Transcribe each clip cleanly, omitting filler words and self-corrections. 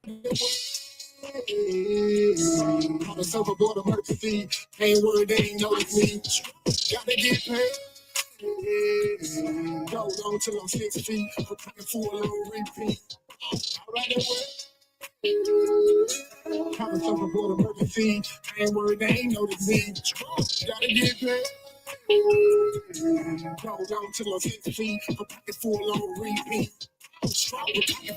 On the surfboard emergency, ain't worried, they ain't notice me. Gotta get paid. Go on till I'm 6 feet, I'm putting full on repeat. Alright, that way. On the surfboard emergency, ain't worried, they ain't notice me. Gotta get paid. Go on till I'm 6 feet, I'm putting full on repeat. Strong,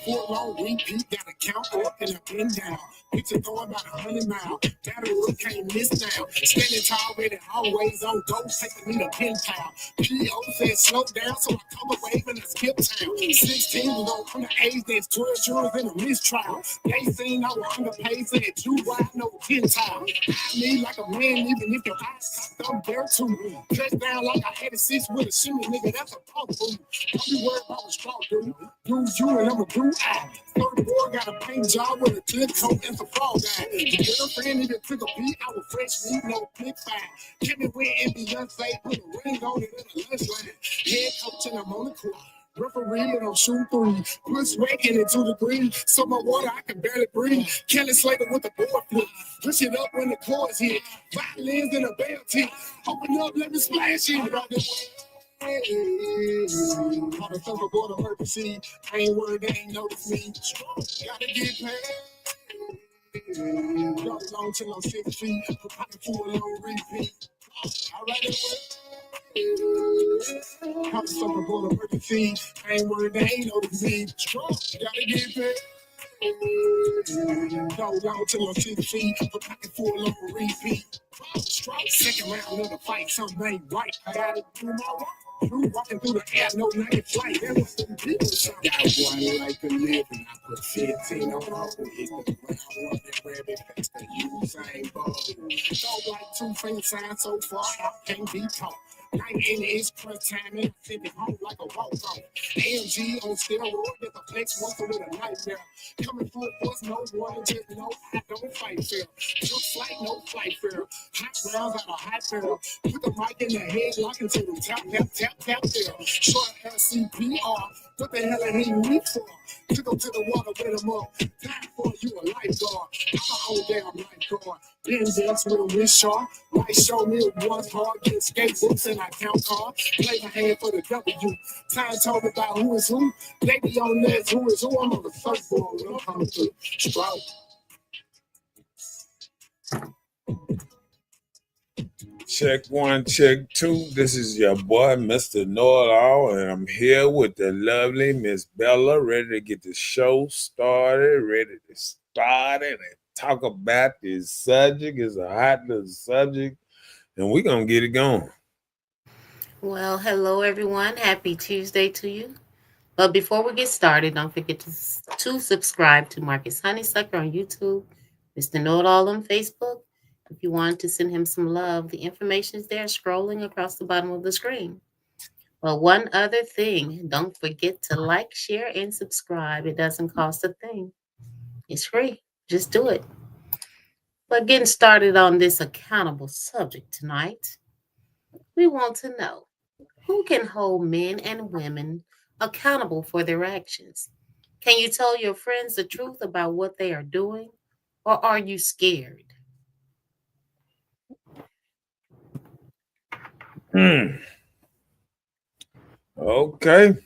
full on repeat, gotta count up and up and down. Picture going about 100 miles. Battery look can't miss now. Standing tall with it, always on go, taking me to pin pal. PO said slow down, so I come away and I skip town. 16 was on the age, that's 12 jurors in a mistrial. They seen I was underpaid, said you wide, no 10 times. I need like a man, even if your eyes cocked, I'm there too. Touchdown like I had a 6 with a shimmy, nigga, that's a pump food. Don't be worried about the straw, dude. Do you and I'm a do I. Third boy got a paint job with a clip coat and some frog eye. The girlfriend even took a beat, I was fresh meat, no clip fire. Kevin Wynn and Beyonce put a ring on it in a lunch line. Head coach and I'm on the court. Referee and I'm shooting three. Push waking into the green. So my water, I can barely breathe. Kelly Slater with the board flip. Push it up when the chords hit. Violins and a bell tip. Open up, let me splash in. On the surfboard emergency, I ain't worried, they ain't notice me. Gotta get paid. Go long till I'm 6 feet, I'm popping full on repeat. Alright, on the surfboard emergency, I ain't worried, they ain't notice me. Gotta get paid. Go long till I'm 6 feet, I'm popping full on repeat. Second round of the fight, something ain't right. I gotta do my work. You walking through the air, no night flight. There was some people got one life to live, and I put 15 on all who hit the ground, running rabbit past the Usain Bolt. Don't like 2 finger signs so far, I can't be taught. 9 is crunch time, and I send it home like a walk-off. AMG on steroids, get the flex muscle with a nightmare. Coming full force, no warning, just no, I don't fight fair. Took flight, no flight fair. Hot rounds out of hot barrel. Put the mic in the head, lock into them tap, there. Short LCPR. What the hell are he weak for? To go to the water with him up. Time for you a lifeguard. I'm a whole damn lifeguard. Been dance with a wrist shark. Might show me once hard. Get skatebooks and I count cards. Play my hand for the W. Time told me about who is who. Baby on this, who is who? I'm on the surfboard. I'm coming through. Stroke. Check 1, check 2. This is your boy, Mr. Know-It-All, and I'm here with the lovely Miss Bella, ready to get the show started, and talk about this subject. It's a hot little subject, and we're going to get it going. Well, hello everyone. Happy Tuesday to you. But before we get started, don't forget to subscribe to Marcus Honeysucker on YouTube, Mr. Know-It-All on Facebook. If you want to send him some love, the information is there scrolling across the bottom of the screen. Well, one other thing, don't forget to like, share, and subscribe. It doesn't cost a thing. It's free. Just do it. But getting started on this accountable subject tonight, we want to know who can hold men and women accountable for their actions. Can you tell your friends the truth about what they are doing, or are you scared? Okay.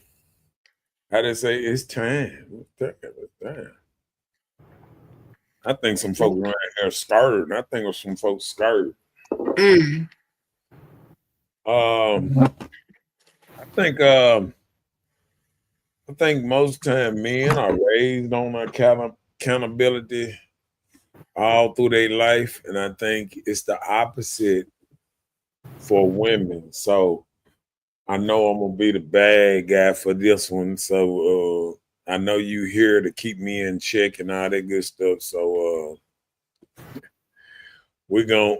How they say it's time. I think some folks around here scared. I think of some folks scared. I think most time men are raised on accountability all through their life, and I think it's the opposite for women. So I know I'm gonna be the bad guy for this one. So I know you here to keep me in check and all that good stuff. So we're gonna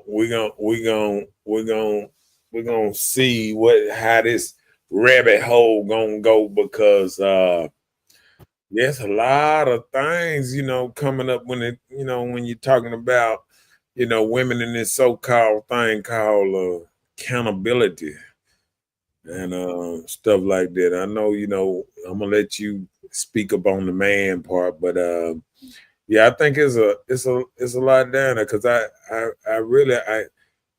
see how this rabbit hole gonna go, because there's a lot of things, coming up when you're talking about, women in this so-called thing called accountability and stuff like that. I know, I'm gonna let you speak up on the man part, but Yeah, I think it's a lot down there because I really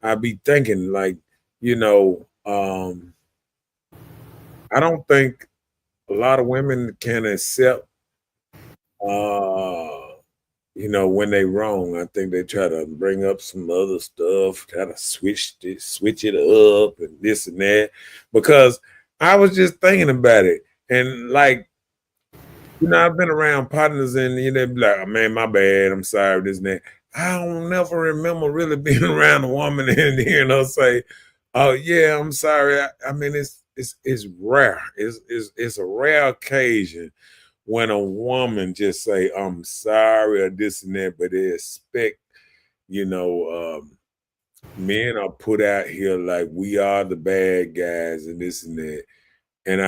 I be thinking like, you know, I don't think a lot of women can accept uh when they wrong. I think they try to bring up some other stuff, try to switch it up and this and that. Because I was just thinking about it. And like, I've been around partners and they be like, oh, man, my bad, I'm sorry, this and that. I don't never remember really being around a woman and hearing her say, oh yeah, I'm sorry. I mean it's rare. It's a rare occasion when a woman just say I'm sorry or this and that, but they expect, men are put out here like we are the bad guys and this and that. And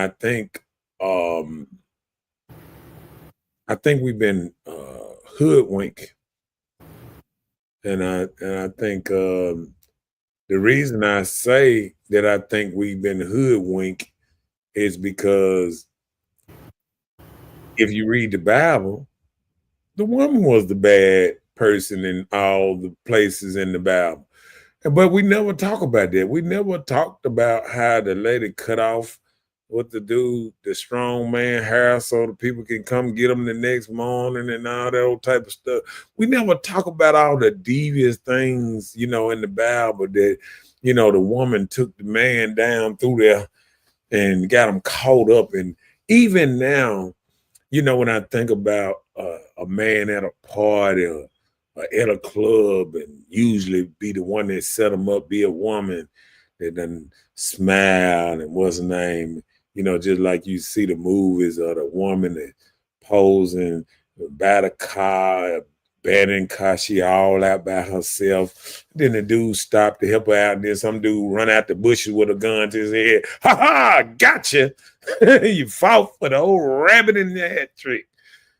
um I think we've been hoodwinked. And I think the reason I say that I think we've been hoodwinked is because if you read the Bible, the woman was the bad person in all the places in the Bible. But we never talk about that. We never talked about how the lady cut off what the dude, the strong man hair so the people can come get them the next morning and all that old type of stuff. We never talk about all the devious things, in the Bible that, the woman took the man down through there and got him caught up. And even now, when I think about a man at a party or at a club and usually be the one that set him up, be a woman that done smile and what's her name, just like you see the movies of the woman that posing by the car, abandoned car, she all out by herself. Then the dude stopped to help her out. And then some dude run out the bushes with a gun to his head. Ha ha, gotcha. You fought for the old rabbit in the hat trick.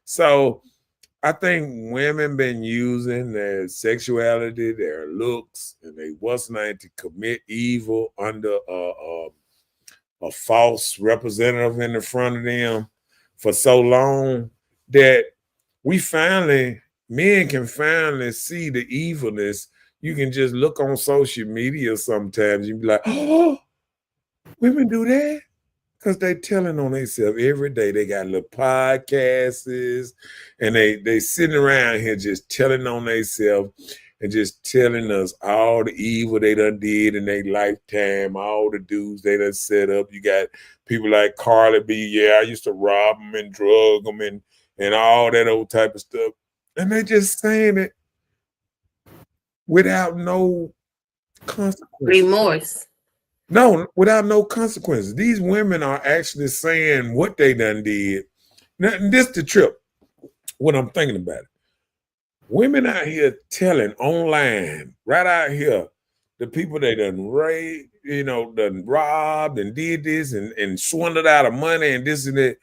So I think women been using their sexuality, their looks, and they what's name to commit evil under a false representative in the front of them for so long that men can finally see the evilness. You can just look on social media sometimes. You be like, oh, women do that? Because they telling on themselves every day. They got little podcasts and they sitting around here just telling on themselves and just telling us all the evil they done did in their lifetime, all the dudes they done set up. You got people like Carly B. Yeah, I used to rob them and drug them and all that old type of stuff. And they just saying it without no consequences. Remorse. No, without no consequences. These women are actually saying what they done did. Now, this the trip, what I'm thinking about it. Women out here telling online, right out here, the people they done raped, done robbed and did this and swindled out of money and this and that.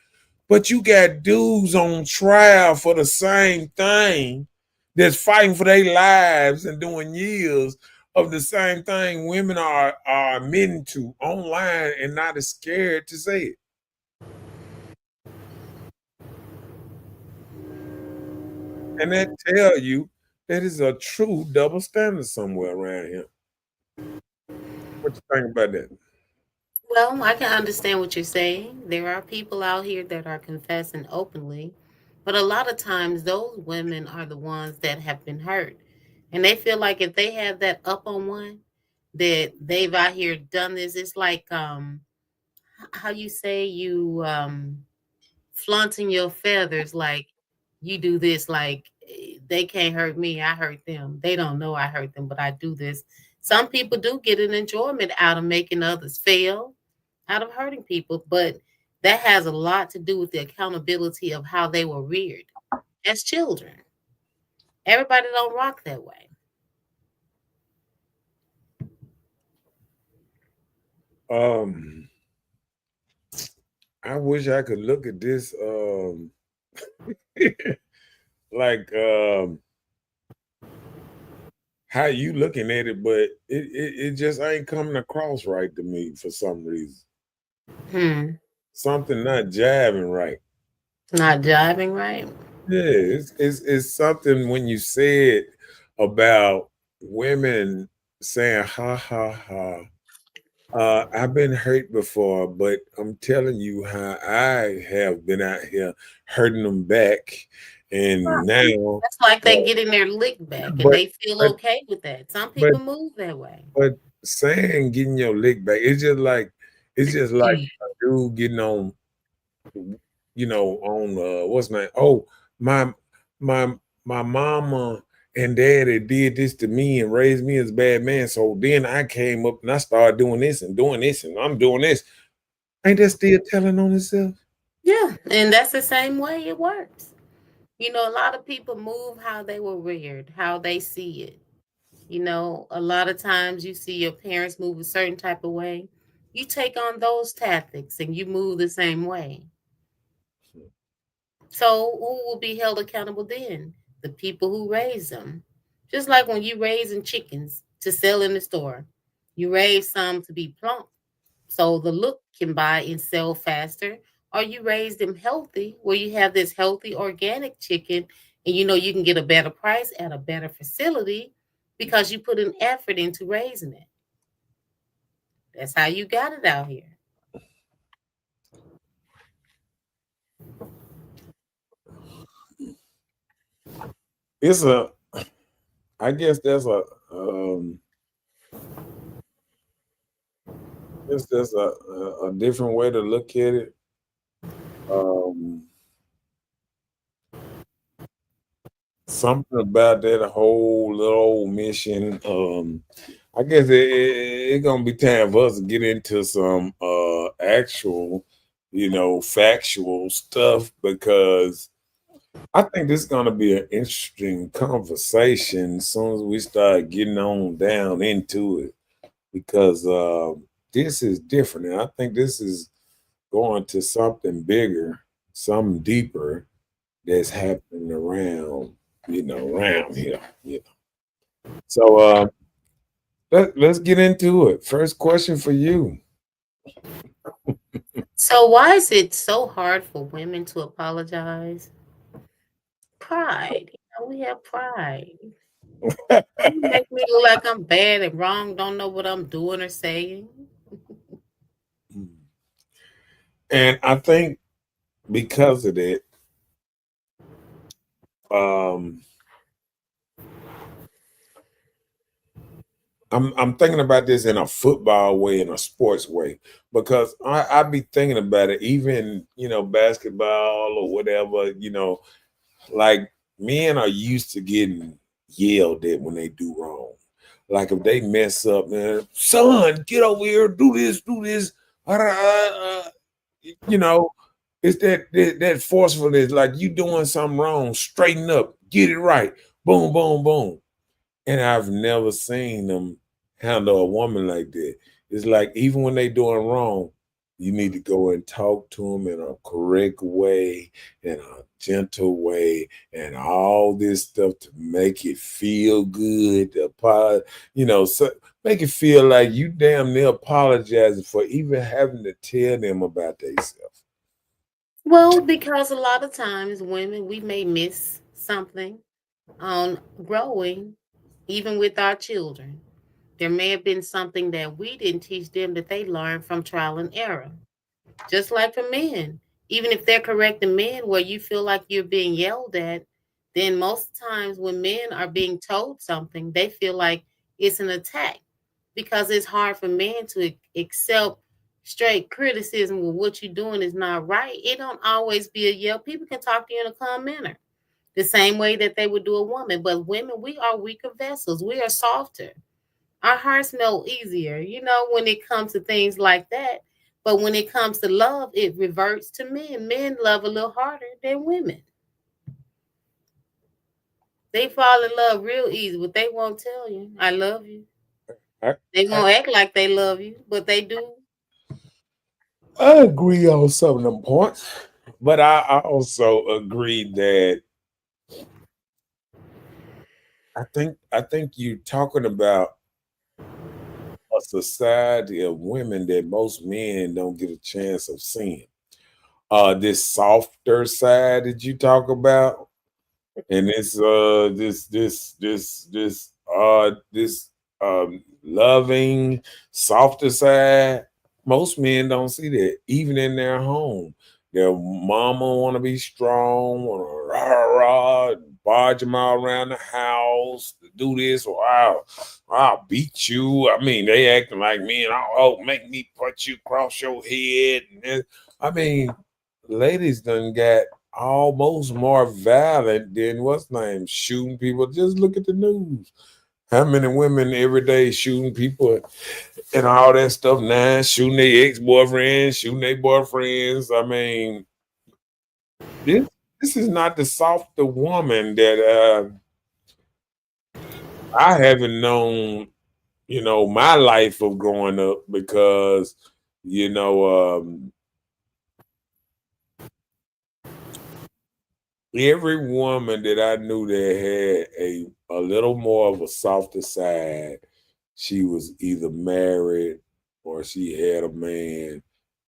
But you got dudes on trial for the same thing that's fighting for their lives and doing years of the same thing women are admitting to online and not as scared to say it. And that tell you that is a true double standard somewhere around here. What you think about that? Well, I can understand what you're saying. There are people out here that are confessing openly, but a lot of times those women are the ones that have been hurt. And they feel like if they have that up on one, that they've out here done this. It's like how you say you flaunting your feathers, like you do this, like they can't hurt me, I hurt them. They don't know I hurt them, but I do this. Some people do get an enjoyment out of making others fail, out of hurting people, but that has a lot to do with the accountability of how they were reared as children. Everybody don't rock that way. I wish I could look at this like how you looking at it, but it just ain't coming across right to me for some reason. Hmm. Something not jiving right. Not jiving right. Yeah, it's something when you said about women saying ha ha ha. I've been hurt before, but I'm telling you how I have been out here hurting them back, and Right. now, That's like they uh, getting their lick back and but they feel but okay with that. Some but people move that way. but saying getting your lick back, it's just like a dude getting on, on what's my my my my mama and daddy did this to me and raised me as a bad man. So then I came up and I started doing this and I'm doing this. Ain't that still telling on itself? Yeah, and that's the same way it works. A lot of people move how they were reared, how they see it. A lot of times you see your parents move a certain type of way. You take on those tactics and you move the same way. So who will be held accountable then? The people who raise them. Just like when you raising chickens to sell in the store, you raise some to be plump so the look can buy and sell faster, or you raise them healthy where you have this healthy organic chicken and you can get a better price at a better facility because you put an effort into raising it. That's how you got it out here. It's a I guess that's um a different way to look at it. Um Something about that whole little old mission. I guess it's gonna be time for us to get into some actual, factual stuff because I think this is gonna be an interesting conversation as soon as we start getting on down into it because this is different, and I think this is going to something bigger, something deeper that's happening around here. So let's get into it. First question for you. So why is it so hard for women to apologize? Pride. We have pride. You make me look like I'm bad and wrong, don't know what I'm doing or saying. And I think because of that, um, I'm thinking about this in a football way, in a sports way, because I be thinking about it, even basketball or whatever, like men are used to getting yelled at when they do wrong. Like if they mess up, man, son, get over here, do this. You know, it's that forcefulness, like you doing something wrong, straighten up, get it right, boom, boom, boom. And I've never seen them handle a woman like that. It's like even when they doing wrong, you need to go and talk to them in a correct way, in a gentle way, and all this stuff to make it feel good. So make it feel like you damn near apologizing for even having to tell them about themselves. Well, because a lot of times women, we may miss something on growing, even with our children. There may have been something that we didn't teach them that they learned from trial and error. Just like for men, even if they're correcting men where you feel like you're being yelled at, then most times when men are being told something, they feel like it's an attack because it's hard for men to accept straight criticism when what you're doing is not right. It don't always be a yell. People can talk to you in a calm manner, the same way that they would do a woman. But women, we are weaker vessels. We are softer. Our hearts melt easier, when it comes to things like that. But when it comes to love, it reverts to men. Men love a little harder than women. They fall in love real easy, but they won't tell you, I love you. I, They I, won't act like they love you, but they do. I agree on some of them points, but I also agree that I think you're talking about a society of women that most men don't get a chance of seeing. This softer side that you talk about. and it's this loving, softer side. Most men don't see that, even in their home. Their mama want to be strong, want to rah rah, barge them all around the house, do this, or I'll beat you. I mean, they acting like me, and make me put you across your head. I mean, ladies done got almost more violent than what's name shooting people. Just look at the news. How many women every day shooting people and all that stuff now, shooting their ex-boyfriends, shooting their boyfriends. I mean, this is not the softer woman that I haven't known, my life of growing up because, you know, every woman that I knew that had a little more of a softer side, she was either married or she had a man.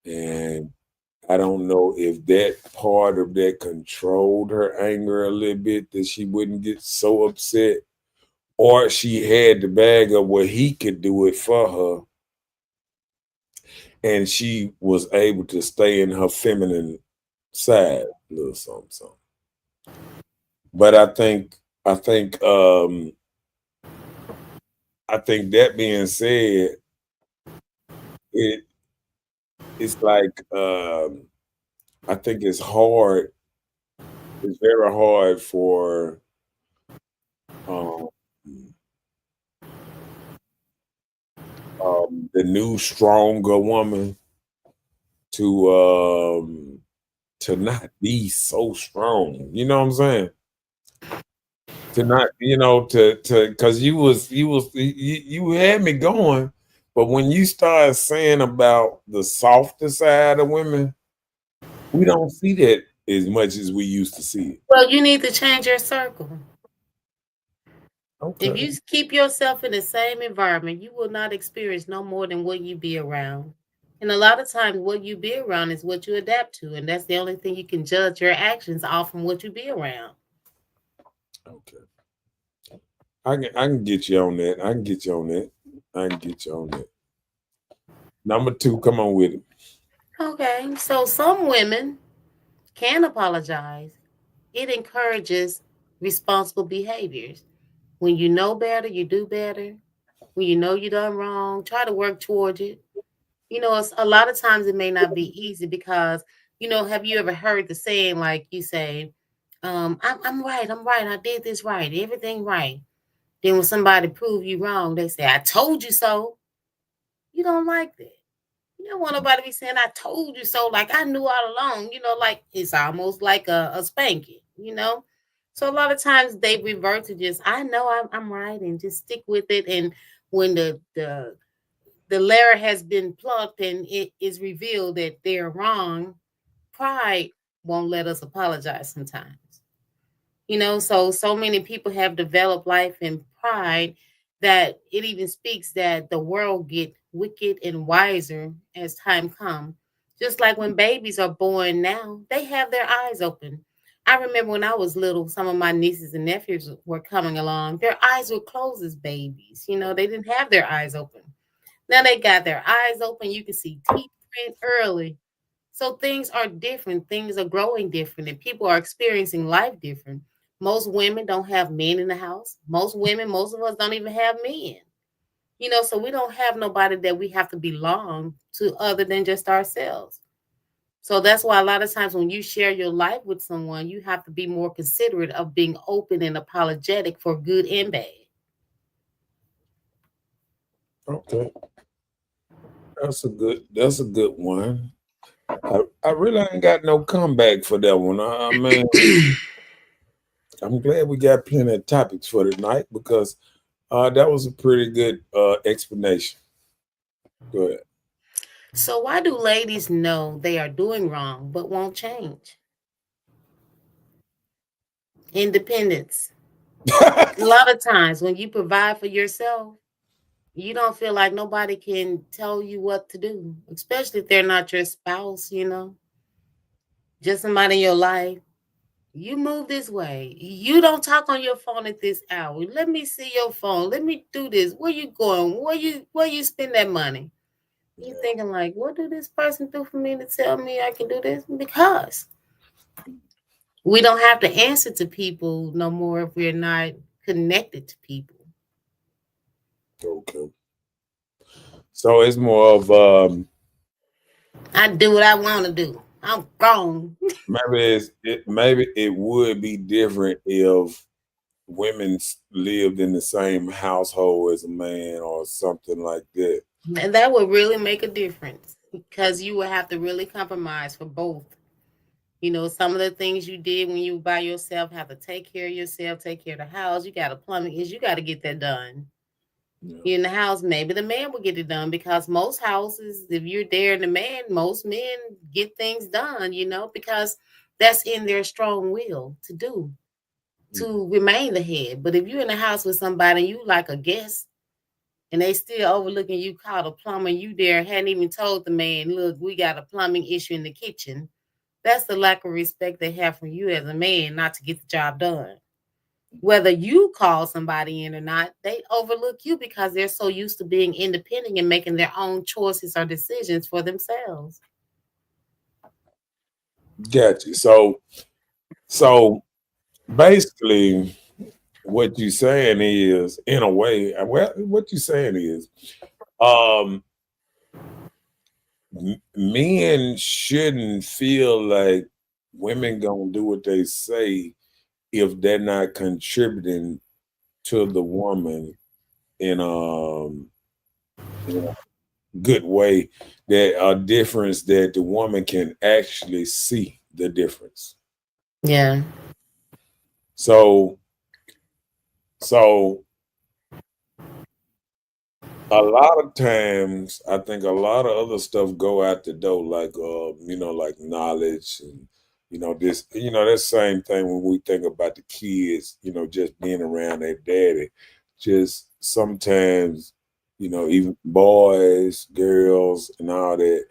And I don't know if that part of that controlled her anger a little bit that she wouldn't get so upset, or she had the bag of where he could do it for her and she was able to stay in her feminine side, a little something, something. But I think that being said, it it's like I think it's hard. It's very hard for um, the new stronger woman to not be so strong. You know what I'm saying? To not, to because you had me going, but when you start saying about the softer side of women, we don't see that as much as we used to see it. Well, you need to change your circle. If Okay. you keep yourself in the same environment, you will not experience no more than what you be around. And a lot of times, what you be around is what you adapt to, and that's the only thing you can judge your actions off from what you be around. Okay. I can get you on that. I can get you on that. I can get you on that. Number two, come on with it. Okay, so some women can apologize. It encourages responsible behaviors. When you know better, you do better. When you know you done wrong, try to work towards it. It's a lot of times it may not be easy because, have you ever heard the saying like you say, I'm right, I did this right, everything right. Then when somebody prove you wrong, they say, I told you so. You don't like that. You don't want nobody to be saying, I told you so, like I knew all along, like it's almost like a spanking. So a lot of times they revert to just, I know I'm right and just stick with it. And when the layer has been plucked and it is revealed that they're wrong, pride won't let us apologize sometimes. So many people have developed life in pride that it even speaks that the world get wicked and wiser as time comes. Just like when babies are born now, they have their eyes open. I remember when I was little, some of my nieces and nephews were coming along. Their eyes were closed as babies. They didn't have their eyes open. Now they got their eyes open. You can see teeth print early. So things are different. Things are growing different, and people are experiencing life different. Most women don't have men in the house. Most of us don't even have men. So we don't have nobody that we have to belong to other than just ourselves. So that's why a lot of times when you share your life with someone, you have to be more considerate of being open and apologetic for good and bad. Okay. That's a good one. I really ain't got no comeback for that one. I mean, I'm glad we got plenty of topics for tonight because that was a pretty good explanation. Go ahead. So why do ladies know they are doing wrong but won't change? Independence. A lot of times when you provide for yourself, you don't feel like nobody can tell you what to do, especially if they're not your spouse, just somebody in your life. You move this way. You don't talk on your phone at this hour. Let me see your phone. Let me do this. Where you going? Where you spend that money? You thinking like, what do this person do for me to tell me I can do this? Because we don't have to answer to people no more if we're not connected to people. Okay. So it's more of I do what I want to do. I'm grown. maybe it would be different if women lived in the same household as a man or something like that. And that would really make a difference because you would have to really compromise for both. You know, some of the things you did when you were by yourself, have to take care of yourself, take care of the house. You got a plumbing is you got to get that done. Yeah. You're in the house, maybe the man will get it done because most houses, if you're there and the man, most men get things done, you know, because that's in their strong will to do, to remain the head. But if you're in the house with somebody and you like a guest and they still overlooking you, called a plumber, you there hadn't even told the man, look, we got a plumbing issue in the kitchen. That's the lack of respect they have for you as a man not to get the job done. Whether you call somebody in or not, they overlook you because they're so used to being independent and making their own choices or decisions for themselves. Gotcha. So basically, what you saying is, in a way, well, what you saying is, um, men shouldn't feel like women gonna do what they say if they're not contributing to the woman in in a good way, that a difference that the woman can actually see the difference. Yeah. So so a lot of times I think a lot of other stuff go out the door, like like knowledge and this, that same thing when we think about the kids, just being around their daddy. Just sometimes, even boys, girls, and all that,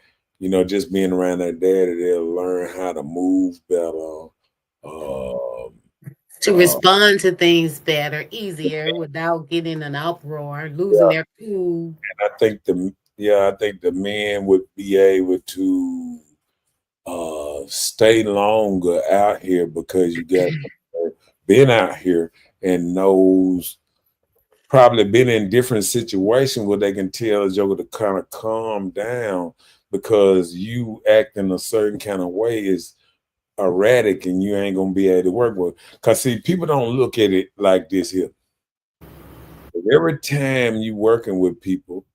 just being around their daddy, they'll learn how to move better. Um, To uh, respond to things better, easier without getting an uproar, losing their cool. I think the men would be able to stay longer out here because you got been out here and knows, probably been in different situations where they can tell Joker to kind of calm down because you act in a certain kind of way is erratic and you ain't gonna be able to work with. Cause see, people don't look at it like this here. Every time you working with people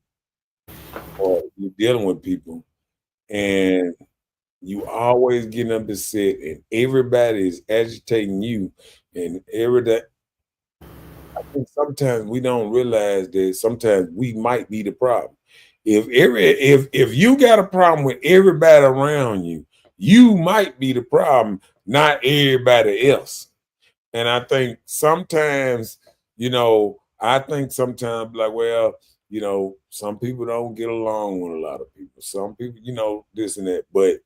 or you're dealing with people and you always getting upset and everybody is agitating you and every day, I think sometimes we don't realize that sometimes we might be the problem. If you got a problem with everybody around you, you might be the problem, not everybody else. And I think sometimes, like, well, some people don't get along with a lot of people. Some people, this and that. But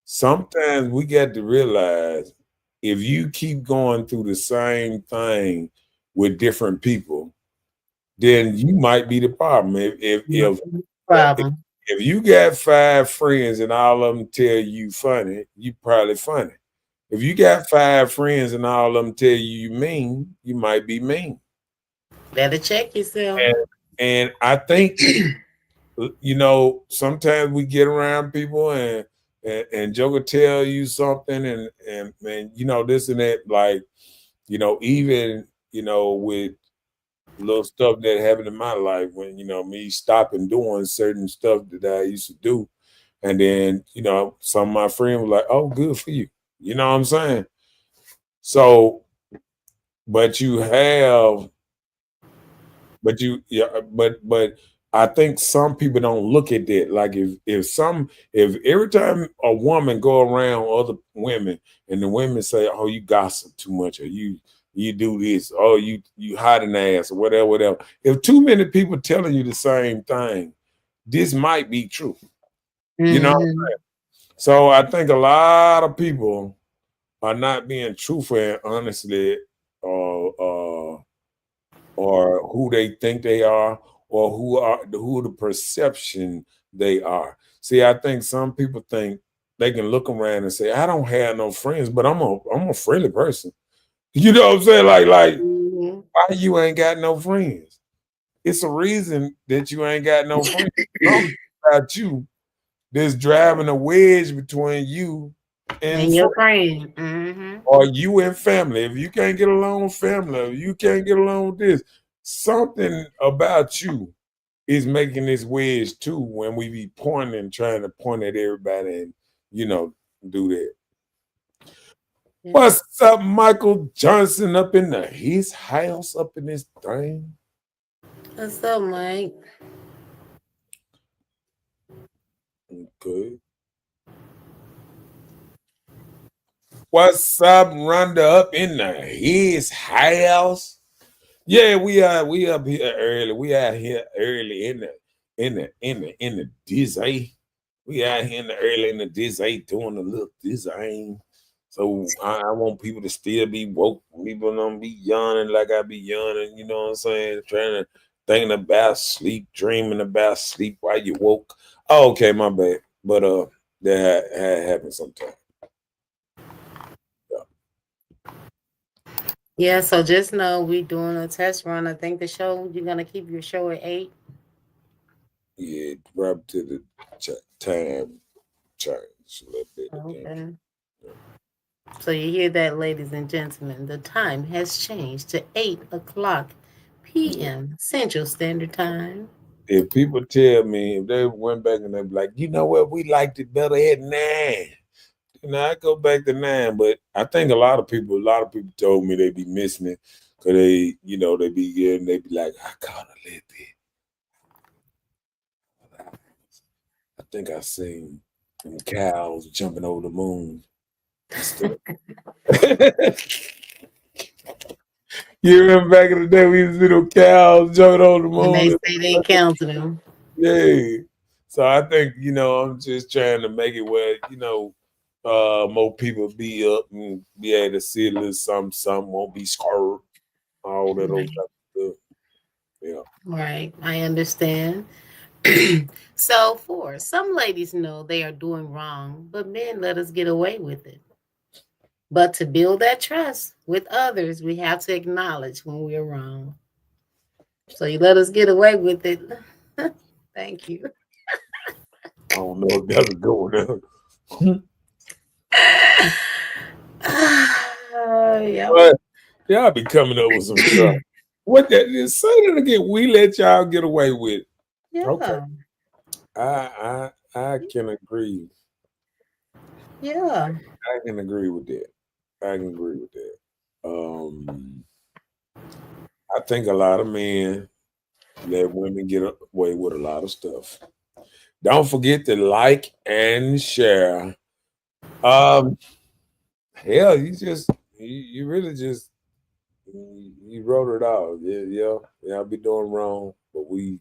sometimes we got to realize if you keep going through the same thing with different people, then you might be the problem. If you got 5 friends and all of them tell you funny, you probably funny. If you got 5 friends and all of them tell you mean, you might be mean. Better check yourself. And I think, sometimes we get around people and Joker tell you something and this and that, like, even, with little stuff that happened in my life when, me stopping doing certain stuff that I used to do. And then, some of my friends were like, oh, good for you. You know what I'm saying? So, but I think some people don't look at that. Like if every time a woman go around other women and the women say, oh, you gossip too much, or you do this, oh, you hide an ass, or whatever. If too many people telling you the same thing, this might be true. Mm-hmm. You know what I'm saying? So I think a lot of people are not being truthful and honestly, or who they think they are, or who the perception they are. See, I think some people think they can look around and say, "I don't have no friends, but I'm a friendly person." You know what I'm saying? Like Mhm. why you ain't got no friends? It's a reason that you ain't got no friends. Something about you that's driving a wedge between you and And friends, your friend. Mm-hmm. or you and family. If you can't get along with family, if you can't get along with this, something about you is making this wedge too when we be pointing, trying to point at everybody and, you know, do that. Yeah. What's up, Michael Johnson up in his house, up in this thing? What's up, Mike? Okay. What's up, Rhonda up in his house? Yeah, we up here early. We out here early in the dizzy. We out here in the early in the dizzy doing a little design. So I want people to still be woke. People don't be yawning like I be yawning. You know what I'm saying? Trying to thinking about sleep, dreaming about sleep while you woke. Oh, okay, my bad. But that happens sometimes. Yeah, so just know we doing a test run. I think you're gonna keep your show at 8. Yeah, right to the time change a little bit. Okay. So you hear that, ladies and gentlemen. The time has changed to 8 o'clock p.m. Central Standard Time. If people tell me, if they went back and they be like, you know what, we liked it better at 9. I go back to 9, but I think a lot of people told me they be missing it because they, they be getting, they be like, I caught a little bit. I think I seen them cows jumping over the moon. You remember back in the day we used to see them cows jumping over the And they moon? say they counted them. Yeah. So I think, I'm just trying to make it where, more people be up and be able to see a little something, won't be scared, all that old Right. type of stuff. Yeah. Right. I understand. So, some ladies know they are doing wrong, but men let us get away with it. But to build that trust with others, we have to acknowledge when we're wrong. So you let us get away with it. Thank you. I don't know if that's a good one. Yeah. But y'all be coming up with some stuff. What that is, say that again. We let y'all get away with it. Okay. Yeah. I can agree. Yeah. I can agree with that. I can agree with that. I think a lot of men let women get away with a lot of stuff. Don't forget to like and share. Hell, you really just you wrote it out. Yeah. I'll be doing wrong, but we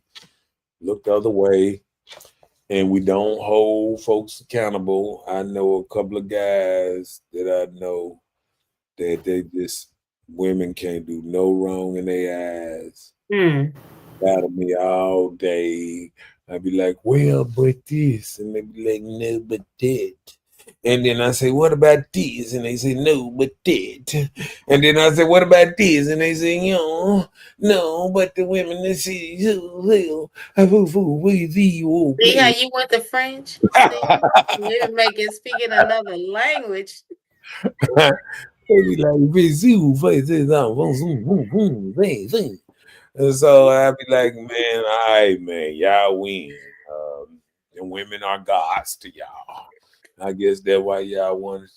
look the other way, and we don't hold folks accountable. I know a couple of guys that I know that they just women can't do no wrong in their eyes. Hmm. Battle me all day. I'd be like, well, but this, and they be like, no, but that. And then I say, what about this? And they say, no, but that. And then I say, what about this? And they say, no, but the women that see you, See how you went to French? See? You're making speaking another language. they be like, and so I'd be like, man, all right, man, y'all win. And women are gods to y'all. I guess that's why y'all wanted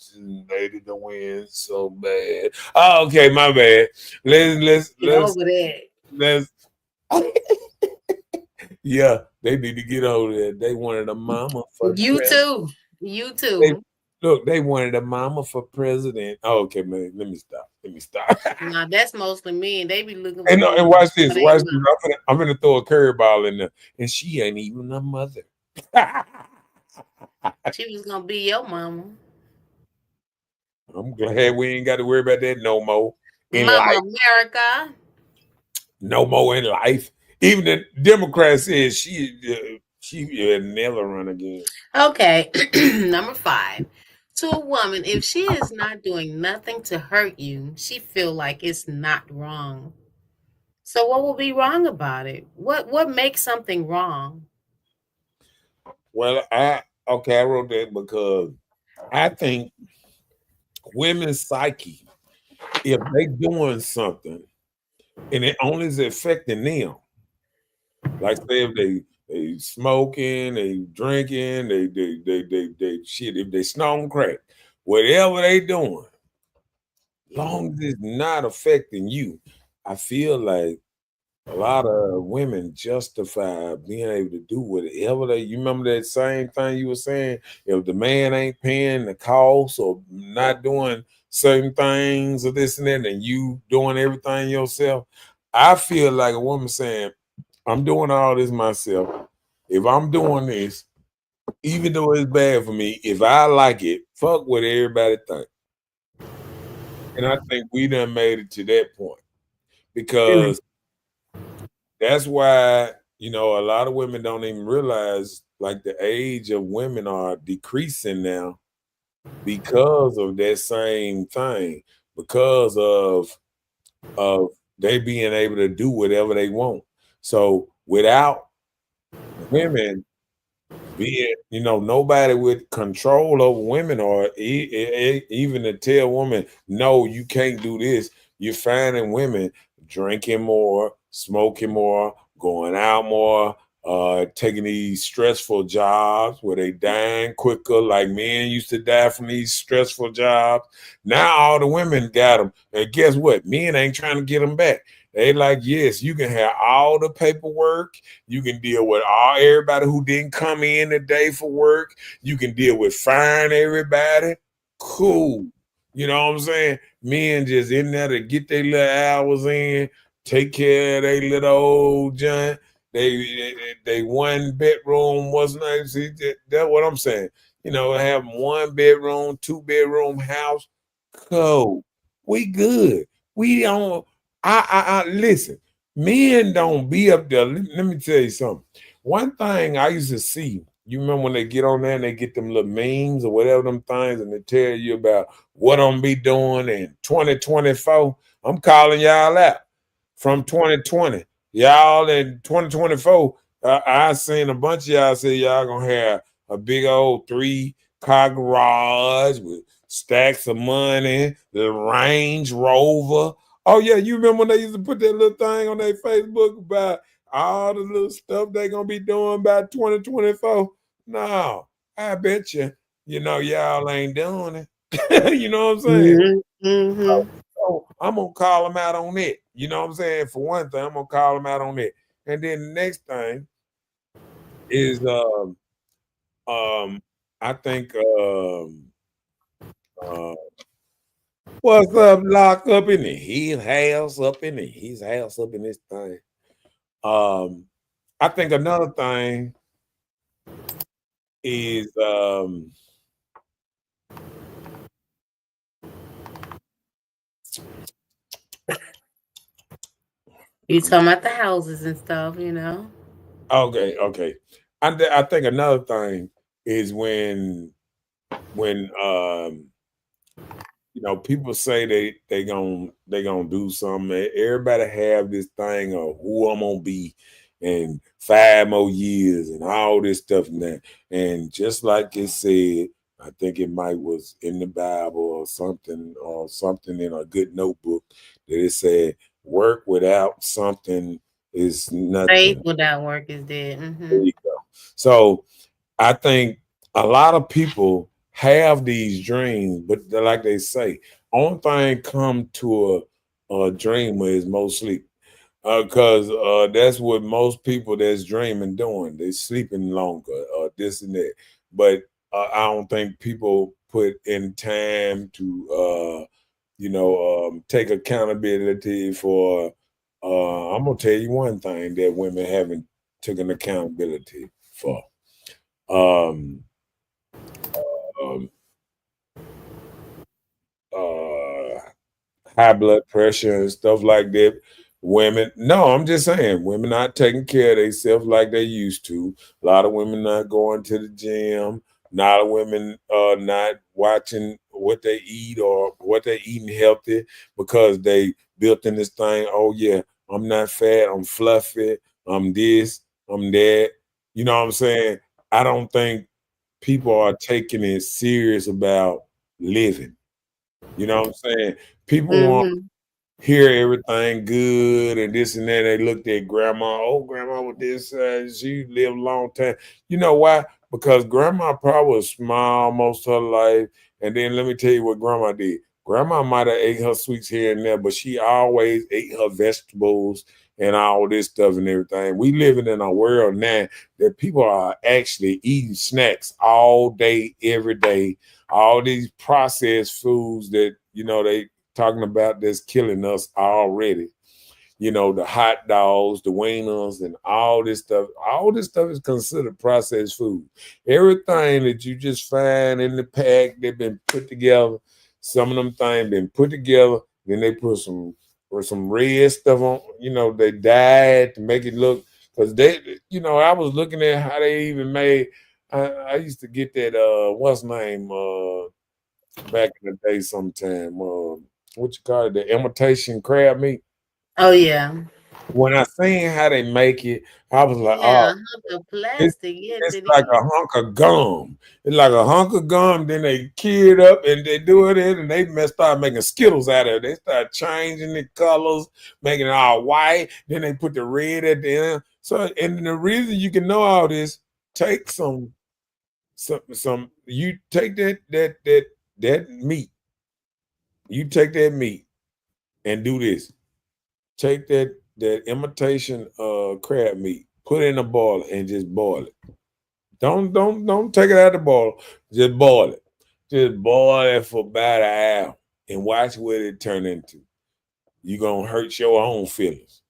lady to win so bad. Oh, okay, my bad. Get over that. Let's yeah, they need to get over there. They wanted a mama for You president. too. You too. They wanted a mama for president. Oh, okay, man. Let me stop. Nah, that's mostly men. They be looking for And women watch this. for Watch their this. I'm gonna throw a curveball in there, and she ain't even a mother. She was gonna be your mama. I'm glad we ain't got to worry about that no more in Mama life. America. No more in life. Even the Democrat says she will never run again. Okay, number 5. To a woman, if she is not doing nothing to hurt you, she feel like it's not wrong. So what will be wrong about it? What makes something wrong? Well, I wrote that because I think women's psyche, if they doing something and it only is affecting them, like say if they smoking, they drinking, they shit, if they snorting crack, whatever they doing, long as it's not affecting you, I feel like a lot of women justify being able to do whatever they. You remember that same thing you were saying? If the man ain't paying the cost or not doing certain things or this and that, and you doing everything yourself, I feel like a woman saying, "I'm doing all this myself. If I'm doing this, even though it's bad for me, if I like it, fuck what everybody think." And I think we done made it to that point because that's why, a lot of women don't even realize like the age of women are decreasing now because of that same thing, because of they being able to do whatever they want. So without women being, nobody with control over women or even to tell women, no, you can't do this. You're finding women drinking more, smoking more, going out more, taking these stressful jobs where they dying quicker, like men used to die from these stressful jobs. Now all the women got them. And guess what? Men ain't trying to get them back. They like, yes, you can have all the paperwork. You can deal with everybody who didn't come in today for work. You can deal with firing everybody. Cool. You know what I'm saying? Men just in there to get their little hours in, take care of their little old giant. They one bedroom wasn't nice. That's what I'm saying. Have 1 bedroom, 2 bedroom house. Cool. We good. We don't. I listen. Men don't be up there. Let me tell you something. One thing I used to see, you remember when they get on there and they get them little memes or whatever them things and they tell you about what I'm be doing in 2024. I'm calling y'all out from 2020. Y'all in 2024, I seen a bunch of y'all say y'all gonna have a big old 3-car garage with stacks of money, the Range Rover. Oh yeah, you remember when they used to put that little thing on their Facebook about all the little stuff they gonna be doing by 2024? No, I bet you, y'all ain't doing it. You know what I'm saying? Mm-hmm. So I'm gonna call them out on it. You know what I'm saying? For one thing, I'm gonna call them out on it. And then the next thing is I think uh what's up, lock up in his house, up in his house, up in this thing. I think another thing is You talking about the houses and stuff? okay. I think another thing is when people say they gonna do something. Everybody have this thing of who I'm gonna be in 5 more years and all this stuff and that. And just like it said, I think it might was in the Bible or something in a good notebook that it said, work without something is Faith nothing. without work is dead. There you go. So I think a lot of people have these dreams, but like they say, only thing come to a dreamer is most sleep. Because that's what most people that's dreaming doing. They sleeping longer, this and that. But I don't think people put in time to, take accountability for. I'm gonna tell you one thing that women haven't taken accountability for. Um, um, high blood pressure and stuff like that. Women, no, I'm just saying, women not taking care of themselves like they used to. A lot of women not going to the gym. A lot of women not watching what they eat or what they eating healthy because they built in this thing. Oh yeah, I'm not fat. I'm fluffy. I'm this. I'm that. You know what I'm saying? I don't think people are taking it serious about living. You know what I'm saying? People want Mm-hmm. hear everything good and this and that. They looked at grandma. Oh, grandma with this, she lived a long time. You know why? Because grandma probably was small most of her life. And then let me tell you what grandma did. Grandma might have ate her sweets here and there, but she always ate her vegetables and all this stuff and everything. We living in a world now that people are actually eating snacks all day, every day. All these processed foods that they talking about that's killing us already. The hot dogs, the wieners, and all this stuff. All this stuff is considered processed food. Everything that you just find in the pack, they've been put together. Some of them things been put together. Then they put some red stuff on. They dyed to make it look. Because I was looking at how they even made. I used to get that. What's name? Back in the day, sometime. What you call it? The imitation crab meat. Oh yeah. When I seen how they make it, I was like, Yeah, oh, a hunk of it's plastic. Yes, it's it like a is. hunk of gum. It's like a hunk of gum. Then they key it up and they do it in, and they start making Skittles out of it. They start changing the colors, making it all white. Then they put the red at the end. So, and the reason you can know all this, take some. You take that meat. You take that meat and do this. Take that imitation crab meat, put it in a boil and just boil it. Don't take it out of the boil. Just boil it. Just boil it for about an hour and watch what it turn into. You're gonna hurt your own feelings.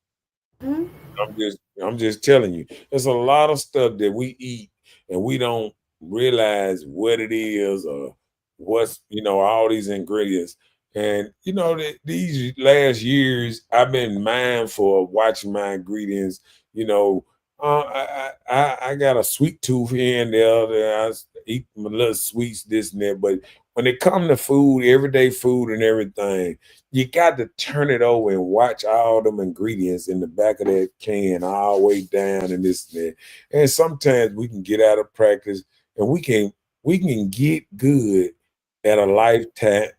Mhm. I'm just telling you. There's a lot of stuff that we eat and we don't realize what it is or what's all these ingredients. And these last years, I've been mindful of watching my ingredients. You know, I got a sweet tooth here and there. That I eat my little sweets, this and that. But when it comes to food, everyday food and everything, you got to turn it over and watch all them ingredients in the back of that can all the way down and this and that. And sometimes we can get out of practice and we can get good at a lifestyle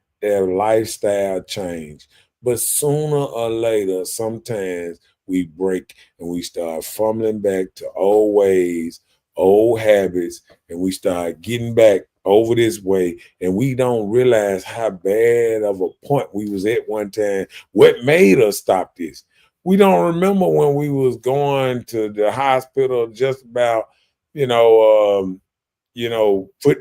change. But sooner or later, sometimes we break and we start fumbling back to old ways, old habits, and we start getting back over this way, and we don't realize how bad of a point we was at one time. What made us stop this? We don't remember when we was going to the hospital just about, foot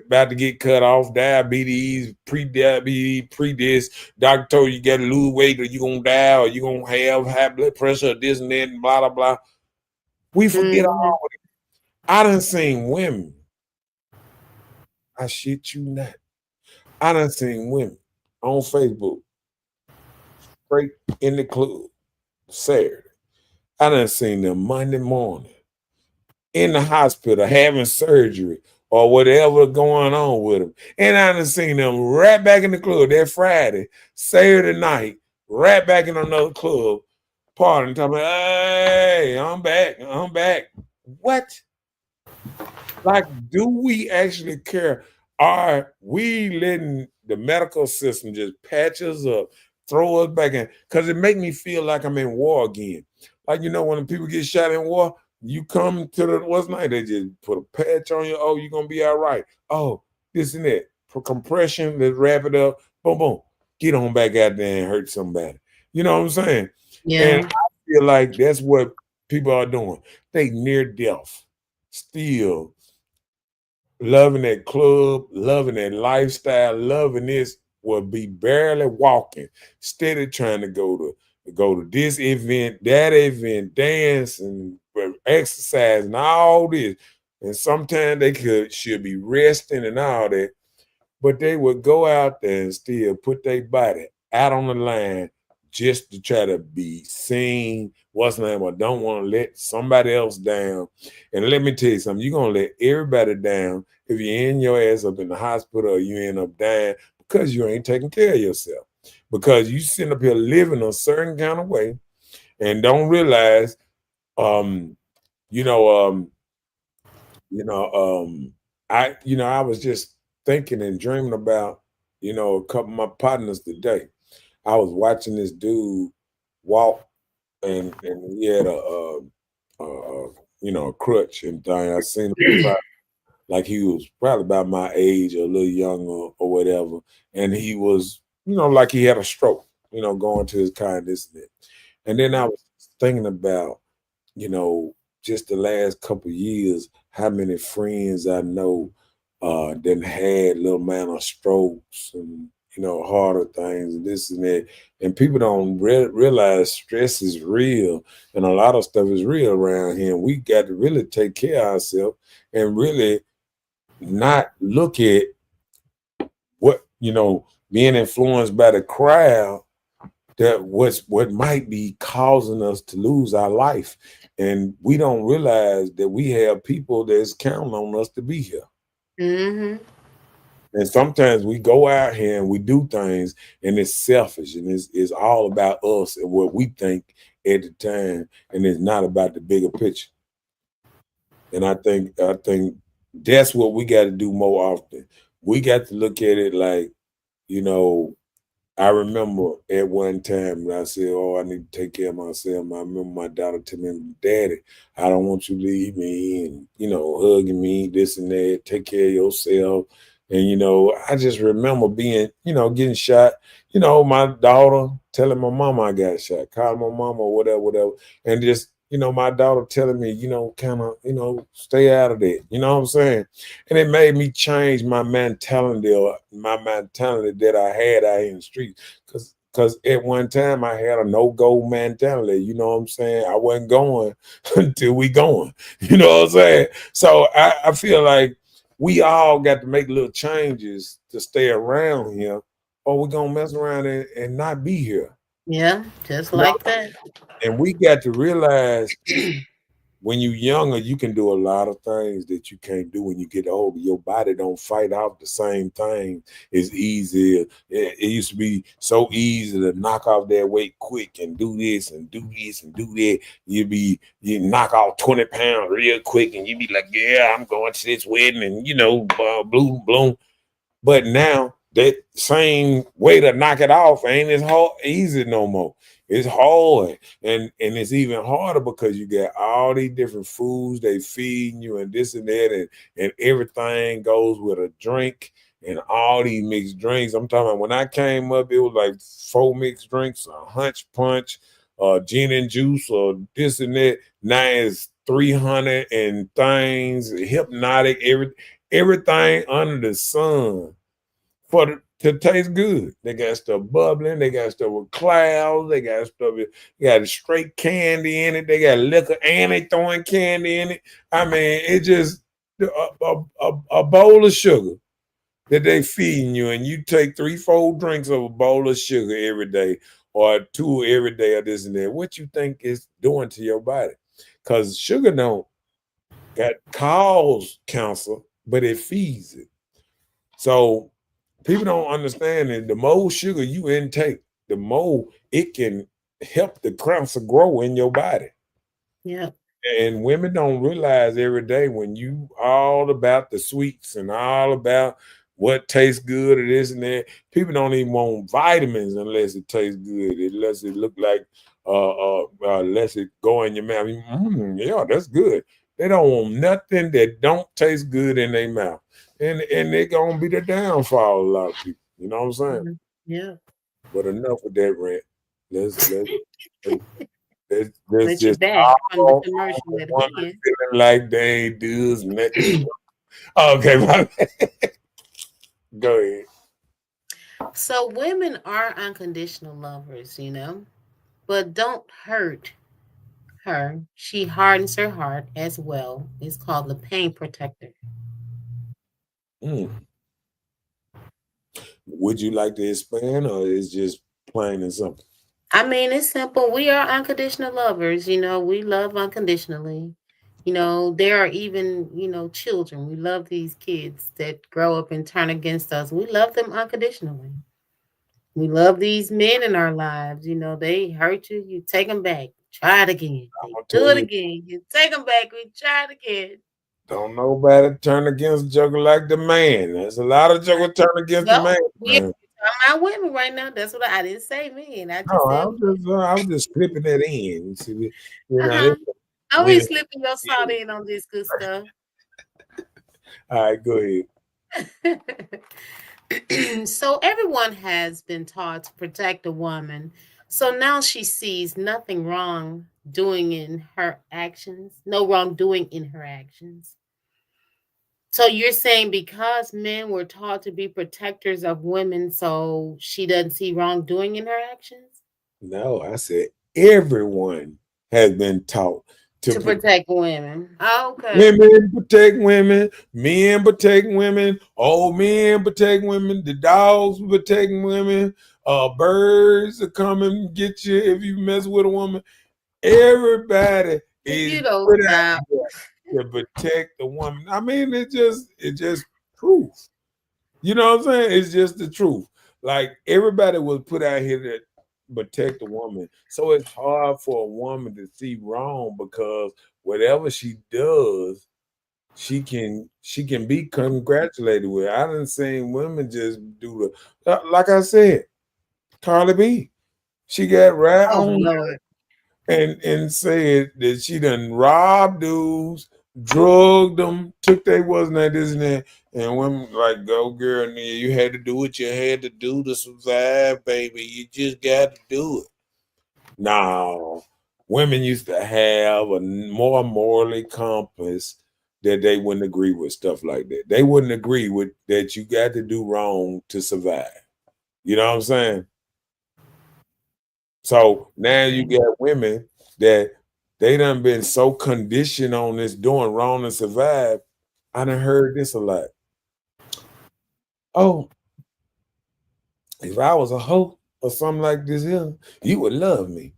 about to get cut off, diabetes, pre-diabetes, pre-this. Doctor told you got to lose weight or you gonna die or you gonna have high blood pressure, or this and that, and blah blah blah. We forget Mhm. all. I done seen women. I shit you not. I done seen women on Facebook straight in the club Saturday. I done seen them Monday morning in the hospital having surgery or whatever going on with them. And I done seen them right back in the club that Friday, Saturday night, right back in another club, partying, talking about, hey, I'm back, I'm back. What? Like, do we actually care? Are we letting the medical system just patch us up, throw us back in? Because it make me feel like I'm in war again. Like, when people get shot in war, you come to the what's night, they just put a patch on you. Oh, you're gonna be all right. Oh, this and that. For compression, let's wrap it up. Boom, boom. Get on back out there and hurt somebody. You know what I'm saying? And Yeah. I feel like that's what people are doing. They near death. Still loving that club, loving that lifestyle, loving this will be barely walking, steady trying to go to this event, that event, dance and exercise and all this. And sometimes they should be resting and all that, but they would go out there and still put their body out on the line just to try to be seen, what's the name, or don't want to let somebody else down. And let me tell you something, you're gonna let everybody down if you end your ass up in the hospital or you end up dying because you ain't taking care of yourself. Because you sitting up here living a certain kind of way and don't realize you know, I was just thinking and dreaming about, a couple of my partners today. I was watching this dude walk, and he had a crutch and thing. I seen him like he was probably about my age or a little younger or whatever, and he was, like he had a stroke, going to his car and this and that. And then I was thinking about, you know, just the last couple of years, how many friends I know that had little minor strokes and harder things and this and that. And people don't realize stress is real, and a lot of stuff is real around here. And we got to really take care of ourselves and really not look at what being influenced by the crowd, that what might be causing us to lose our life. And we don't realize that we have people that's counting on us to be here. Mm-hmm. And sometimes we go out here and we do things and it's selfish and it's all about us and what we think at the time, and it's not about the bigger picture. And I think that's what we got to do more often. We got to look at it like, I remember at one time when I said, "Oh, I need to take care of myself." I remember my daughter telling me, "Daddy, I don't want you to leave me," and hugging me, this and that. Take care of yourself. And I just remember being, getting shot. My daughter telling my mama I got shot, calling my mama or whatever, and just my daughter telling me, kind of, stay out of that. You know what I'm saying? And it made me change my mentality that I had out in the street. Because at one time I had a no-go mentality. You know what I'm saying? I wasn't going until we going. You know what I'm saying? So I feel like we all got to make little changes to stay around here, or we're going to mess around and not be here. Yeah, just like that. And we got to realize when you're younger, you can do a lot of things that you can't do when you get older. Your body don't fight off the same thing as easy. It used to be so easy to knock off that weight quick and do this and do this and do that. You knock off 20 pounds real quick and you be like, yeah, I'm going to this wedding and bloom, bloom. But now that same way to knock it off ain't as easy no more. It's hard, and it's even harder because you got all these different foods they feeding you and this and that, and everything goes with a drink and all these mixed drinks. I'm talking about when I came up, it was like 4 mixed drinks, a hunch punch, gin and juice, or this and that. Now it's 300 and things, hypnotic, everything under the sun to taste good. They got stuff bubbling, they got stuff with clouds, they got got straight candy in it, they got liquor and they throwing candy in it. I mean, it just a bowl of sugar that they feeding you, and you take 3-4 drinks of a bowl of sugar every day, or 2 every day, or this and that. What you think is doing to your body? Because sugar don't cause cancer, but it feeds it. So people don't understand that the more sugar you intake, the more it can help the cancer grow in your body. Yeah. And women don't realize every day when you all about the sweets and all about what tastes good or this and that. People don't even want vitamins unless it tastes good, unless it look like unless it go in your mouth. Yeah, that's good. They don't want nothing that don't taste good in their mouth. And they're gonna be the downfall of a lot of people. You know what I'm saying? Mhm. Yeah. But enough of that rant. Let's But you're just back from the all commercial at women again. feeling like they ain't dudes nothing. Okay, my bad. Go ahead. So women are unconditional lovers, but don't hurt her. She hardens her heart as well. It's called the pain protector. Mm. Would you like to expand, or is just plain and simple? I mean, it's simple. We are unconditional lovers. We love unconditionally. There are even, children. We love these kids that grow up and turn against us. We love them unconditionally. We love these men in our lives. They hurt you, you take them back. Try it again. I'm They gonna do tell it you, again. You take them back. We try it again. don't nobody turn against Joker like the man. There's a lot of Joker turn against the No, man, we man. talking about women right now. That's what I didn't say men. I No, just said I was just slipping that in. You see, uh-huh. this Don't be women. slipping your salt in on this good stuff. All right, go ahead. So everyone has been taught to protect a woman. So now she sees nothing wrong doing in her actions, no wrongdoing in her actions. So you're saying because men were taught to be protectors of women, so she doesn't see wrongdoing in her actions? No, I said everyone has been taught to To protect women. Oh, okay. women protect women, men protect women, old men protect women, the dogs protect women, birds are coming and get you if you mess with a woman. Everybody If is you don't put out stop. there to protect the woman. I mean, it's just truth. You know what I'm saying? It's just the truth. Like everybody was put out here to protect the woman. So it's hard for a woman to see wrong because whatever she does, she can be congratulated with. I done seen women just do like I said, Carly B. She got right Oh, on Lord. and said that she done robbed dudes, drugged them, took they wasn't that this and that, and women like, go girl, nigga, you had to do what you had to do to survive, baby. You just got to do it. No, women used to have a more morally compass that they wouldn't agree with stuff like that. They wouldn't agree with that you got to do wrong to survive. You know what I'm saying? So now you Okay. got women that they done been so conditioned on this doing wrong to survive. I done heard this a lot. Oh, if I was a hoe or something like this here, you would love me.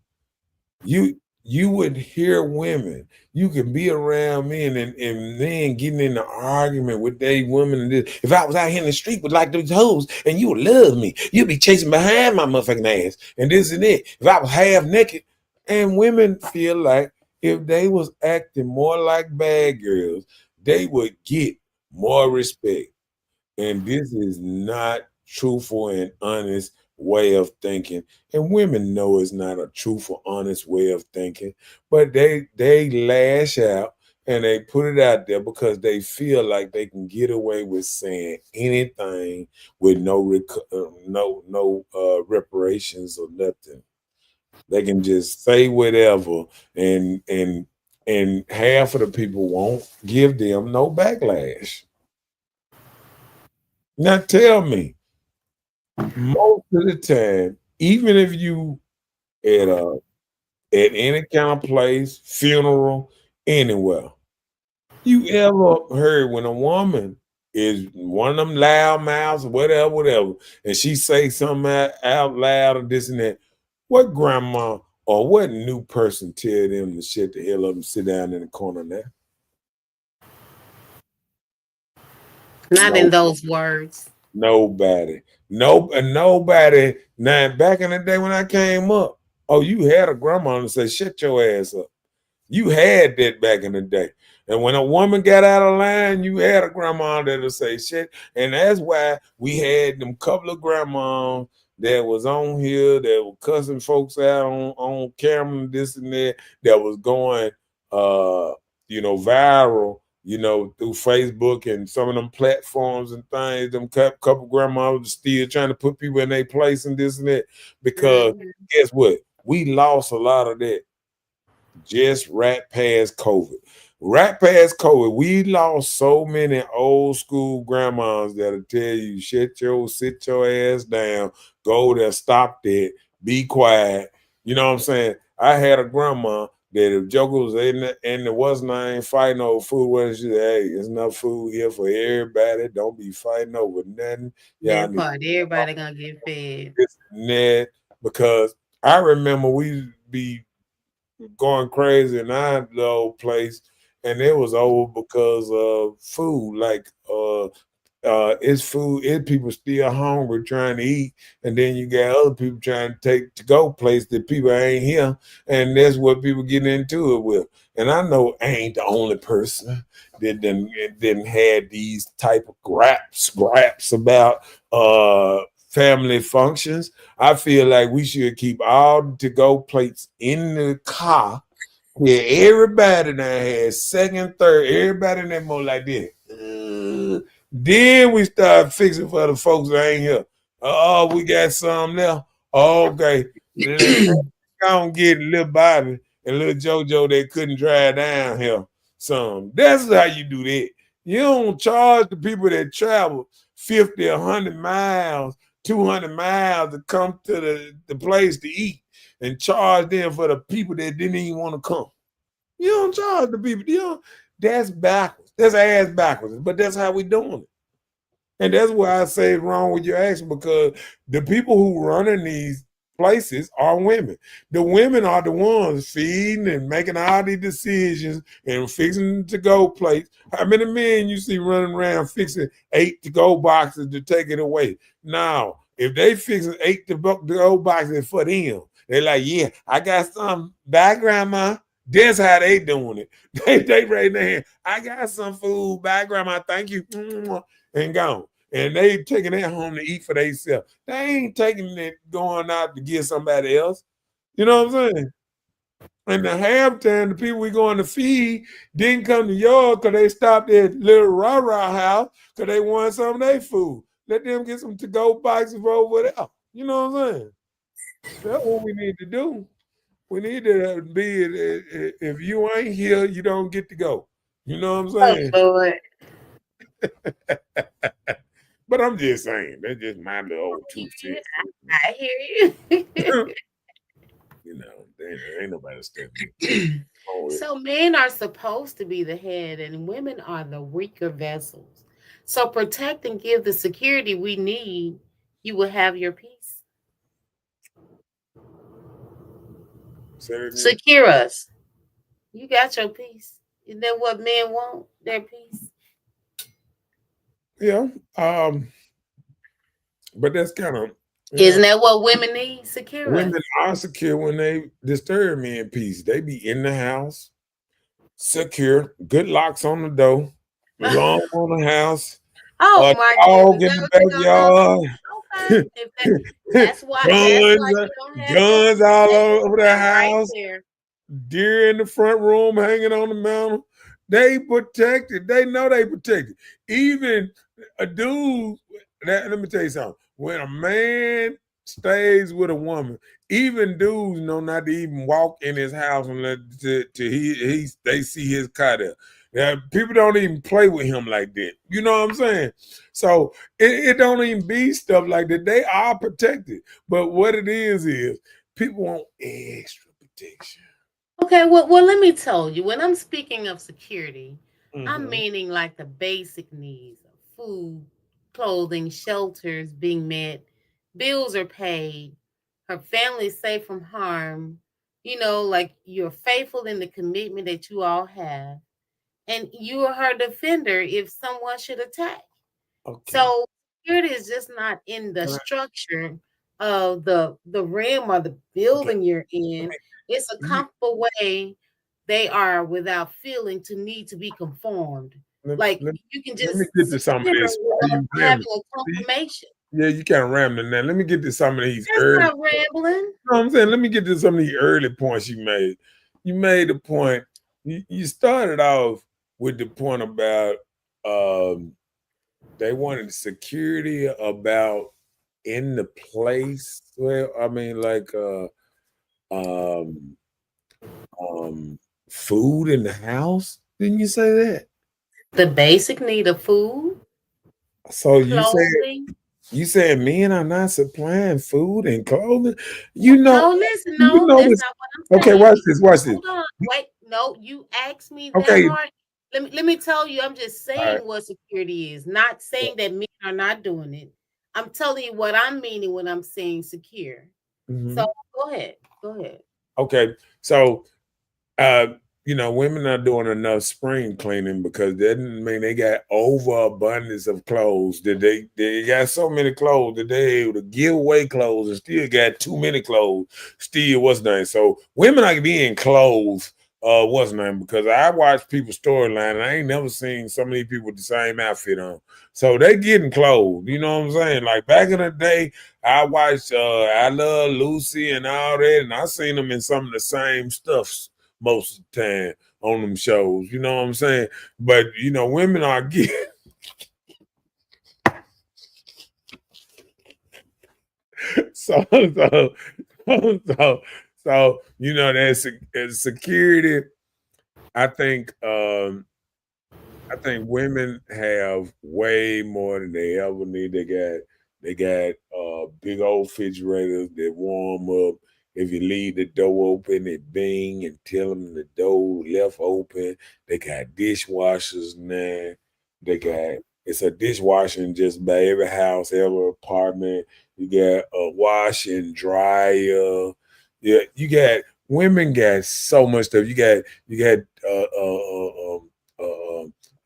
You would hear women. You could be around men and men getting in the argument with they women. And this. If I was out here in the street with like those hoes and you would love me, you'd be chasing behind my motherfucking ass and this and it. If I was half naked, and women feel like if they was acting more like bad girls, they would get more respect. And this is not truthful and honest way of thinking. And women know it's not a truthful, honest way of thinking, but they lash out and they put it out there because they feel like they can get away with saying anything with no reparations or nothing. They can just say whatever, and half of the people won't give them no backlash. Now tell me, most of the time, even if you at a at any kind of place, funeral, anywhere, you ever heard when a woman is one of them loud mouths, whatever, and she say something out loud or this and that, what grandma or what new person tell them to shut the hell up and sit down in the corner now? Not in No, those words. nobody. Nobody. Now, back in the day when I came up, oh, you had a grandma to say, shut your ass up. You had that back in the day. And when a woman got out of line, you had a grandma that'll say shit. And that's why we had them couple of grandmas that was on here that were cussing folks out on camera, this and that was going viral, through Facebook and some of them platforms and things. Them couple grandmas still trying to put people in their place and this and that. Because Mhm. guess what? We lost a lot of that just right past COVID. Right past COVID, we lost so many old school grandmas that'll tell you, sit your ass down, go there, stop that, be quiet. You know what I'm saying? I had a grandma that if Joker was in there wasn't ain't fighting over food, what she said, hey, there's enough food here for everybody. Don't be fighting over nothing. Y'all That need part, everybody gonna get fed. this and that because I remember we be going crazy in our little place, and it was over because of food. Like it's food, it's people still hungry trying to eat, and then you got other people trying to take to go place that people ain't here, and that's what people get into it with. And I know I ain't the only person that didn't had these type of scraps about family functions. I feel like we should keep all the to-go plates in the car. Yeah, everybody that has second, third, everybody in that mode like this. Then we start fixing for the folks that ain't here. Oh, we got some there. Oh, okay. Gonna get little Bobby and little JoJo that couldn't drive down here. Some. That's how you do that. You don't charge the people that travel 50, 100 miles, 200 miles to come to the place to eat and charge them for the people that didn't even want to come. You don't charge the people. You don't, that's backwards. That's ass backwards. But that's how we doing it. And that's why I say it's wrong with your action, because the people who running these places are women. The women are the ones feeding and making all these decisions and fixing to-go plates. How many men you see running around fixing 8 to-go boxes to take it away? Now, if they fixing 8 to-go boxes for them, they're like, yeah, I got some. Bye, grandma. That's how they doing it. They raise their hand. I got some food. Bye, grandma. Thank you. And gone. And they taking it home to eat for themselves. They ain't taking it going out to get somebody else. You know what I'm saying? And the halftime, the people we going to feed didn't come to yours because they stopped at little rah-rah house because they wanted some of their food. Let them get some to-go boxes over there. You know what I'm saying? That's what we need to do. We need to be, if you ain't here, you don't get to go. You know what I'm saying? Oh, Lord. But I'm just saying, that's just my little old 2 cents. I hear you. You know, ain't nobody standing. So men are supposed to be the head and women are the weaker vessels. So protect and give the security we need. You will have your peace. Secure us. You got your peace. Isn't that what men want? Their peace. Yeah. But that's kind of, isn't that what women need? Secure. Women are secure when they disturb me in peace. They be in the house, secure, good locks on the door, alarm on the house. Oh my dog in the backyard. Okay. That's why guns all over the house. Right, deer in the front room hanging on the mountain. They protected. They know they protected. Even a dude, let me tell you something. When a man stays with a woman, even dudes know not to even walk in his house unless they see his car there. Now, people don't even play with him like that. You know what I'm saying? So it don't even be stuff like that. They are protected. But what it is people want extra protection. Okay, well, let me tell you, when I'm speaking of security, I'm meaning like the basic needs of food, clothing, shelters being met, bills are paid, her family safe from harm, like you're faithful in the commitment that you all have, and you are her defender if someone should attack. Okay. So security is just not in the structure of the rim or the building you're in. It's a comfortable way they are without feeling to need to be conformed. You can just let me get to some of this. Having a confirmation. Yeah, you can't rambling now. Let me get to some of these early. Not rambling. You know what I'm saying? Let me get to some of the early points you made. You made the point. You started off with the point about they wanted security about in the place. Well, I mean, like food in the house. Didn't you say that? The basic need of food. So you said men are not supplying food and clothing. No, listen, no, that's not what I'm saying. Okay, watch this. Hold on, wait, no, you asked me that part. Let me tell you, I'm just saying what security is, not saying that men are not doing it. I'm telling you what I'm meaning when I'm saying secure. So Go ahead. Go ahead. Okay, so women are doing enough spring cleaning because that doesn't mean they got overabundance of clothes. That they got so many clothes that they able to give away clothes and still got too many clothes. Still, what's nice. So women are being clothes. What's name? Because I watch people's storyline and I ain't never seen so many people with the same outfit on. So they getting clothes. You know what I'm saying? Like back in the day, I watched I Love Lucy and all that, and I seen them in some of the same stuffs most of the time on them shows. You know what I'm saying? But women are getting so that security. I think women have way more than they ever need. They got big old refrigerators that warm up. If you leave the door open, it bing and tell them the door left open. They got dishwashers now. It's a dishwasher in just about every house, every apartment. You got a wash and dryer. Yeah, you got women got so much stuff. You got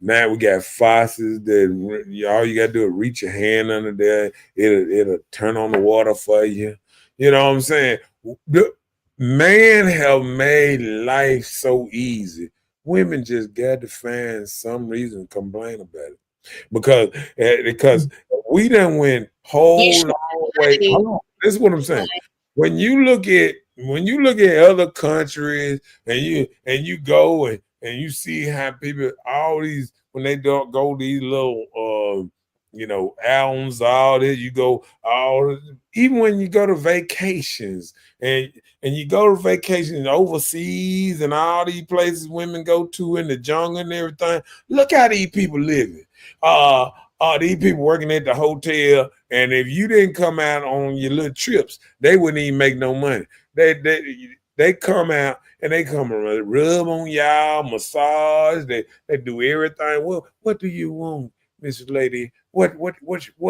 now we got faucets that all you gotta do is reach your hand under there. It'll turn on the water for you. You know what I'm saying? The man have made life so easy. Women just got to find some reason to complain about it because we done went whole long way. Hold on. This is what I'm saying. When you look at other countries and you go and you see how people all these when they don't go these little albums, all this, you go all even when you go to vacations and you go to vacations overseas and all these places women go to in the jungle and everything, look how these people living. These people working at the hotel, and if you didn't come out on your little trips, they wouldn't even make no money. They come out and they come and rub on y'all, massage. They do everything. Well, what do you want, Miss Lady? What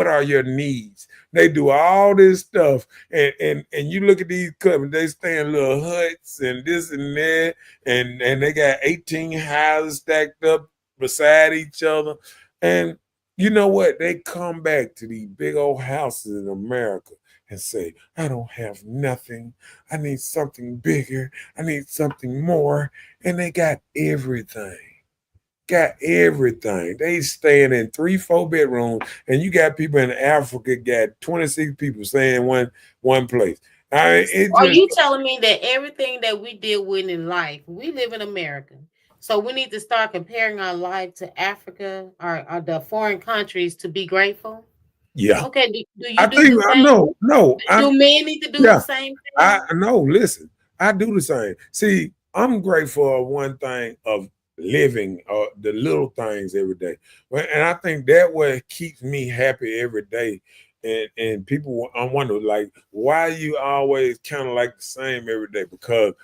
are your needs? They do all this stuff, and you look at these companies. They stay in little huts and this and that, and they got 18 houses stacked up beside each other, and you know what? They come back to these big old houses in America and say, I don't have nothing. I need something bigger. I need something more. And they got everything. They staying in 3-4 bedrooms, and you got people in Africa got 26 people staying in one place. Are you telling me that everything that we deal with in life, we live in America? So we need to start comparing our life to Africa or the foreign countries to be grateful? Yeah. Okay. Do you I do think the same? no. Do men need to do the same thing? Listen, I do the same. See, I'm grateful for one thing of living the little things every day. And I think that way keeps me happy every day. And people, I wonder, like, why you always kind of like the same every day? Because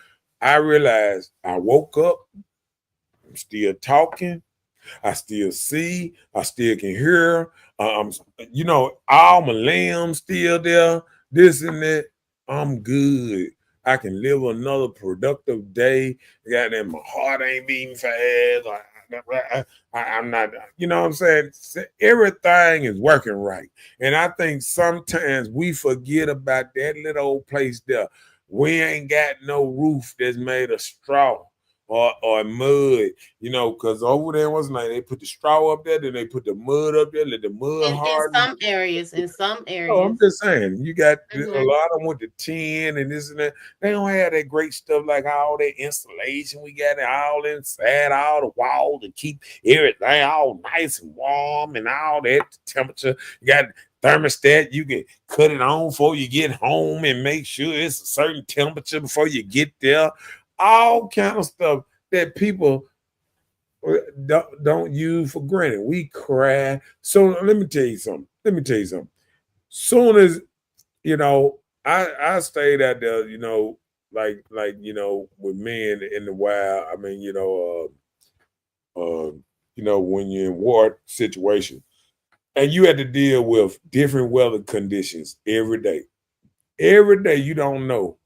I realized I woke up, I'm still talking, I still see, I still can hear. All my limbs still there, this and that. I'm good. I can live another productive day. Goddamn, my heart ain't beating fast. I'm not, you know what I'm saying? Everything is working right. And I think sometimes we forget about that little old place there. We ain't got no roof that's made of straw or mud, because over there was like they put the straw up there, then they put the mud up there, let the mud harden. In some areas. No, I'm just saying, you got a lot of them with the tin and this and that. They don't have that great stuff like all that insulation we got all inside, all the walls to keep everything all nice and warm and all that temperature. You got thermostat, you can cut it on before you get home and make sure it's a certain temperature before you get there. All kind of stuff that people don't use for granted. We cry. So let me tell you something. Soon as I stayed out there, like with men in the wild. I mean, when you're in war situation, and you had to deal with different weather conditions every day. Every day, you don't know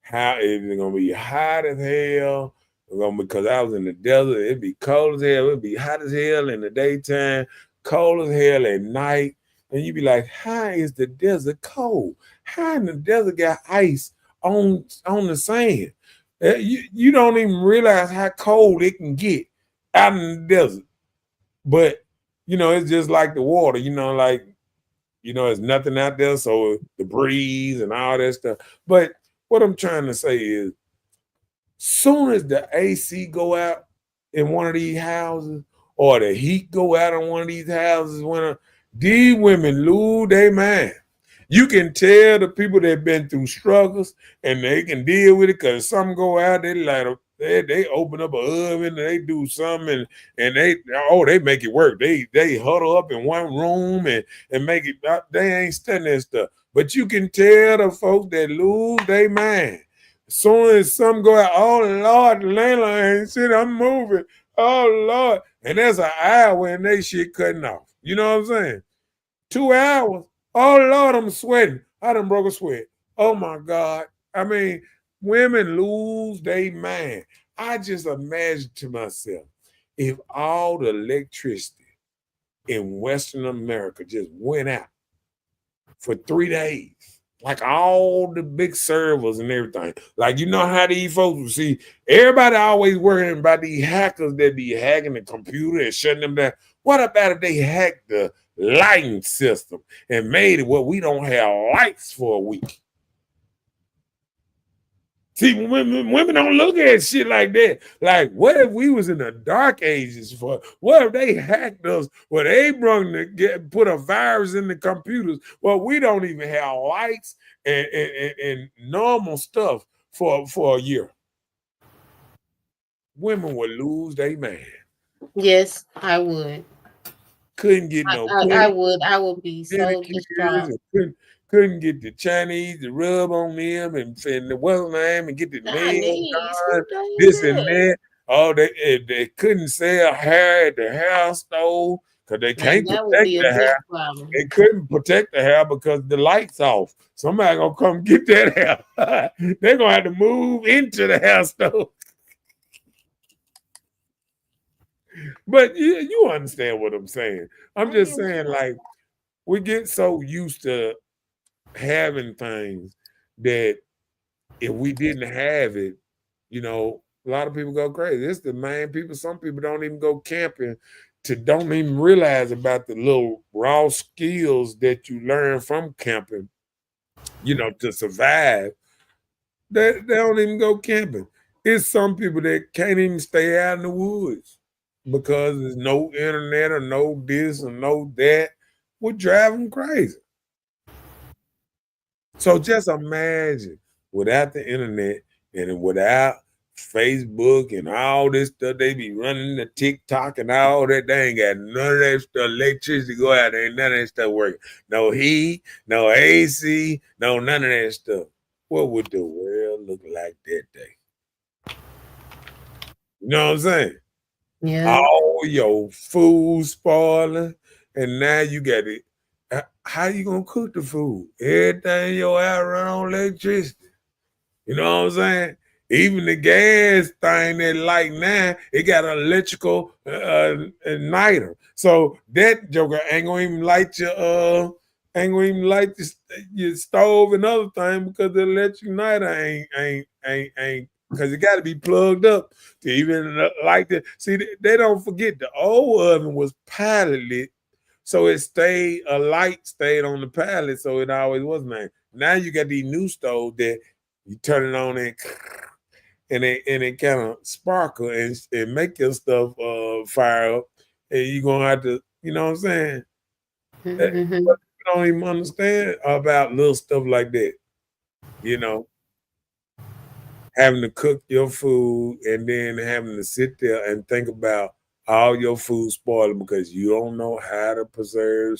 how it's gonna be hot as hell. Because I was in the desert, it'd be cold as hell. It'd be hot as hell in the daytime, cold as hell at night. And you'd be like, how is the desert cold? How in the desert got ice on the sand? You don't even realize how cold it can get out in the desert. But it's just like the water, there's nothing out there, so the breeze and all that stuff. But what I'm trying to say is, soon as the AC go out in one of these houses, or the heat go out in one of these houses, when these women lose their mind. You can tell the people that been through struggles and they can deal with it, because some go out, they open up an oven and they do something and they make it work. They huddle up in one room and make it. They ain't studying that stuff. But you can tell the folks that lose their mind. As soon as some go out, oh Lord, the landline ain't shit, I'm moving. Oh Lord. And there's an hour and they shit cutting off. You know what I'm saying? 2 hours. Oh Lord, I'm sweating. I done broke a sweat. Oh my God. I mean, women lose their mind. I just imagine to myself, if all the electricity in Western America just went out for 3 days, like all the big servers and everything. Like, how these folks will see, everybody always worrying about these hackers that be hacking the computer and shutting them down. What about if they hacked the lighting system and made it where we don't have lights for a week? See, women don't look at shit like that. Like, what if we was in the dark ages? What if they hacked us? Well, they put a virus in the computers. Well, we don't even have lights and normal stuff for a year. Women would lose their man. Yes, I would. Couldn't get no. I would be so distraught. Couldn't get the Chinese to rub on them and the what's name and get the nails done, this and that. Oh, they couldn't sell hair at the hair store because they can't protect the hair. They couldn't protect the hair because the light's off. Somebody gonna come get that hair. They're gonna have to move into the hair store. But you understand what I'm saying. I'm just saying, like, we get so used to having things that if we didn't have it, a lot of people go crazy. It's the main people. Some people don't even go camping don't even realize about the little raw skills that you learn from camping, to survive. They don't even go camping. It's some people that can't even stay out in the woods because there's no internet or no this or no that. Would drive them crazy. So just imagine, without the internet and without Facebook and all this stuff, they be running the TikTok and all that. They ain't got none of that stuff. Electricity go out there, ain't none of that stuff working. No heat, no AC, no none of that stuff. What would the world look like that day? You know what I'm saying? Yeah. All your food spoiling, and now you got it. How you gonna cook the food? Everything in your house run on electricity. You know what I'm saying? Even the gas thing that like now, it got an electrical igniter. So that joker ain't gonna even light your your stove and other thing because the electric igniter ain't because it got to be plugged up to even like that. See, they don't forget the old oven was piloted. So a light stayed on the pallet, so it always was nice. Now you got these new stoves that you turn it on and it kind of sparkle and make your stuff fire up. And you're gonna have to, you know what I'm saying? Mm-hmm. You don't even understand about little stuff like that. Having to cook your food and then having to sit there and think about all your food spoiling because you don't know how to preserve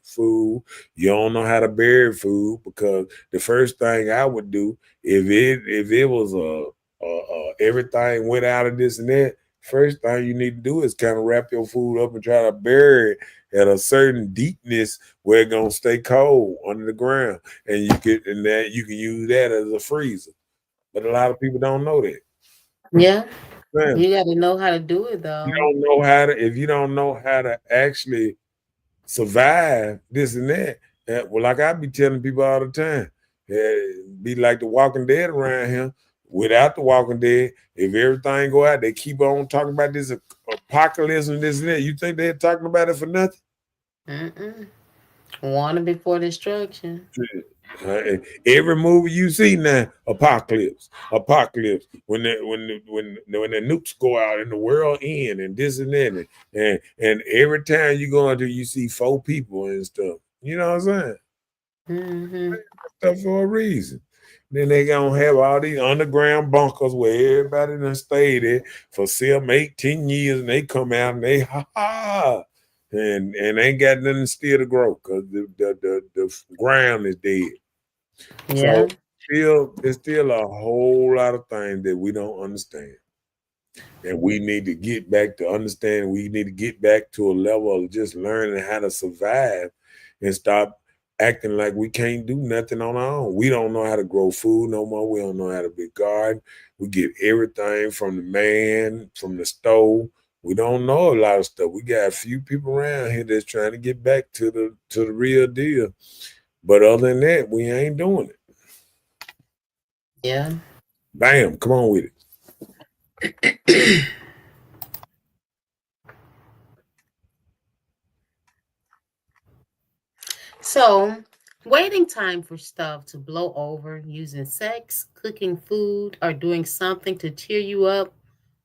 food. You don't know how to bury food, because the first thing I would do if it was everything went out of this and that, first thing you need to do is kind of wrap your food up and try to bury it at a certain deepness where it's gonna stay cold under the ground, and you can use that as a freezer. But a lot of people don't know that. Yeah. Man, You got to know how to do it, you though. don't know how to, if you don't know how to actually survive this and that, well, like I be telling people all the time, be like the Walking Dead around here. Without the Walking Dead, if everything go out, they keep on talking about this apocalypse and this and that. You think they're talking about it for nothing? Warning before destruction. Every movie you see now, apocalypse. When the nukes go out and the world end and this and that, and every time you go into, you see 4 people and stuff. You know what I'm saying? Stuff for a reason. Then they gonna have all these underground bunkers where everybody done stayed there for 7, 8, 10 years, and they come out and they and ain't got nothing still to grow because the ground is dead. Yeah. So there's still a whole lot of things that we don't understand. And we need to get back to understanding. We need to get back to a level of just learning how to survive and stop acting like we can't do nothing on our own. We don't know how to grow food no more. We don't know how to be garden. We get everything from the man, from the stove. We don't know a lot of stuff. We got a few people around here that's trying to get back to the real deal. But other than that, we ain't doing it. Yeah. Bam, come on with it. So, waiting time for stuff to blow over, using sex, cooking food, or doing something to cheer you up,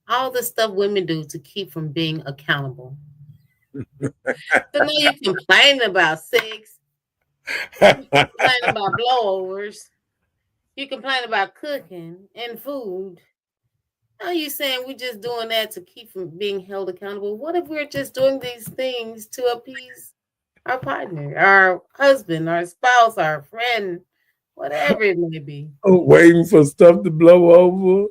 all the stuff women do to keep from being accountable. So now you complain about sex, you complain about blowovers, you complain about cooking and food. Now you saying we're just doing that to keep from being held accountable. What if we're just doing these things to appease our partner, our husband, our spouse, our friend, whatever it may be? Waiting for stuff to blow over.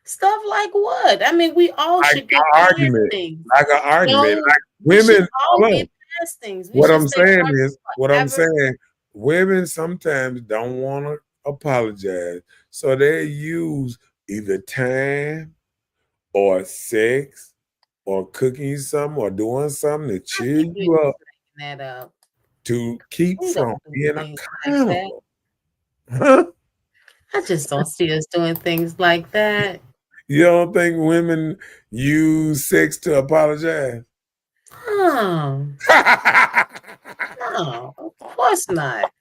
Stuff like what? I mean, we all Like should get an past argument. things. Like an argument. No, Like we should women. all Hold on. get past things. We What should I'm stay saying arguing is, what I'm forever. saying, women sometimes don't want to apologize. So they use either time or sex or cooking something or doing something to I cheer think we're you just up making that up. to keep We from don't do being things like that. accountable. Huh? I just don't see us doing things like that. You don't think women use sex to apologize? Oh, no, of course not.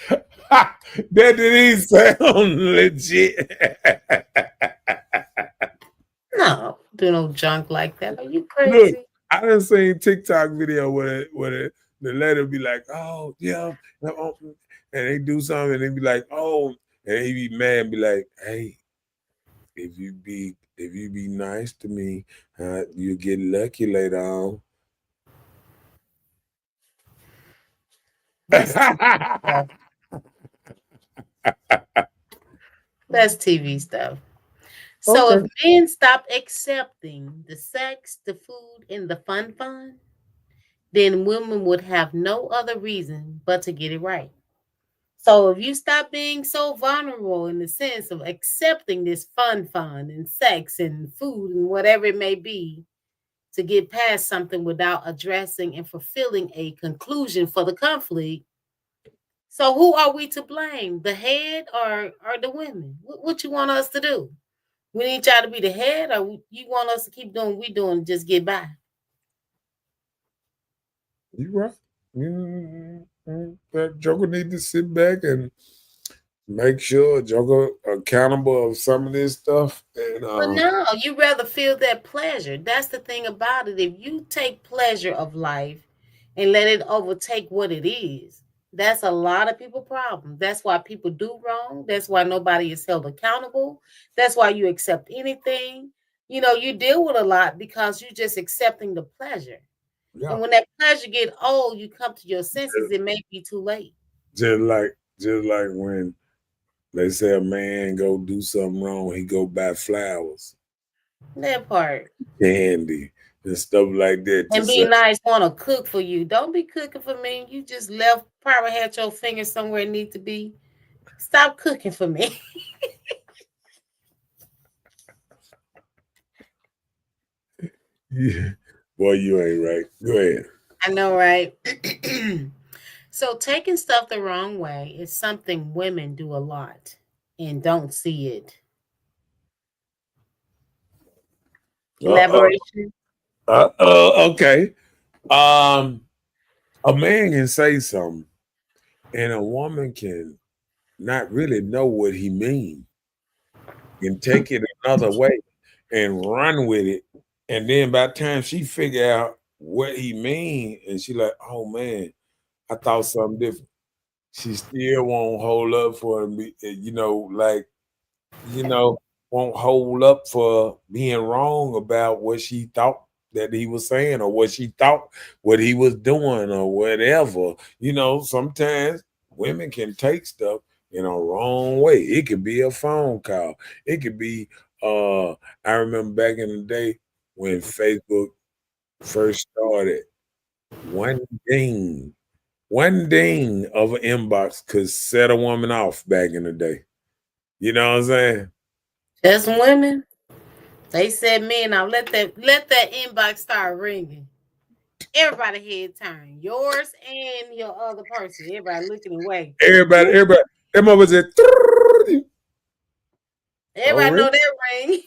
That didn't sound legit. No, do no junk like that. Are you Look, crazy? I done seen TikTok video where the lady be like, oh, yeah, and they do something and they be like, oh, and he be mad and be like, hey, if you be nice to me, you get lucky later on. That's That's TV stuff. So Okay. if men stop accepting the sex, the food, and the fun, then women would have no other reason but to get it right. So if you stop being so vulnerable in the sense of accepting this fun and sex and food and whatever it may be to get past something without addressing and fulfilling a conclusion for the conflict. So who are we to blame? The head or the women? What you want us to do? We need y'all to be the head, or you want us to keep doing what we doing and just get by? You right. That Joker need to sit back and make sure Joker accountable of some of this stuff. And But no, you rather feel that pleasure. That's the thing about it. If you take pleasure of life and let it overtake what it is, that's a lot of people problem. That's why people do wrong. That's why nobody is held accountable. That's why you accept anything. You deal with a lot because you're just accepting the pleasure. yeah, And when that pleasure get old, you come to your senses, it may be too late. just like when they say a man go do something wrong, he go buy flowers, That part. candy, and stuff like that. To And be say, nice, want to cook for you. Don't be cooking for me. You just left, probably had your finger somewhere it need to be. Stop cooking for me. yeah, boy, you ain't right. Go ahead. I know, right? So taking stuff the wrong way is something women do a lot and don't see it. Uh-oh. Elaboration. Okay. Um, a man can say something, and a woman can not really know what he means and take it another way and run with it. And then by the time she figure out what he mean, and she like, oh man, I thought something different. She still won't hold up for me, like, you know, won't hold up for being wrong about what she thought that he was saying or what she thought what he was doing or whatever. Sometimes women can take stuff in a wrong way. It could be a phone call. It could be I remember back in the day when Facebook first started, one ding, one ding of an inbox could set a woman off back in the day. You know what I'm saying? Just women. They said men. Now let that inbox start ringing. Everybody head turn. Yours and your other person. Everybody looking away. Everybody, them was at. Everybody know that ring.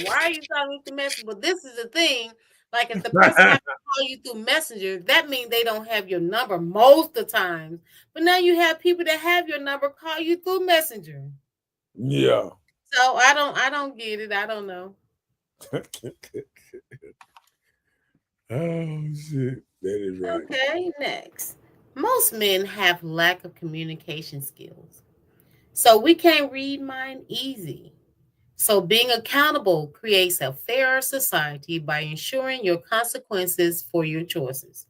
Why are you talking through Messenger? But this is the thing. Like if the person has to call you through Messenger, that means they don't have your number most of the time. But now you have people that have your number call you through Messenger. Yeah. So I don't get it. I don't know. Oh shit. That is right. Okay, next. Most men have lack of communication skills. So we can't read mind easy. So being accountable creates a fairer society by ensuring your consequences for your choices.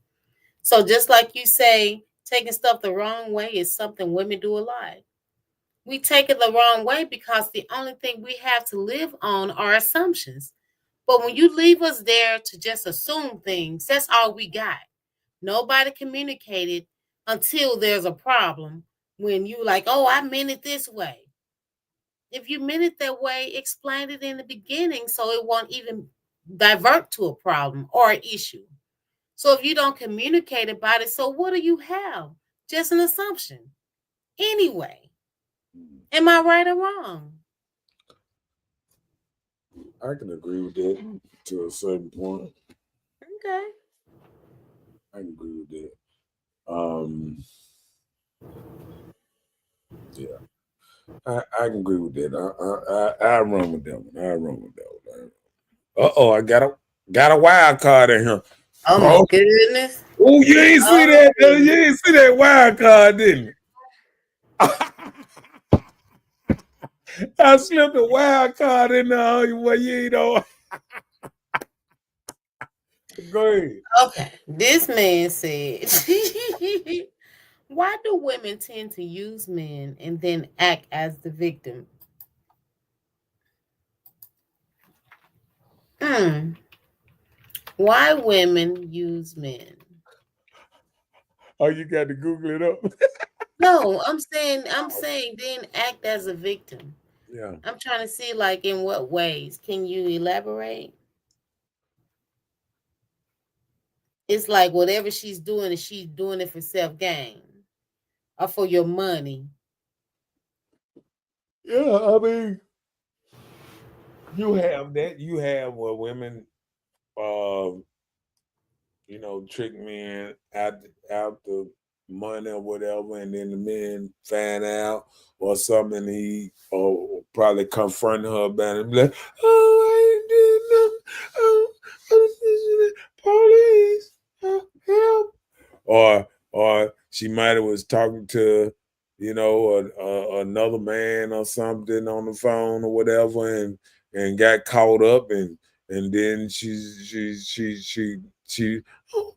So just like you say, taking stuff the wrong way is something women do a lot. We take it the wrong way because the only thing we have to live on are assumptions. But when you leave us there to just assume things, that's all we got. Nobody communicated until there's a problem when you like, oh, I meant it this way. If you meant it that way, explain it in the beginning so it won't even divert to a problem or an issue. So if you don't communicate about it, so what do you have? Just an assumption. Anyway, am I right or wrong? I can agree with that to a certain point. Okay. I can agree with that. Yeah. I can agree with that. I run with that one. I run with that one. I got a wild card in here. Oh my goodness. Oh, you ain't see that. You ain't see that wild card, didn't you? I slipped a wild card in there. Well, you know. Go ahead. Okay. This man said, why do women tend to use men and then act as the victim? Why women use men? Oh, you got to Google it up. No, I'm saying then act as a victim. Yeah. I'm trying to see like in what ways. Can you elaborate? It's like whatever she's doing it for self-gain or for your money. Yeah, I mean, you have that. You have where women trick men out the money or whatever, and then the men find out or something, he probably confront her about it, be like, oh, I ain't did nothing. Police, help. Or she might have was talking to, another man or something on the phone or whatever, and got caught up, and then she oh,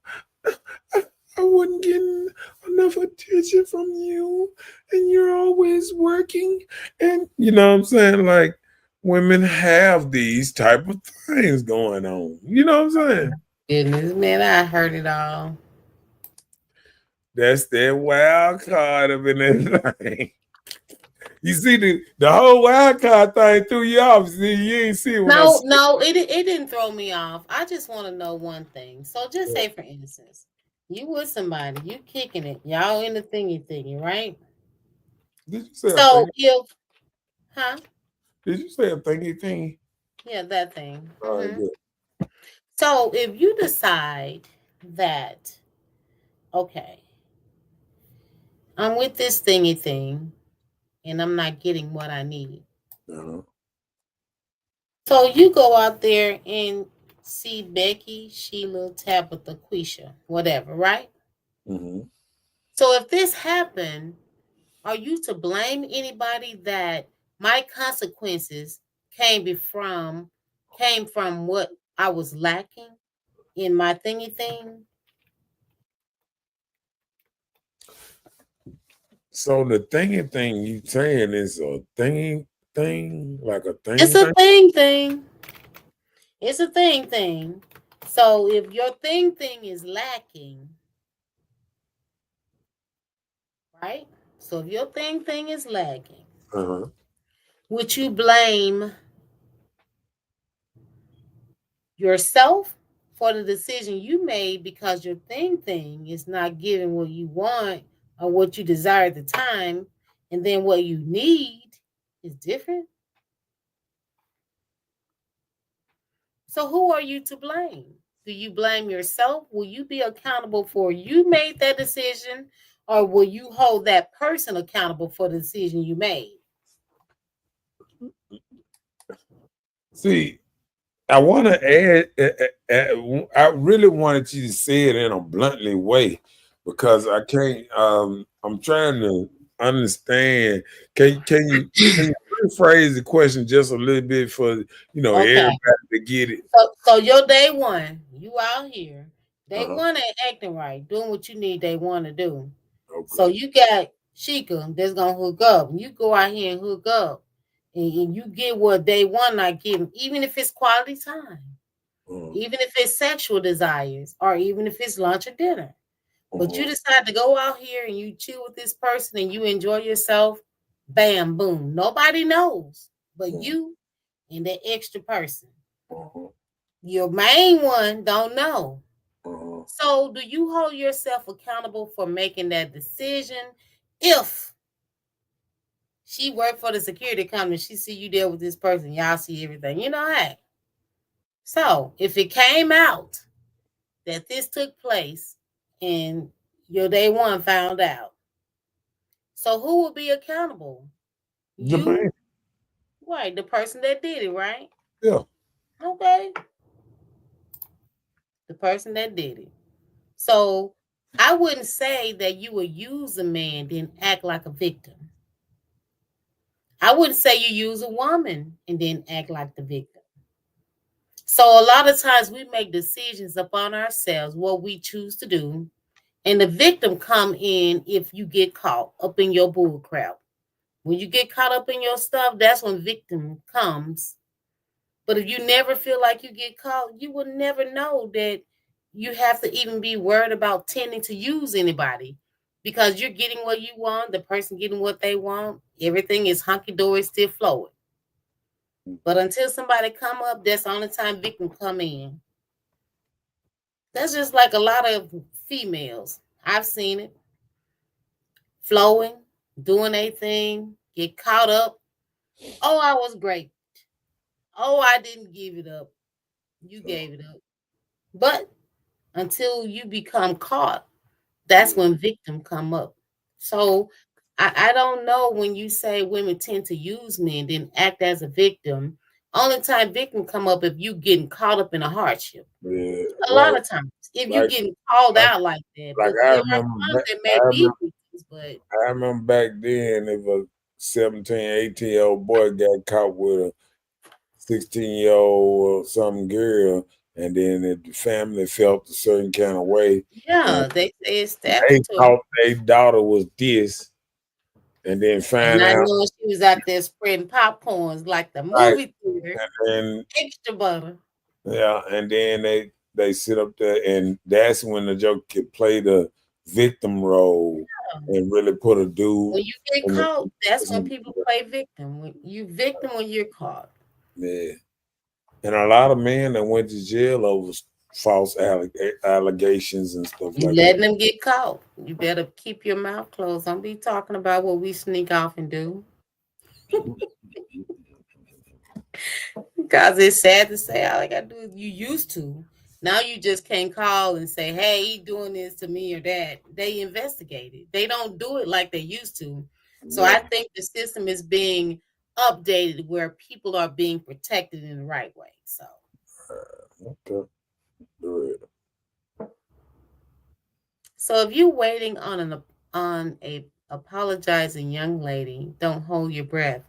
I wasn't getting enough attention from you, and you're always working, and you know what I'm saying, like women have these type of things going on. You know what I'm saying? Goodness, man, I heard it all. That's that wild card up in that thing. You see the whole wild card thing threw you off. See, you ain't see what I said. No, it didn't throw me off. I just want to know one thing. So just say, for instance, you with somebody, you kicking it, y'all in the thingy, right? Did you say So if, Did you say a thingy? Yeah, that thing. All right, good. So if you decide that, okay, I'm with this thingy thing, and I'm not getting what I need. Uh-huh. So you go out there and see Becky, Sheila, Tabitha, Quisha, whatever, right? Mm-hmm. So if this happened, are you to blame anybody that my consequences came from what I was lacking in my thingy thing? So the thingy thing you saying is a thingy thing, like a thing? It's a thing. It's a thing. So if your thing is lacking, right? So if your thing is lacking, would you blame yourself for the decision you made because your thing is not giving what you want or what you desire at the time, and then what you need is different? So who are you to blame? Do you blame yourself? Will you be accountable for you made that decision, or will you hold that person accountable for the decision you made? See, I want to add, I really wanted you to say it in a bluntly way, because I can't, I'm trying to understand. Can you rephrase the question just a little bit for, everybody to get it? So your day one, you out here. Day one ain't acting right, doing what you need day one to do. Okay. So you got Sheikah that's gonna hook up. You go out here and hook up, and you get what day one not giving, even if it's quality time, even if it's sexual desires, or even if it's lunch or dinner. But you decide to go out here and you chill with this person and you enjoy yourself. Bam, boom. Nobody knows but you and that extra person. Your main one don't know. So do you hold yourself accountable for making that decision? If she worked for the security company, she see you there with this person, y'all see everything, hey. So if it came out that this took place and your day one found out, so who will be accountable? You, right? The person that did it, right? Yeah. Okay. The person that did it. So I wouldn't say that you would use a man then act like a victim. I wouldn't say you use a woman and then act like the victim. So a lot of times we make decisions upon ourselves, what we choose to do, and the victim come in if you get caught up in your bull crap. When you get caught up in your stuff, that's when victim comes. But if you never feel like you get caught, you will never know that you have to even be worried about tending to use anybody, because you're getting what you want, the person getting what they want, everything is hunky-dory, still flowing. But until somebody come up, that's the only time victim come in. That's just like a lot of females. I've seen it. Flowing, doing a thing, get caught up. Oh, I was great. Oh, I didn't give it up. You gave it up. But until you become caught, that's when victim come up. So I don't know, when you say women tend to use men, then act as a victim. Only time victim come up if you getting caught up in a hardship. Yeah, a lot of times, if you getting called out like that. Like I remember back then, if a 17, 18-year-old boy got caught with a 16-year-old or some girl, and then the family felt a certain kind of way. Yeah, they thought their daughter was this, and then find out You was out there spreading popcorns like the Right. movie theater, And extra butter. yeah, and then they sit up there, and that's when the Joker could play the victim role and really put a dude. When you get in the- caught, that's when people play victim. When you victim when you're caught. Yeah. And a lot of men that went to jail over false allegations and stuff You like letting that. them get caught. You better keep your mouth closed. Don't be talking about what we sneak off and do. Because it's sad to say, all I gotta do is you used to. Now you just can't call and say, hey, he doing this to me or that. They investigate it. They don't do it like they used to. So I think the system is being updated where people are being protected in the right way. So Okay. so if you're waiting on a apologizing young lady, don't hold your breath.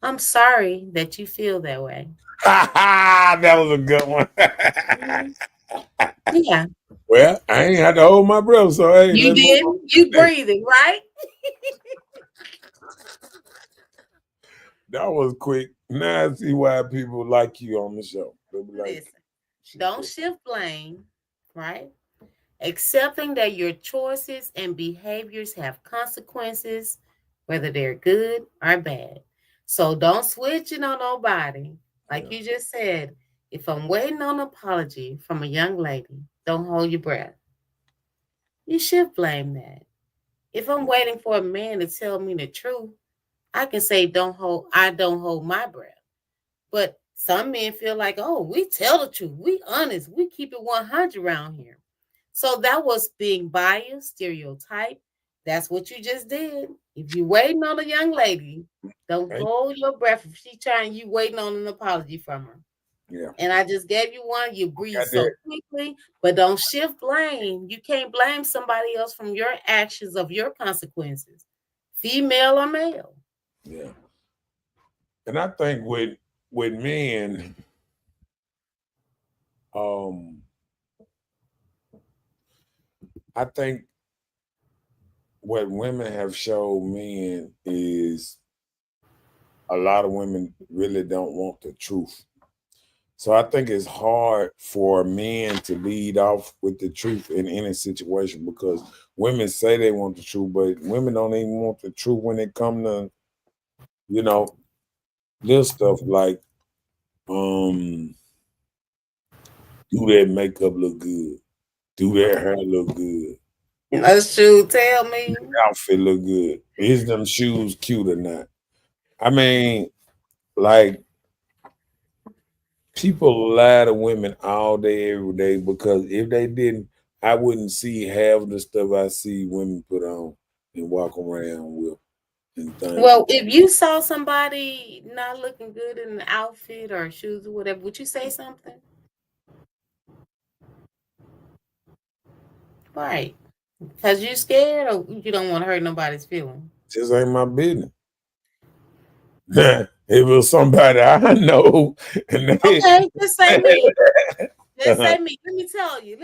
I'm sorry that you feel that way. That was a good one. Yeah. Well, I ain't had to hold my breath, so hey, You did. You breathing, right? That was quick. Now I see why people like you on the show. They'll be like, Listen, don't shift blame, right? Accepting that your choices and behaviors have consequences, whether they're good or bad. So don't switch it on nobody. Like you just said, if I'm waiting on an apology from a young lady, don't hold your breath. You should blame that. If I'm waiting for a man to tell me the truth, I can say I don't hold my breath. But some men feel like, oh, we tell the truth. We honest. We keep it 100 around here. So that was being biased, stereotype. That's what you just did. If you're waiting on a young lady, don't hold your breath. If she's trying, you waiting on an apology from her. Yeah. And I just gave you one. You breathe so quickly, but don't shift blame. You can't blame somebody else from your actions of your consequences, female or male. Yeah. And I think with men, I think what women have shown men is a lot of women really don't want the truth. So I think it's hard for men to lead off with the truth in any situation because women say they want the truth, but women don't even want the truth when it comes to, little stuff like, do that makeup look good? Do that hair look good? That's true. Tell me. Outfit look good. Is them shoes cute or not? I mean, like, people lie to women all day, every day, because if they didn't, I wouldn't see half of the stuff I see women put on and walk around with. Well, if you saw somebody not looking good in an outfit or shoes or whatever, would you say something? Right. Because you're scared or you don't want to hurt nobody's feelings? Just ain't my business. It was somebody I know. Okay, just say me. Just say me. Let me tell you.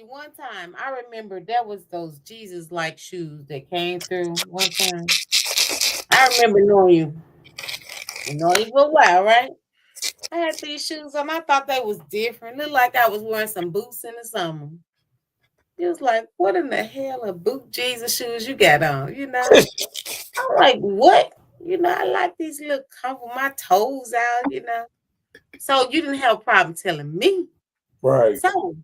One time, I remember there was those Jesus-like shoes that came through one time. I remember knowing you. You know you for a while, right? I had these shoes on. I thought they was different. Looked like I was wearing some boots in the summer. It was like, what in the hell are boot Jesus shoes you got on? I'm like, what? I like these little comfort, my toes out, So you didn't have a problem telling me. Right. So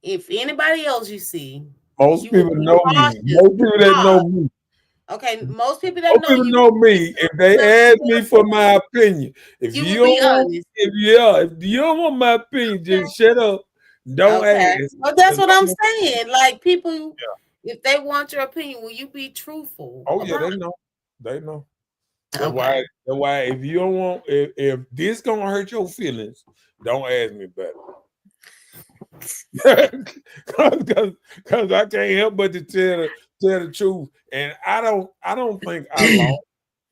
if anybody else you see, most people know me. Most people that know me. Okay, most people that know me. If they ask me for my opinion, if you don't want my opinion, just shut up. Don't ask. Well, that's what I'm saying. Like people, if they want your opinion, will you be truthful? Oh yeah, they know. They know. That's Okay. why if you don't want, if this gonna hurt your feelings, don't ask me about it. Cause I can't help but to tell the truth. And I don't think I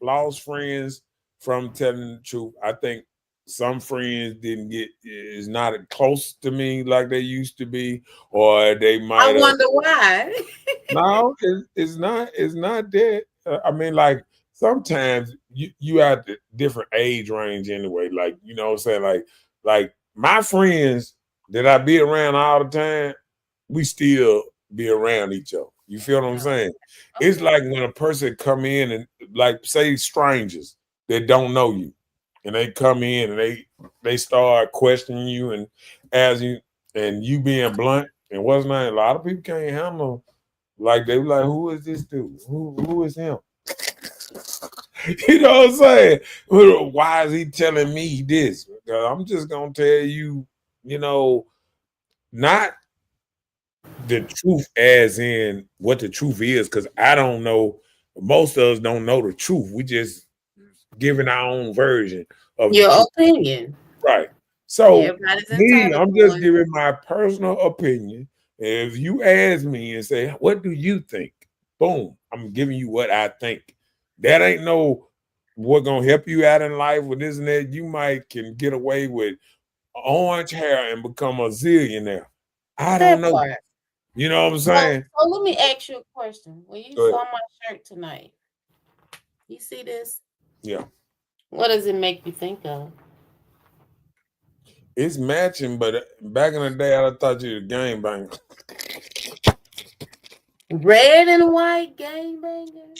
lost friends from telling the truth. I think some friends didn't get is not close to me like they used to be, or they I might have. wonder why. No, it's not. It's not that. I mean, like sometimes you at the different age range anyway. Like you know, what I'm saying like my friends that I be around all the time, we still be around each other. You feel what I'm Oh, saying? It's okay. like when a person come in and like say strangers that don't know you, and they come in and they start questioning you and asking you, and you being blunt and what's not. A lot of people can't handle like they were like, who is this dude? Who is him? You know what I'm saying? Why is he telling me this? I'm just gonna tell you, you know, not the truth as in what the truth is, because I don't know. Most of us don't know the truth. We just giving our own version of the Your truth. opinion. Right. So Everybody's me, entitled I'm to just one. giving my personal opinion. If you ask me and say, what do you think? Boom, I'm giving you what I think. That ain't no what gonna help you out in life with this and that. You might can get away with orange hair and become a zillionaire. I don't That know. part. You know what I'm So, saying? so let me ask you a question. When you Go ahead. saw my shirt tonight, you see this? Yeah. What does it make you think of? It's matching, but back in the day, I thought you was a game banger. Red and white gangbanger.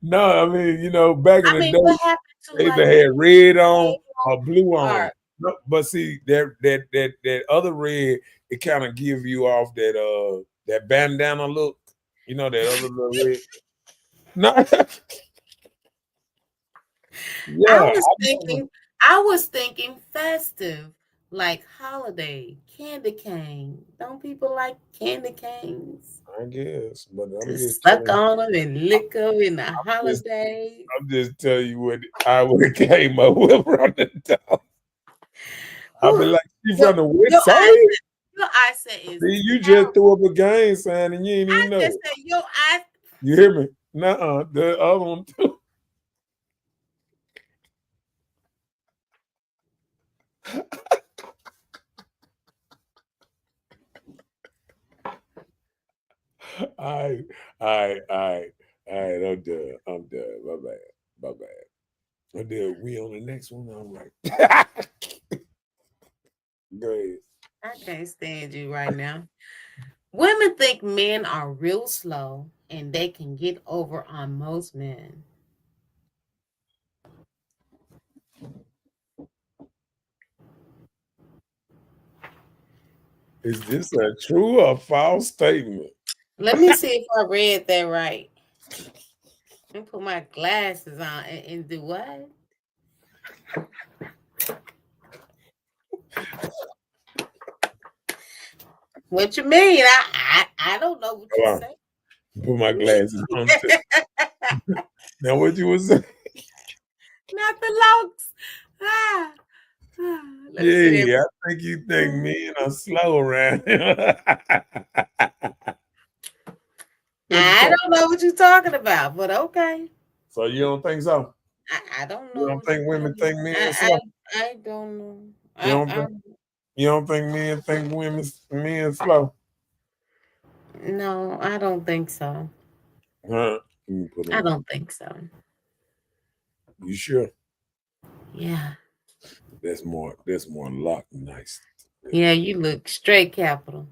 No, I mean, you know, back in I the mean, day, what happened to they either like had red on yellow or blue on. or No, but see that other red, it kind of give you off that bandana look. You know that other little red. No, I yeah, was thinking festive, like holiday, candy cane. Don't people like candy canes? I guess, but To suck on them and lick them in the just, holidays. I'm just telling you what I would have came up with from the top. I'd be Whew. like, she Your from the west your side? eyesight is See, you just terrible. threw up a gang sign and you ain't I even know just it. said your eye. You hear me? Nuh-uh. The other one too. All right, all right, all right, all right. I'm done. I'm done. My bad. My bad. I'm done. We on the next one. All right. Go ahead. I can't stand you right now. Women think men are real slow and they can get over on most men. Is this a true or false statement? Let me see if I read that right. Let me put my glasses on and do what? What you mean? I don't know what you Hold on. say. Put my glasses on too. Now what you was saying? Not the looks. Ah, let me see that. Yeah, I think you think men are slow around here. What you I talking? don't know what you're talking about, but okay. So you don't think so? I don't You know don't what you're think women talking think men about. slow? I don't know. You don't I think you don't think men men slow? no, I don't think so. Huh? Let me put I on. don't think so. You sure? Yeah. That's more lock nice. Yeah, you look straight capital.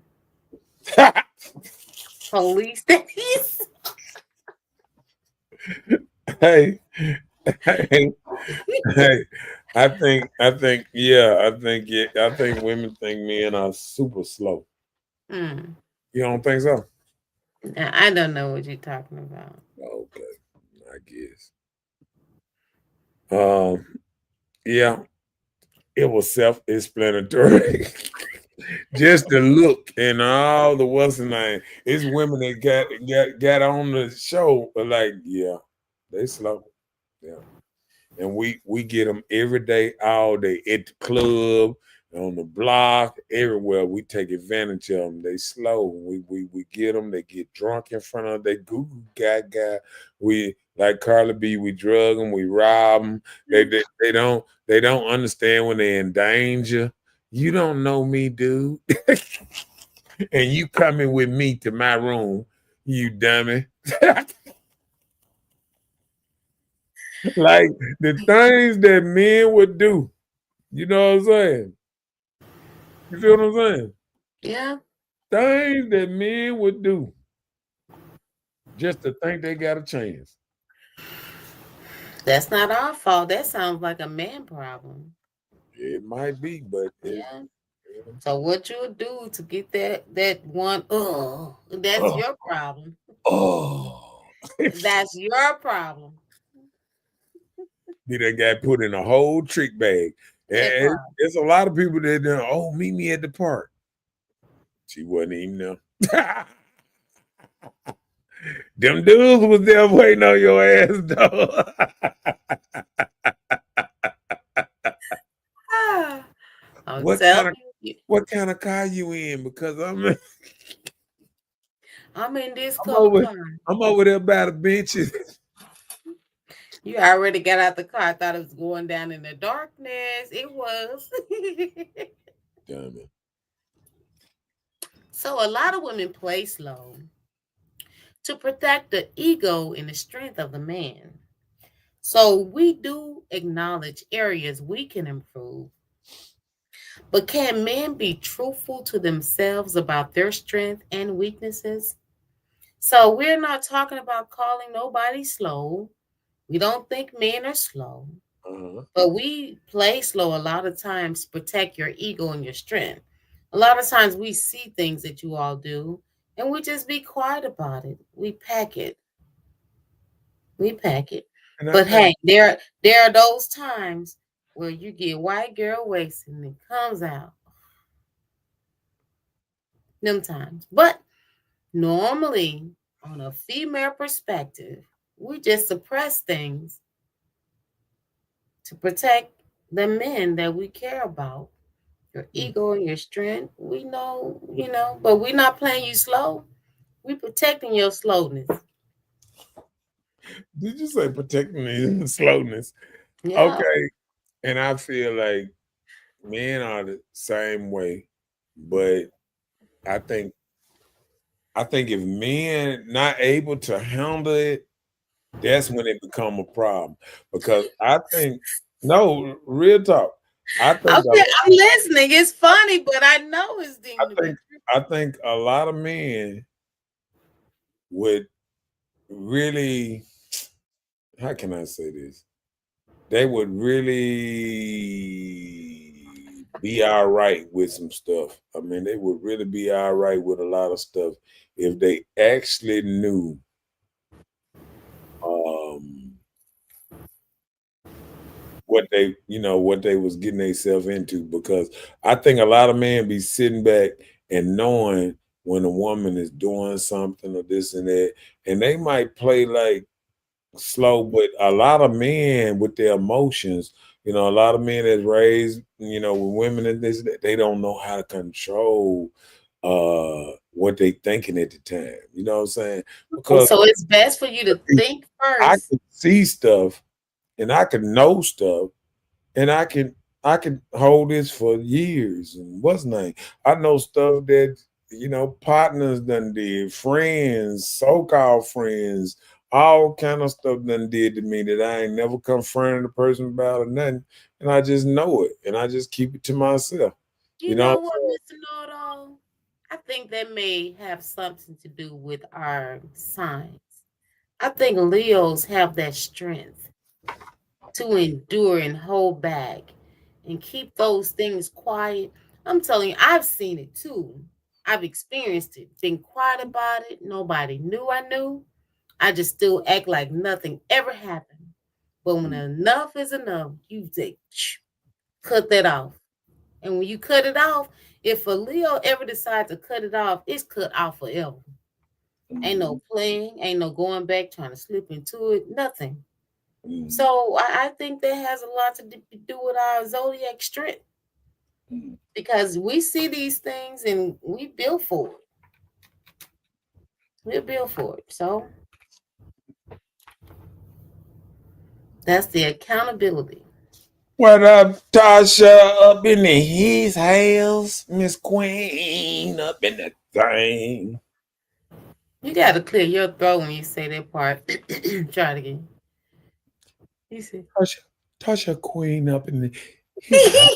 Police station. Hey, hey, hey. I think women think men are super slow. Hmm. You don't think so? I don't know what you're talking about. Okay, I guess. Um, yeah, it was self-explanatory. Just the look and all the what's the name. It's women that got on the show, but like, yeah, they slow. Yeah. And we get them every day, all day at the club, on the block, everywhere. We take advantage of them. They slow. We get them. They get drunk in front of. They goo goo gaga. Like Carla B, we drug them, we rob them. They don't understand when they're in danger. You don't know me, dude. And you coming with me to my room, you dummy. Like the things that men would do. You know what I'm saying? You feel what I'm saying? Yeah. Things that men would do just to think they got a chance. That's not our fault. That sounds like a man problem. It might be, but Yeah. So what you would do to get that one? Oh, that's oh, your problem. oh. That's your problem. Be that guy put in a whole trick bag. That And part. there's a lot of people that do, oh, meet me at the park. She wasn't even there. Them dudes was there waiting on your ass, though. Ah, I'm What kind telling of you, what kind of car you in? Because I'm in this I'm color over car. I'm over there by the benches. You already got out the car. I thought it was going down in the darkness. It was. Damn it. So a lot of women play slow to protect the ego and the strength of the man. So we do acknowledge areas we can improve. But can men be truthful to themselves about their strengths and weaknesses? So we're not talking about calling nobody slow. We don't think men are slow, Uh-huh. but we play slow a lot of times to protect your ego and your strength. A lot of times we see things that you all do and we just be quiet about it. We pack it. We pack it. And I But think hey, there are those times where you get white girl wasted and it comes out. Them times. But normally, on a female perspective, we just suppress things to protect the men that we care about. Your ego and your strength, we know, but we're not playing you slow. We protecting your slowness. did you say protecting the slowness? Yeah. Okay. And I feel like men are the same way, but I think if men not able to handle it, that's when it become a problem. Because I think no real talk. I think Okay, I'm listening. It's funny, but I know it's deemed to be true. I think a lot of men would really, how can I say this? They would really be all right with some stuff. I mean, they would really be all right with a lot of stuff if they actually knew um, what they was getting themselves into. Because I think a lot of men be sitting back and knowing when a woman is doing something or this and that, and they might play like slow, but a lot of men with their emotions, a lot of men that's raised, with women and this, they don't know how to control what they thinking at the time. You know what I'm saying? Because So it's best for you to think I first. can see stuff and I can know stuff and I can hold this for years. And what's name? I know stuff that partners done did, friends, so-called friends, all kind of stuff done did to me that I ain't never confronted a person about or nothing. And I just know it and I just keep it to myself. You You know know what what, I'm Mr. Know-it-all? I think that may have something to do with our signs. I think Leos have that strength to endure and hold back and keep those things quiet. I'm telling you, I've seen it too. I've experienced it, been quiet about it. Nobody knew I knew. I just still act like nothing ever happened. But when saying? enough is enough, you say, cut that off. And when you cut it off, if a Leo ever decides to cut it off, it's cut off forever. Ain't no playing, ain't no going back, trying to slip into it, nothing. So I think that has a lot to do with our zodiac strength because we see these things and we build for it. We build for it. So That's the accountability. What up, Tasha? Up in the his house, Miss Queen, up in the thing. You got to clear your throat when you say that part. Try it again. You see. Tasha Queen up in the his house.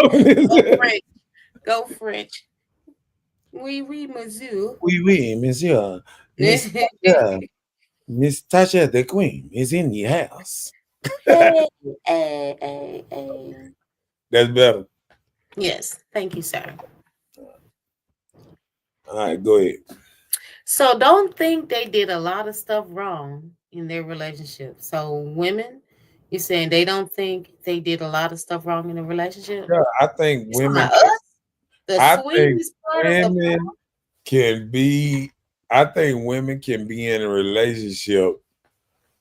Go French. Go French. Oui, monsieur. Oui, monsieur. Miss Tasha, Miss Tasha the Queen is in the house. Hey, hey. That's better. Yes, thank you, sir. All right, go ahead. So don't think they did a lot of stuff wrong in their relationship. So women, you're saying they don't think they did a lot of stuff wrong in the relationship? Yeah, I think It's women. not us. The I think sweetest part of the women can be. I think women can be in a relationship,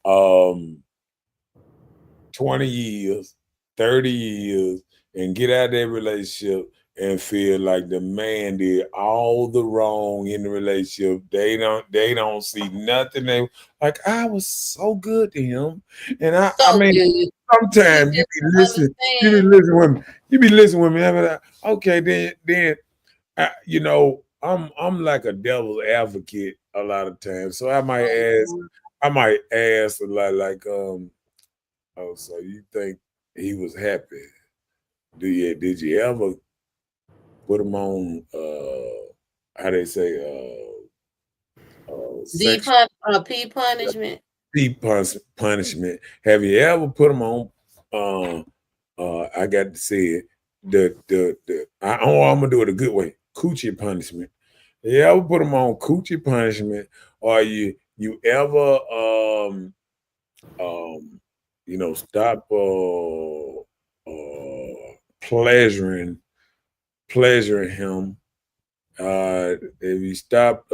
20 years, 30 years, and get out of that relationship and feel like the man did all the wrong in the relationship. They don't see nothing. They like, I was so good to him. And I so mean, good. sometimes You just you be understand. listening with me. You be listening with me. I'm like, okay, then I'm like a devil's advocate a lot of times. So I might ask a lot like, oh, so you think he was happy? Did you ever put him on how they say section P punishment. punishment? Have you ever put him on I got to say it I'm gonna do it a good way. Coochie punishment. You ever put him on coochie punishment, or you ever stop pleasuring him, if you stop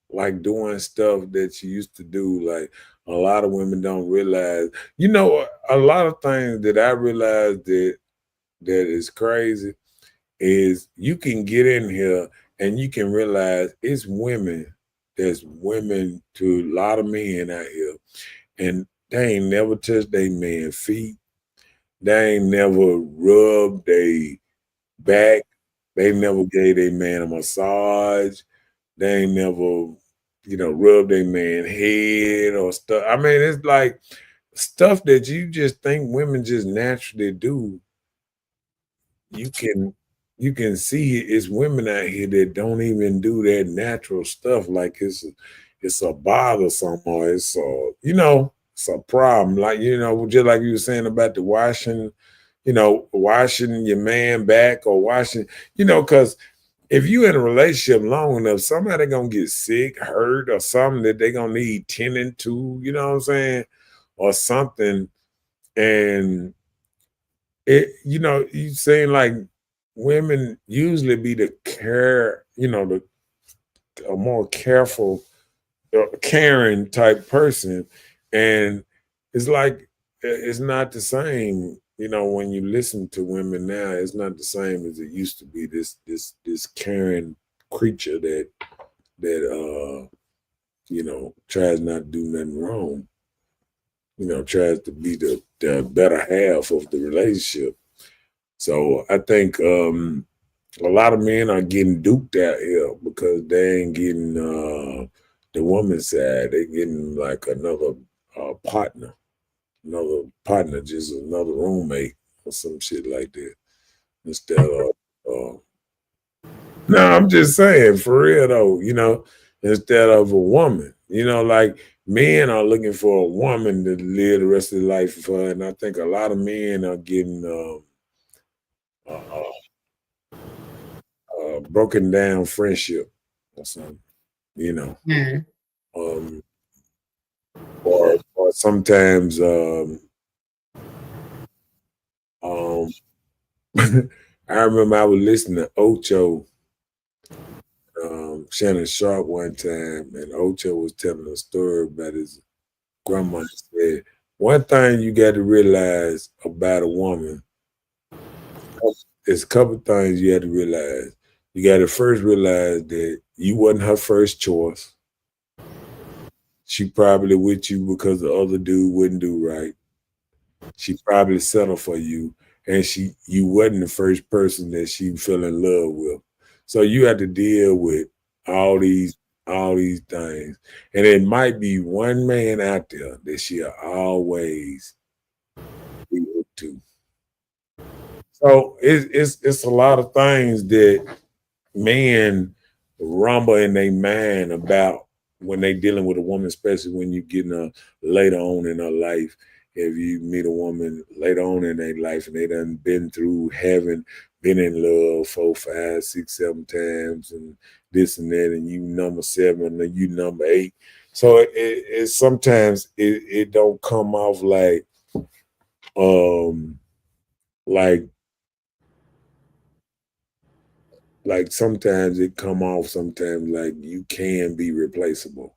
like doing stuff that you used to do, like a lot of women don't realize, a lot of things that I realized that is crazy is you can get in here and you can realize it's women. There's women to a lot of men out here, and they ain't never touched their man feet. They ain't never rubbed their back. They never gave their man a massage. They ain't never, rubbed their man head or stuff. I mean, it's like stuff that you just think women just naturally do. You can see it's women out here that don't even do that natural stuff. Like it's a bothersome, or it's a problem. Like just like you were saying about the washing your man back, or washing, because if you in a relationship long enough, somebody gonna get sick, hurt, or something that they gonna need tending to. You know what I'm saying, or something, and you saying like women usually be the care, a more careful, caring type person, and it's like it's not the same. When you listen to women now, it's not the same as it used to be. This caring creature that tries not to do nothing wrong. Tries to be the better half of the relationship. So I think a lot of men are getting duped out here because they ain't getting the woman's side. They getting like another partner, just another roommate or some shit like that. Instead of, no, I'm just saying for real though, instead of a woman, like men are looking for a woman to live the rest of their life for, and I think a lot of men are getting broken down friendship or something, um, or sometimes I remember I was listening to Ocho, Shannon Sharp one time, and Ocho was telling a story about his grandma. Said one thing you got to realize about a woman. There's a couple things you had to realize. You got to first realize that you wasn't her first choice. She probably with you because the other dude wouldn't do right. She probably settled for you, and you wasn't the first person that she fell in love with. So you have to deal with all these all these things. And it might be one man out there that she'll always be hooked to. So it's a lot of things that men rumble in their mind about when they dealing with a woman, especially when you getting her later on in her life. If you meet a woman later on in their life and they done been through having been in love 4, 5, 6, 7 times and this and that, and you number 7 and you number 8. So it sometimes it don't come off like like sometimes it come off sometimes like you can be replaceable.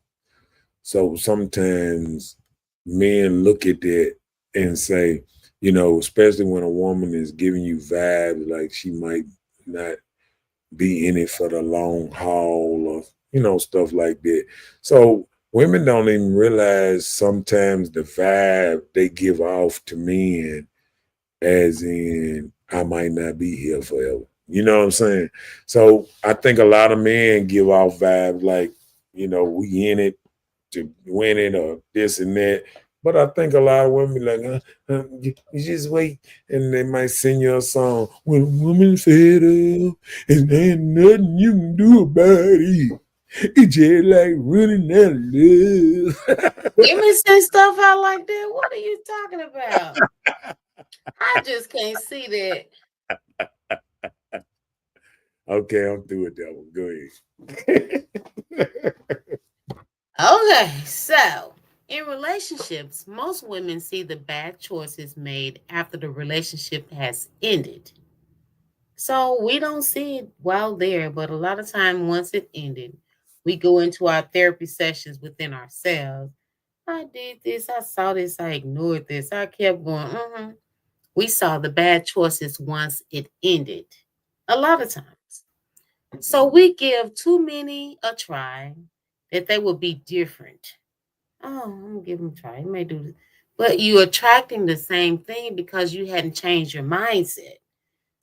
So sometimes men look at that and say, especially when a woman is giving you vibes like she might not be in it for the long haul or, stuff like that. So women don't even realize sometimes the vibe they give off to men, as in, I might not be here forever. You know what I'm saying? So I think a lot of men give off vibes like, we in it to win it or this and that. But I think a lot of women be like, you just wait, and they might sing you a song. When a woman fed up, and there ain't nothing you can do about it. It's just like running out of love. Women say stuff out like that. What are you talking about? I just can't see that. Okay, I'm through with that one. Go ahead. Okay, so in relationships, most women see the bad choices made after the relationship has ended. So we don't see it while there, but a lot of time once it ended, we go into our therapy sessions within ourselves. I did this, I saw this, I ignored this, I kept going. We saw the bad choices once it ended. A lot of times. So we give too many a try that they will be different. Oh, I'm gonna give him a try. He may do this. But you're attracting the same thing because you hadn't changed your mindset.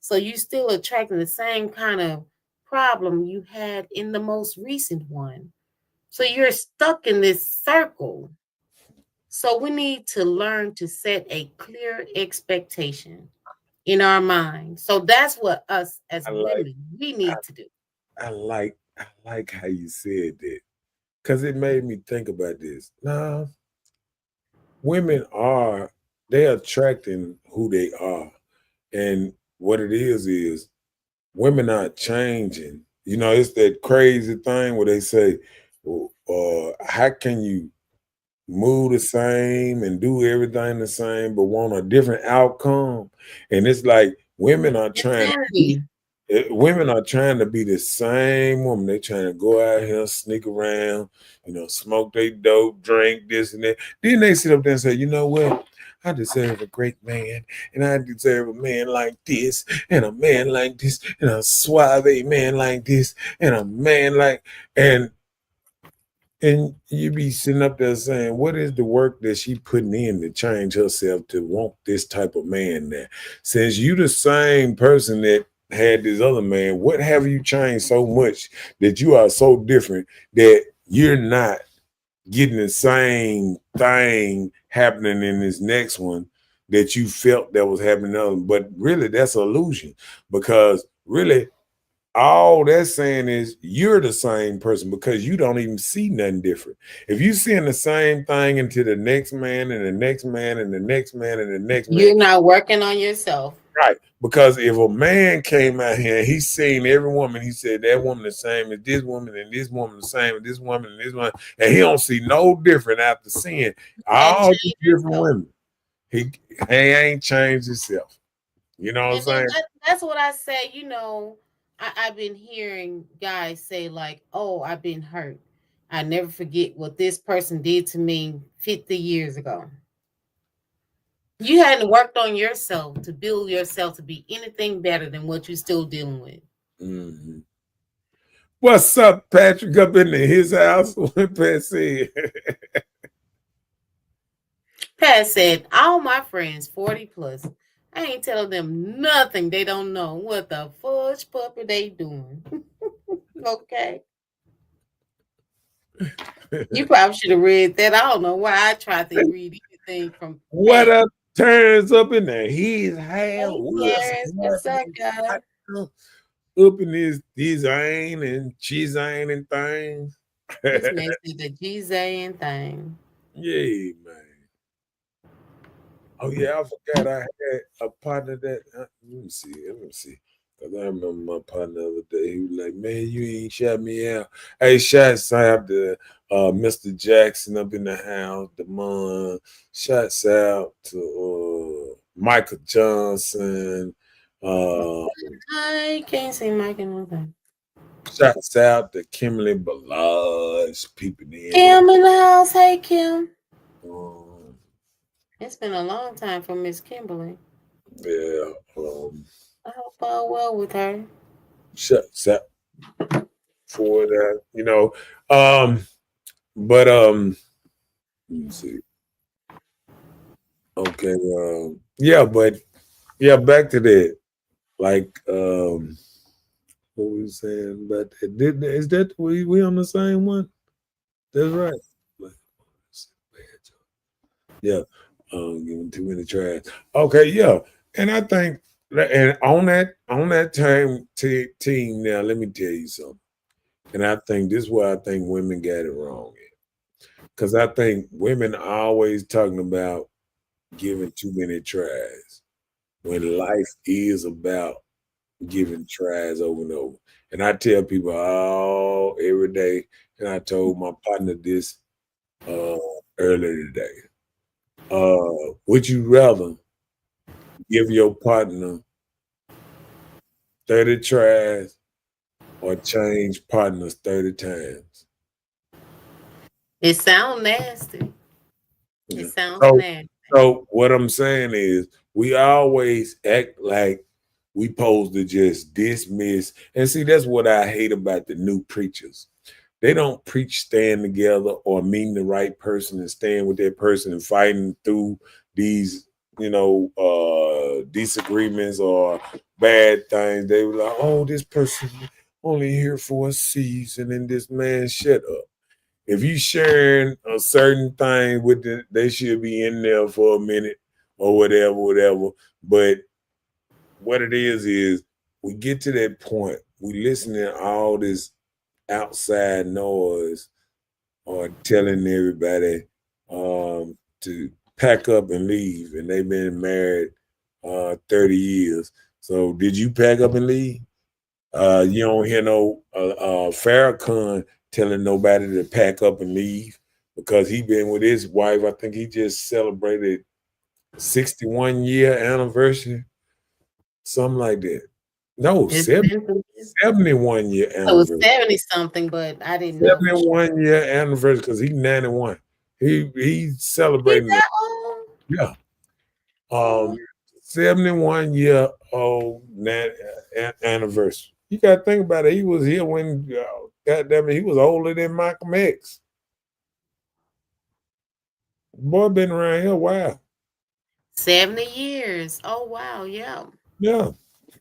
So you still attracting the same kind of problem you had in the most recent one. So you're stuck in this circle. So we need to learn to set a clear expectation in our mind. So that's what us as I like women we need to do. I like how you said that. Because it made me think about this. Now, women they're attracting who they are. And what it is women are changing. It's that crazy thing where they say, how can you move the same and do everything the same, but want a different outcome? And it's like Insanity. women are trying to be the same woman. They trying to go out here, sneak around, smoke they dope, drink this and that. Then they sit up there and say, you know what? I deserve a great man, and I deserve a man like this, and a man like this, and a suave man like this, and a man like, and you be sitting up there saying, what is the work that she putting in to change herself to want this type of man there? Since you the same person that had this other man, what have you changed so much that you are so different that you're not getting the same thing happening in this next one that you felt that was happening in the other? But really, that's an illusion, because really, all that's saying is you're the same person because you don't even see nothing different. If you seeing the same thing into the next man and the next man and the next man and the next man, You're not working on yourself. right? Because if a man came out here and he's seen every woman, he said that woman the same as this woman and this woman the same as this woman and this one, and he don't see no different after seeing all these different women. He ain't changed himself. You know what I'm saying? That's what I say. I've been hearing guys say like, "Oh, I've been hurt. I never forget what this person did to me 50 years ago." You hadn't worked on yourself to build yourself to be anything better than what you're still dealing with. Mm-hmm. What's up, Patrick? Up in his house? What Pat said. Pat said, all my friends 40 plus, I ain't telling them nothing they don't know. What the fudge puppy they doing? Okay. You probably should have read that. I don't know why I tried to read anything from What Pat. up? Turns up in there. He's Hey, Terrence, what's up, guys? up in his design and design and things. This man said the G-Zane thing. Yay, man. Oh yeah, I forgot I had a partner that let me see. Cause I remember my partner the other day. He was like, "Man, you ain't shut me out." Hey, shouts out to Mr. Jackson up in the house, Demond. Shouts out to Michael Johnson. I can't see Mike and nothing. Shouts out to Kimberly Balaj, peeping in. Kim in the house. Hey, Kim. Um, It's been a long time for Miss Kimberly. yeah. I hope all well with her. Shouts out for that, but let me see. Okay, back to that. Like, what we saying about that? Is that we on the same one? That's right. Like, yeah, giving too many tries. Okay, yeah, and I think, and on that team now, let me tell you something. And I think this is where I think women got it wrong. Because I think women are always talking about giving too many tries when life is about giving tries over and over. And I tell people all every day, and I told my partner this earlier today. Would you rather give your partner 30 tries or change partners 30 times? It sounds nasty. Yeah. It sounds nasty. So what I'm saying is we always act like we supposed to just dismiss. And see, that's what I hate about the new preachers. They don't preach staying together or meeting the right person and staying with that person and fighting through these, disagreements or bad things. They were like, oh, this person only here for a season, and this man, shut up. If you sharing a certain thing with them, they should be in there for a minute or whatever. But what it is we get to that point, we listen to all this outside noise or telling everybody to pack up and leave, and they've been married 30 years. So did you pack up and leave? You don't hear no Farrakhan telling nobody to pack up and leave because he been with his wife. I think he just celebrated 61-year anniversary, something like that. No, 71-year anniversary. It was 70 something, but I didn't know. 71-year anniversary because he's 91. He's celebrating. He's that old? Yeah. 71-year old anniversary. You got to think about it. He was here when, goddamn it, he was older than Malcolm X. Boy, been around here a while. 70 years. Oh, wow. Yeah. Yeah.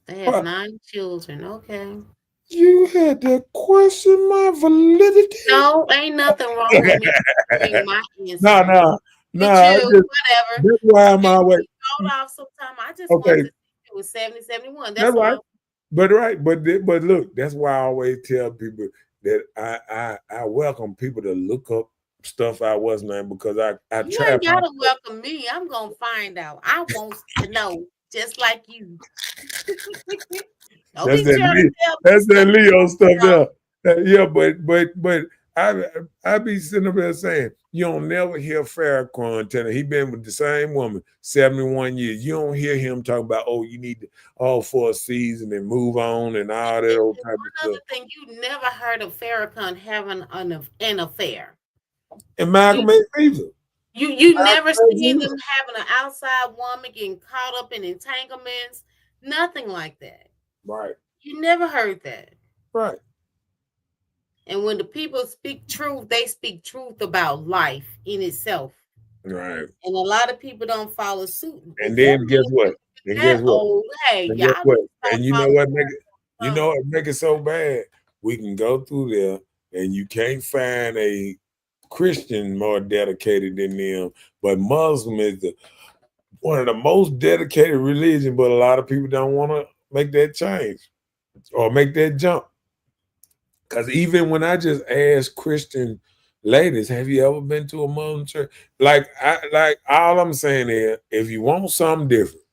They have 9 children. Okay. You had to question my validity? No, ain't nothing wrong with me giving my answer. No. Whatever. That's why I'm always off sometime. I just wanted to see it was 70, 71. That's right. But look, that's why I always tell people that I welcome people to look up stuff I wasn't in because I you ain't gotta welcome me. I'm gonna find out. I want to know, just like you. That's that Leo stuff there. Yeah, but I be sitting up there saying you don't never hear Farrakhan telling he been with the same woman 71 years. You don't hear him talk about you need to for a season and move on and all that old type of stuff. Another thing, you never heard of Farrakhan having an affair. And Malcolm X either. You never seen them having an outside woman getting caught up in entanglements, nothing like that. Right. You never heard that. Right. And when the people speak truth, they speak truth about life in itself. Right. And a lot of people don't follow suit. And If that then guess man what? And guess that what? old, hey, And guess y'all what? need to start And you know following what make it? You know her. what make it so bad? We can go through there, and you can't find a Christian more dedicated than them. But Muslim is one of the most dedicated religion. But a lot of people don't want to make that change or make that jump. Because even when I just ask Christian ladies, have you ever been to a Muslim church? Like all I'm saying is, if you want something different,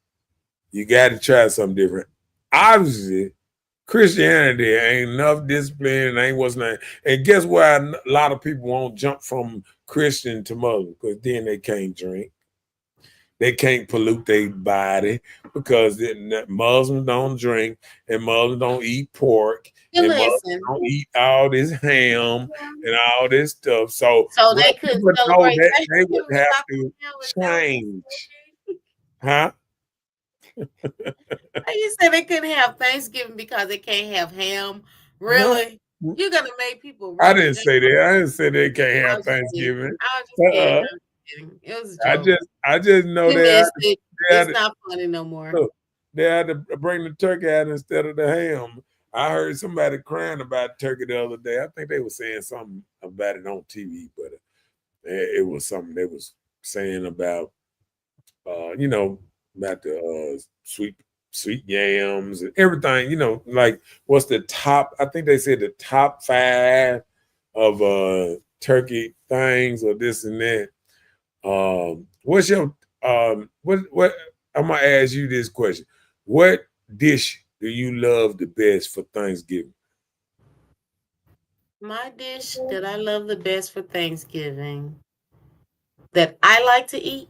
you got to try something different. Obviously, Christianity ain't enough discipline, and ain't what's name. And guess why a lot of people won't jump from Christian to Muslim? Because then they can't drink. They can't pollute their body because Muslims don't drink and Muslims don't eat pork You and Muslims listen. don't eat all this ham and all this stuff. So So when they could people know celebrate that they Thanksgiving would have without to the ham without change, huh? you said they couldn't have Thanksgiving because they can't have ham. No, Really? You're gonna make people I run the didn't junk. say that. I didn't say they can't I have was just kidding. Thanksgiving. I was just kidding. Uh-uh. I was just kidding. It was a I joke. just know You that missed it. they had It's to, not funny no more. look, they had to bring the turkey out instead of the ham. I heard somebody crying about turkey the other day. I think they were saying something about it on TV, but it was something they was saying about, about the sweet yams and everything. Like what's the top? I think they said the top 5 of turkey things or this and that. What's your what I'm gonna ask you this question. What dish do you love the best for Thanksgiving? My dish that I love the best for Thanksgiving that I like to eat.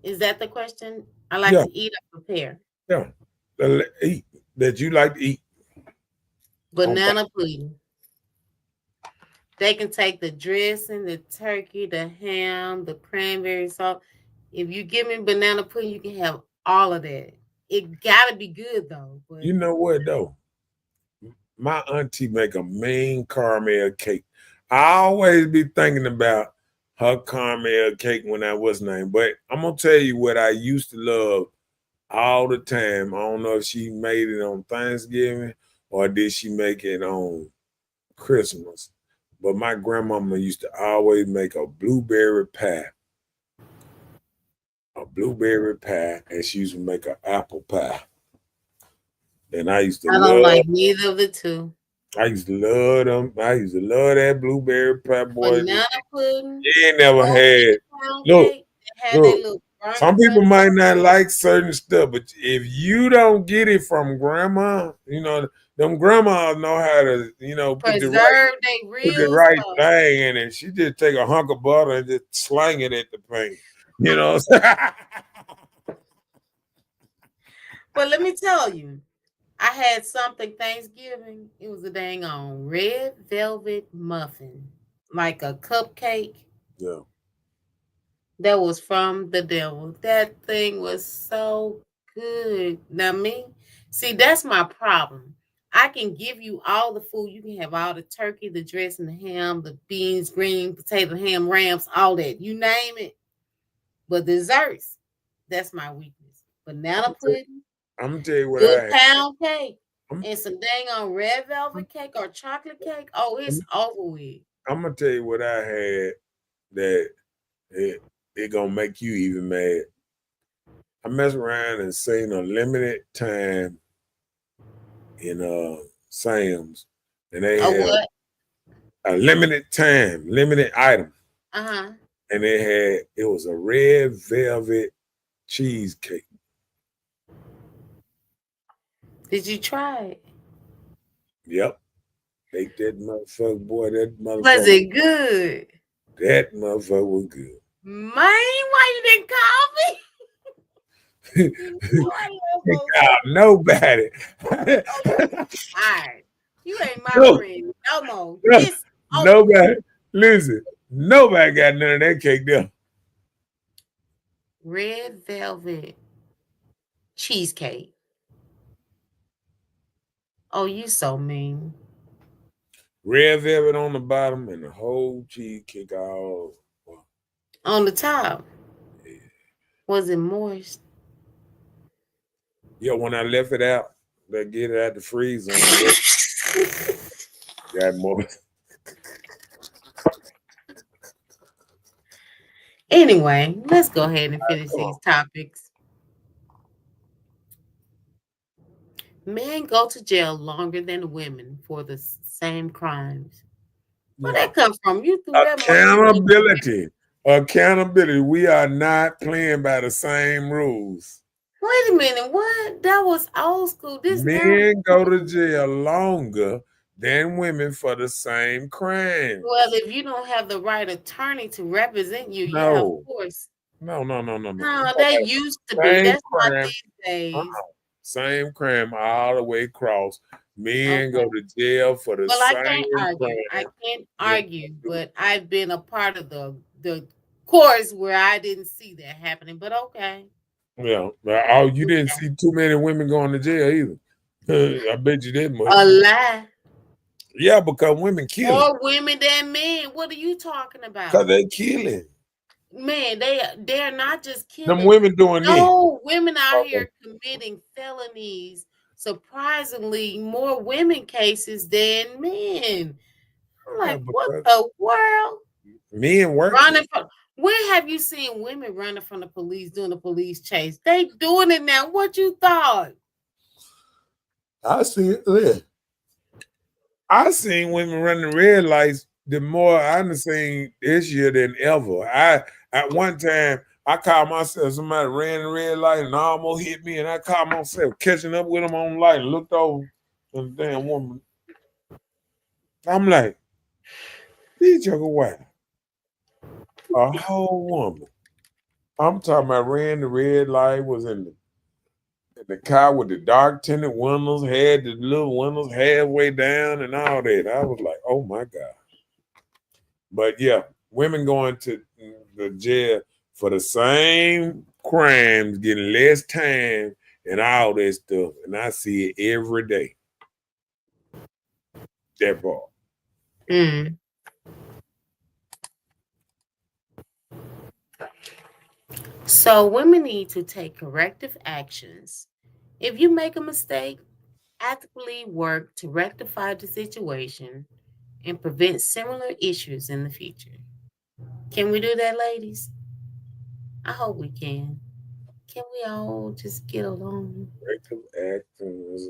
Is that the question? I like Yeah, to eat or prepare. yeah. Eat that you like to eat on Banana pudding. They can take the dressing, the turkey, the ham, the cranberry sauce. If you give me banana pudding, you can have all of that. It gotta be good though. But You know what though? My auntie make a mean caramel cake. I always be thinking about her caramel cake when I was named. But I'm gonna tell you what I used to love all the time. I don't know if she made it on Thanksgiving or did she make it on Christmas. But my grandmama used to always make a blueberry pie. A blueberry pie, and she used to make an apple pie. And I used to I don't love like neither of the two. I used to love them. I used to love that blueberry pie, boy. Banana pudding, You ain't never homemade had. pound Look, cake, they had their look. little burnt Some people crust. might not like certain stuff, but if you don't get it from grandma, them grandmas know how to, Preserve they put the real right stuff. thing in it. She just take a hunk of butter and just slang it at the pan. You know what I'm saying? But let me tell you, I had something Thanksgiving. It was a dang on red velvet muffin, like a cupcake Yeah. that was from the devil. That thing was so good. Now, see, that's my problem. I can give you all the food. You can have all the turkey, the dressing, the ham, the beans, green potato, ham, rams, all that. You name it. But desserts, that's my weakness. Banana pudding, I'm gonna tell you what good I had. pound cake, I'm, and some dang on red velvet cake or chocolate cake. Oh, it's over with. I'm gonna tell you what I had that it gonna make you even mad. I messed around and seen a limited time in Sam's, and they Oh, had what? a limited time, limited item, Uh-huh. and it was a red velvet cheesecake. Did you try it? Yep, ate that motherfucker, boy. Was it good? That motherfucker was good. Man, why you didn't call me? You know I love those. Nobody. Alright. You ain't my No, friend no more. no, It's over. nobody. Listen, nobody got none of that cake there. Red velvet cheesecake. Oh, you so mean. Red velvet on the bottom and the whole cheesecake all. On the top. Was it moist? Yeah, when I left it out, they get it out the freezer. Got more. Anyway, let's go ahead and finish Come on. these topics. Men go to jail longer than women for the same crimes. Where Yeah. that come from? You threw that Accountability. We are not playing by the same rules. Wait a minute. What? That was old school. This now. Men go to jail longer than women for the same crime. Well, if you don't have the right attorney to represent you, yeah, of No. course. No. No, that used to be. Same That's not crime. these days. Same crime all the way across. Men Okay. go to jail for the Well, I same can't argue. crime. I can't argue, but I've been a part of the course where I didn't see that happening. But okay. Yeah. Oh, you didn't see too many women going to jail either. I bet you did much. A lie. Yeah, because women kill. More women than men. What are you talking about? Because they killing. Man, they're not just killing. Them women doing No, women out here committing felonies. Surprisingly, more women cases than men. I'm like, what the world? Men work. Running from, where have you seen women running from the police doing the police chase? They doing it now. What you thought? I see it. Yeah. I seen women running red lights the more I've seen this year than ever. At one time I caught myself, somebody ran the red light and almost hit me, and I caught myself catching up with them on the light and looked over and the damn woman. I'm like, these joker white. A whole woman. I'm talking about ran the red light, was in the car with the dark tinted windows, had the little windows halfway down and all that. I was like, oh my God. But yeah, women going to the jail for the same crimes, getting less time and all that stuff. And I see it every day. That part. Mm. So women need to take corrective actions. If you make a mistake, actively work to rectify the situation and prevent similar issues in the future. Can we do that, ladies? I hope we can. Can we all just get along? Corrective actions.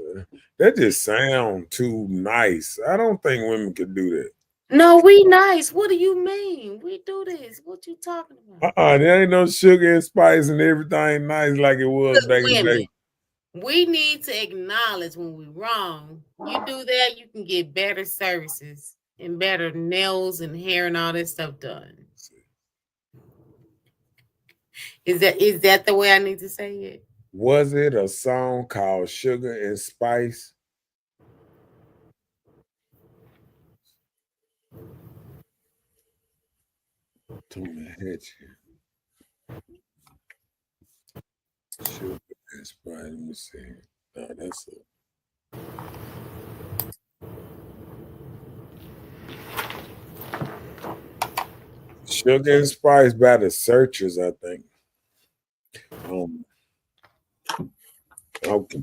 That just sounds too nice. I don't think women could do that. No, we nice. What do you mean? We do this. What you talking about? There ain't no sugar and spice and everything nice like it was back in the day. We need to acknowledge when we're wrong. You do that, you can get better services and better nails and hair and all that stuff done. Is that the way I need to say it? Was it a song called Sugar and Spice? Tony Hitch. Sugar and Spice. Let me see. No, that's it. Sugar and Spice by the Searchers, I think. Okay.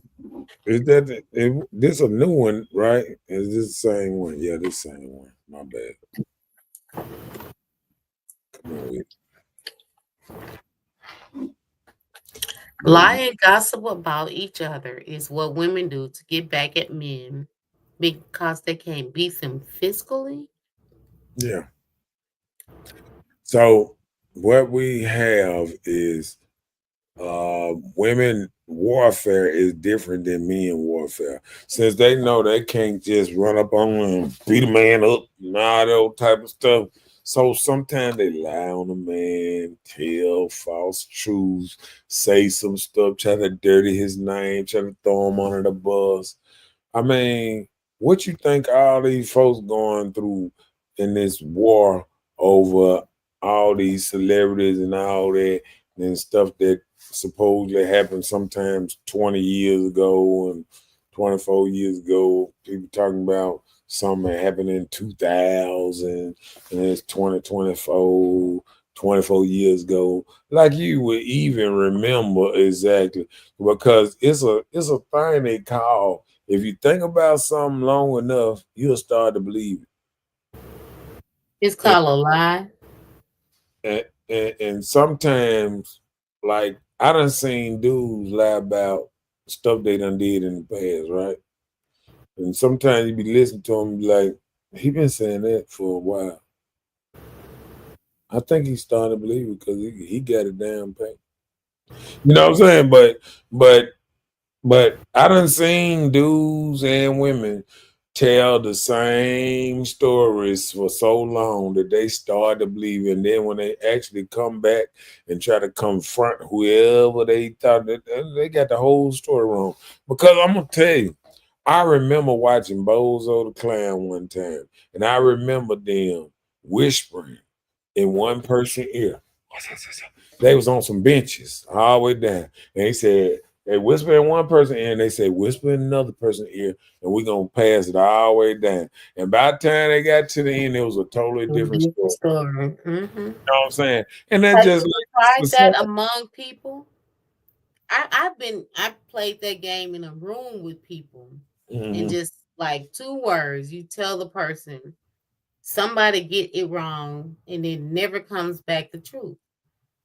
Is that this a new one, right? Is this the same one? Yeah, this same one. My bad. Come on with it. Lie and gossip about each other is what women do to get back at men because they can't beat them physically. Yeah. So what we have is women warfare is different than men warfare. Since they know they can't just run up on them and beat a man up and all that type of stuff. So sometimes they lie on a man, tell false truths, say some stuff, try to dirty his name, try to throw him under the bus. I mean, what you think all these folks going through in this war over all these celebrities and all that and stuff that supposedly happened sometimes 20 years ago and 24 years ago. People talking about something that happened in 2000 and it's 2024, 24 years ago, like you would even remember exactly, because it's a thing they call, if you think about something long enough, you'll start to believe It's it. called a lie. And sometimes, like, I done seen dudes lie about stuff they done did in the past, right? And sometimes you be listening to him, be like, he been saying that for a while. I think he's starting to believe it because he got it down pat. You know what I'm saying? But I done seen dudes and women tell the same stories for so long that they start to believe it. And then when they actually come back and try to confront whoever they thought that they got the whole story wrong. Because I'm gonna tell you, I remember watching Bozo the Clown one time, and I remember them whispering in one person's ear. They was on some benches all the way down. And he said, they whisper in one person ear, and they say, whisper in another person's ear, and we're going to pass it all the way down. And by the time they got to the end, it was a totally different Different story. story. You know what I'm saying? And that Have you just tried like that among people? I played that game in a room with people, and Mhm. just like 2 words, you tell the person, somebody get it wrong, and it never comes back the truth.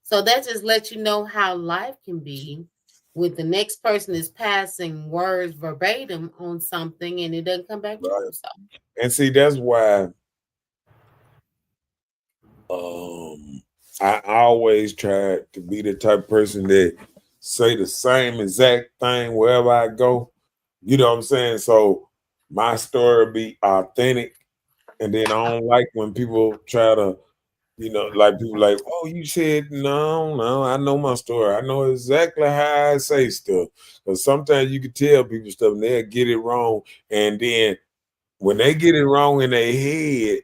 So that just lets you know how life can be. With the next person is passing words verbatim on something, and it doesn't come back true. Right. So And see, that's why um I always try to be the type of person that say the same exact thing wherever I go. You know what I'm saying? So my story be authentic. And then I don't like when people try to, like people like, oh, you said no, no, I know my story. I know exactly how I say stuff. Because sometimes you can tell people stuff and they'll get it wrong. And then when they get it wrong in their head,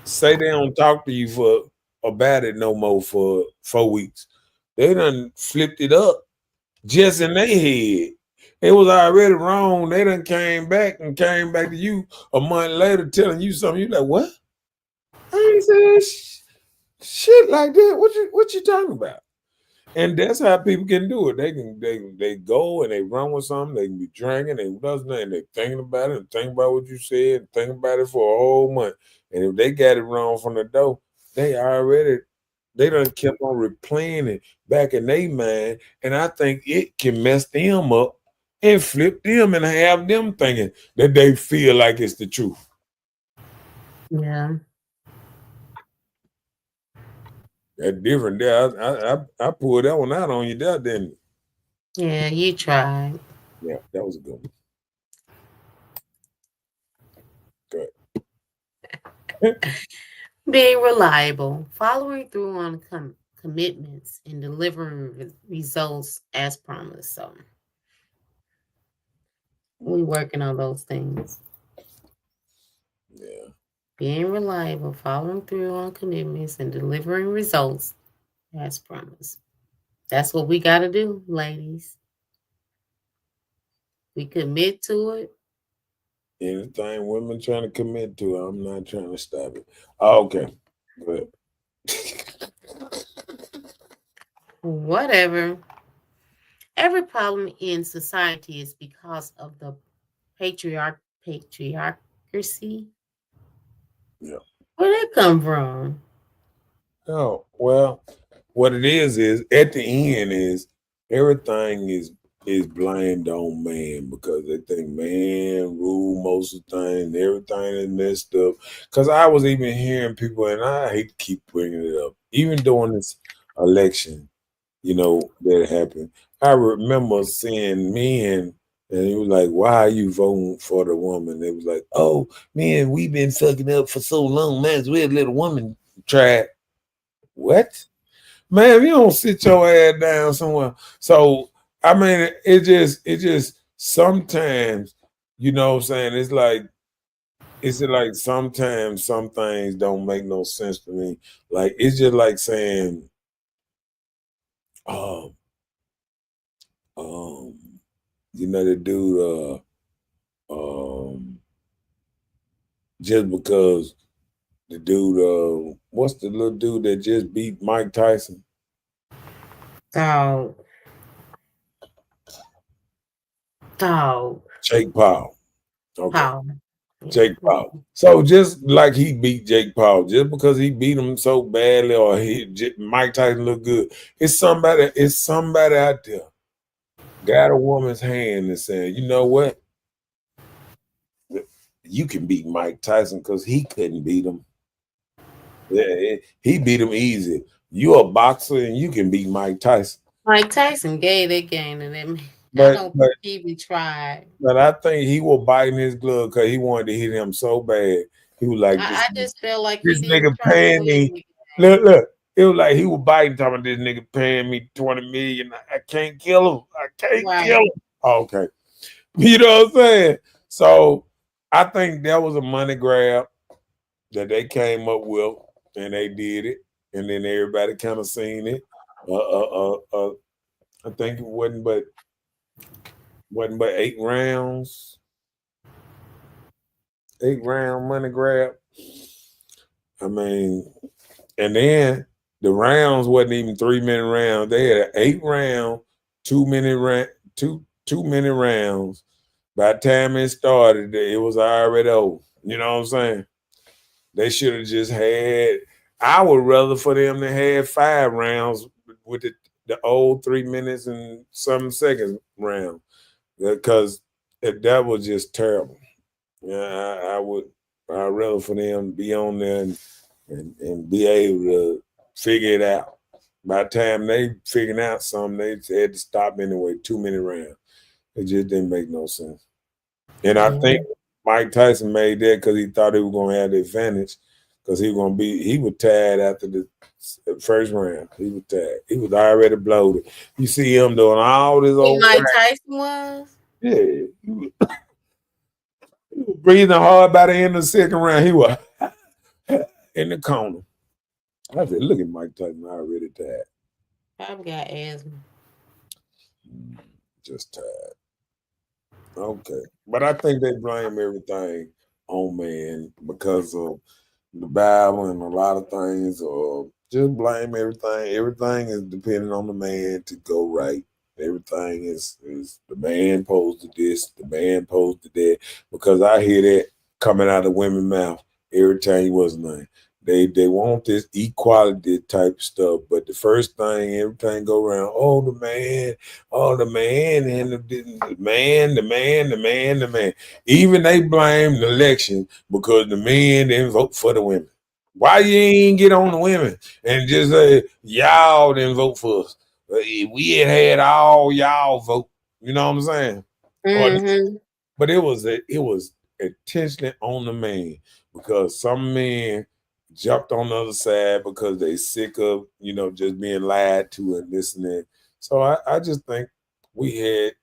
say they don't talk to you for about it no more for 4 weeks. They done flipped it up just in their head. It was already wrong. They done came back to you a month later telling you something. You like, what? I ain't saying shit like that. What you talking about? And that's how people can do it. They go and they run with something. They can be drinking. They thinking about it and thinking about what you said and thinking about it for a whole month. And if they got it wrong from the door, they done kept on replaying it back in their mind. And I think it can mess them up and flip them and have them thinking that they feel like it's the truth. yeah, That's different there. I pulled that one out on you there, didn't it? yeah, you tried. Yeah, that was a good one. Good. Being reliable, following through on commitments, and delivering results as promised. So we working on those things. Yeah. Being reliable, following through on commitments, and delivering results as promised. That's what we got to do, ladies. We commit to it. Anything women trying to commit to, I'm not trying to stop it. Oh, okay. Good. Whatever. Every problem in society is because of the patriarchy. Yeah. Where that come from? Oh, well, what it is at the end is everything is blamed on man because they think man rule most of the things, everything is messed up. Because I was even hearing people, and I hate to keep bringing it up, even during this election, that happened. I remember seeing men, and he was like, "Why are you voting for the woman?" They was like, "Oh, man, we've been fucking up for so long, man. So we'll let a woman try." What? Man, if you don't sit your ass down somewhere. So I mean, it just sometimes, you know what I'm saying? It's like sometimes some things don't make no sense to me. Like it's just like saying, um, the dude, just because The dude, what's the little dude that just beat Mike Tyson? Dog. Jake Paul. Okay. Paul. Yeah. Jake Paul. So just like he beat Jake Paul, just because he beat him so badly, or Mike Tyson look good, it's somebody out there got a woman's hand and saying, you know what, you can beat Mike Tyson because he couldn't beat him. Yeah, he beat him easy. You're a boxer and you can beat Mike Tyson. Mike Tyson gave that game to them. But, I don't think he even tried. But I think he was biting his glove because he wanted to hit him so bad. He was like, I just felt like this he nigga didn't try paying to me. win. Look. It was like he was biting, talking about this nigga paying me $20 million. I can't kill him. I can't kill him. Oh, okay. You know what I'm saying? So I think that was a money grab that they came up with, and they did it, and then everybody kind of seen it. I think it wasn't but 8 rounds. 8-round money grab. I mean, and then the rounds wasn't even 3-minute rounds. They had an 8-round, 2-minute rounds. By the time it started, it was already over. You know what I'm saying? They should have just had. I would rather for them to have 5 rounds with the old 3 minutes and some seconds round, because that was just terrible. Yeah, I'd rather for them to be on there and be able to figure it out. By the time they figured out something, they had to stop anyway. 2-minute round. It just didn't make no sense. And I think Mike Tyson made that because he thought he was going to have the advantage, because he was tired after the first round. He was tired. He was already bloated. You see him doing all this old. Mike Tyson was? Yeah. He was breathing hard by the end of the second round. He was in the corner. I said, look at Mike Tyson already tired. I've got asthma. Just tired. Okay. But I think they blame everything on man because of the Bible and a lot of things, or just blame everything. Everything is depending on the man to go right. Everything is the man posed to this, the man posed to that, because I hear that coming out of women's mouth every time he was name. They want this equality type stuff, but the first thing, everything go around, the man, and the man. Even they blame the election because the men didn't vote for the women. Why you ain't get on the women and just say, y'all didn't vote for us? We had all y'all vote. You know what I'm saying? Mm-hmm. But it was intentionally on the man, because some men jumped on the other side because they sick of, just being lied to and this and that. So I just think we had,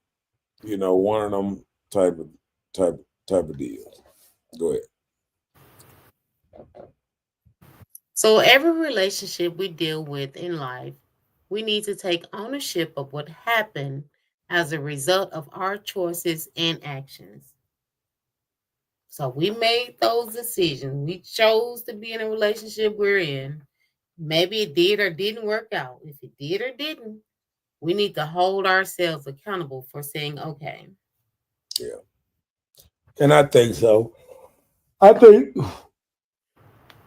one of them type of deals. Go ahead. So every relationship we deal with in life, we need to take ownership of what happened as a result of our choices and actions. So we made those decisions. We chose to be in a relationship we're in. Maybe it did or didn't work out. If it did or didn't, we need to hold ourselves accountable for saying, okay. Yeah. And I think so. I think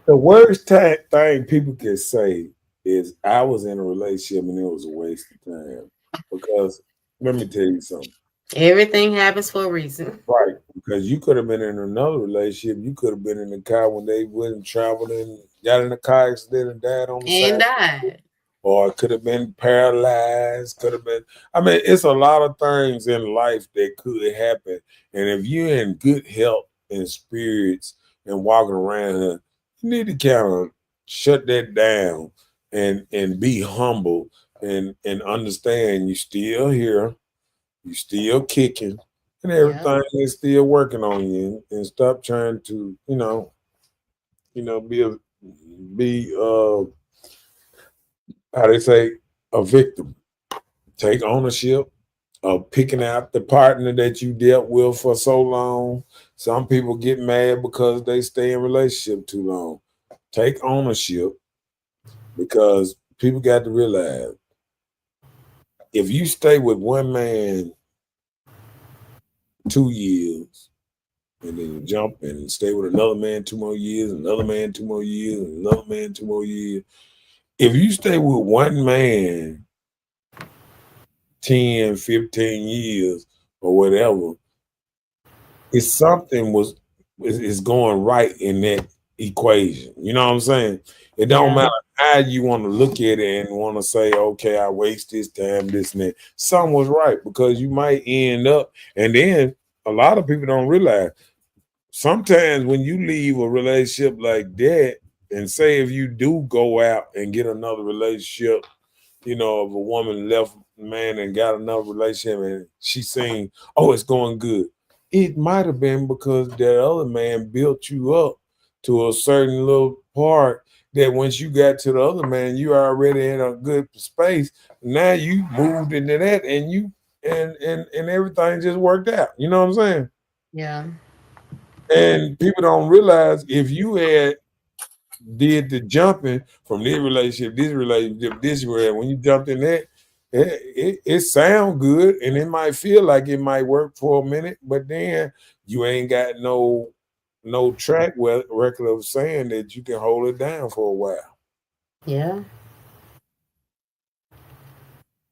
the worst thing people can say is I was in a relationship and it was a waste of time. Because let me tell you something. Everything happens for a reason. Right. Because you could have been in another relationship. You could have been in the car when they went and traveled and got in a car accident and died on the side. Died. Or it could have been paralyzed. Could have been. I mean, it's a lot of things in life that could happen. And if you're in good health and spirits and walking around here, you need to kind of shut that down and be humble and understand you still here, you still kicking, and everything is still working on you, and stop trying to, be how they say, a victim. Take ownership of picking out the partner that you dealt with for so long. Some people get mad because they stay in relationship too long. take ownership, because people got to realize if you stay with one man 2 years and then you jump and stay with another man 2 more years, another man 2 more years, and another man 2 more years. If you stay with one man 10, 15 years or whatever, it's something is going right in that equation. You know what I'm saying? It don't matter how you want to look at it and want to say, okay, I waste this time, this and that. Something was right, because you might end up, and then a lot of people don't realize sometimes when you leave a relationship like that, and say if you do go out and get another relationship, you know, if a woman left man and got another relationship and she seen, oh, it's going good. It might have been because that other man built you up to a certain little part that once you got to the other man, you already in a good space. Now you moved into that and you and everything just worked out. You know what I'm saying? Yeah. And people don't realize if you had did the jumping from this relationship, this way, when you jumped in that, it sound good and it might feel like it might work for a minute, but then you ain't got no track record of saying that you can hold it down for a while. Yeah.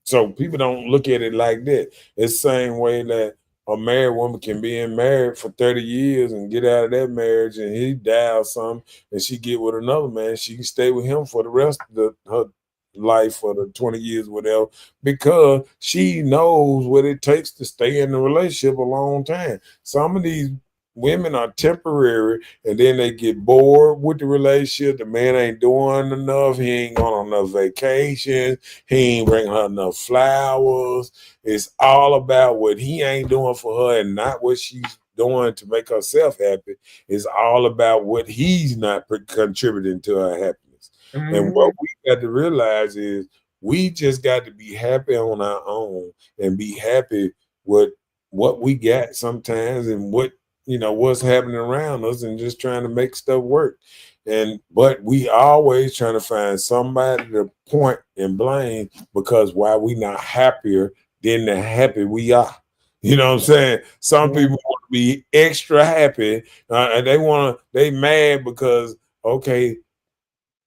So people don't look at it like that. It's the same way that a married woman can be married for 30 years and get out of that marriage and he die or something and she get with another man. She can stay with him for the rest of her life, for the 20 years, whatever, because she knows what it takes to stay in the relationship a long time. Some of these women are temporary and then they get bored with the relationship. The man ain't doing enough. He ain't going on enough vacations. He ain't bringing her enough flowers. It's all about what he ain't doing for her and not what she's doing to make herself happy. It's all about what he's not contributing to her happiness. And what we got to realize is we just got to be happy on our own and be happy with what we got sometimes and what, you know, what's happening around us, and just trying to make stuff work. But we always trying to find somebody to point and blame, because why we not happier than the happy we are. You know what I'm saying? Some people want to be extra happy, and they mad because, okay,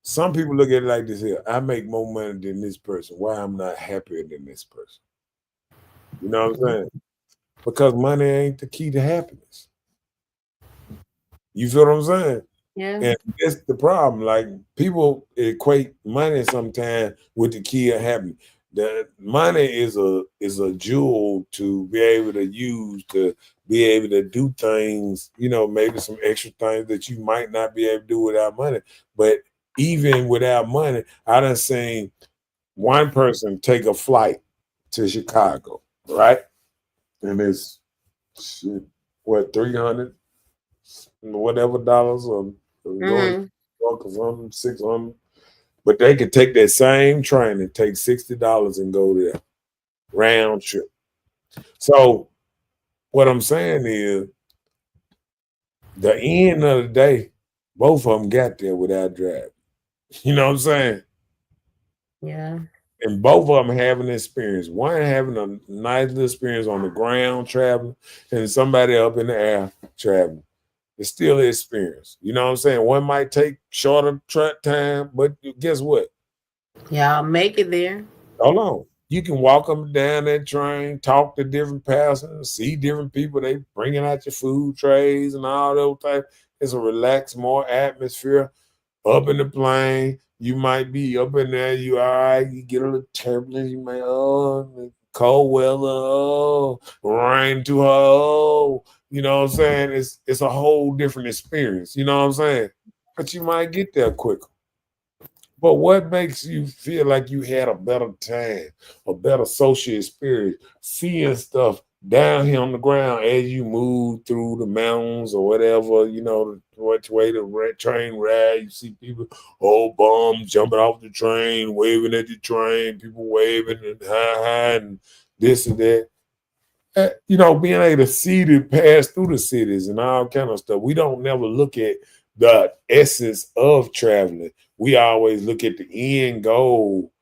some people look at it like this here: I make more money than this person. Why I'm not happier than this person? You know what I'm saying? Because money ain't the key to happiness. You feel what I'm saying? Yeah. And that's the problem. Like, people equate money sometimes with the key of happiness. The money is a jewel to be able to use to be able to do things, you know, maybe some extra things that you might not be able to do without money. But even without money, I done seen one person take a flight to Chicago, right? And it's what, 300 whatever dollars or going or something, 600. But they could take that same train and take $60 and go there round trip. So what I'm saying is, the end of the day, both of them got there without driving. You know what I'm saying? Yeah. And both of them having an experience. One having a nice experience on the ground traveling, and somebody up in the air traveling. It's still an experience. You know what I'm saying? One might take shorter track time, but guess what? Yeah, I'll make it there. Hold on. You can walk them down that train, talk to different passengers, see different people. They bringing out your food trays and all those type. It's a relaxed, more atmosphere. Up in the plane, you might be up in there. You all right? You get a little turbulence. You might cold weather. Rain too hard. You know what I'm saying? It's a whole different experience. You know what I'm saying? But you might get there quicker. But what makes you feel like you had a better time, a better social experience, seeing stuff down here on the ground as you move through the mountains or whatever, you know, which way the train ride, you see people, old bums jumping off the train, waving at the train, people waving and hi and this and that. You know, being able to see to pass through the cities and all kind of stuff. We don't never look at the essence of traveling. We always look at the end goal.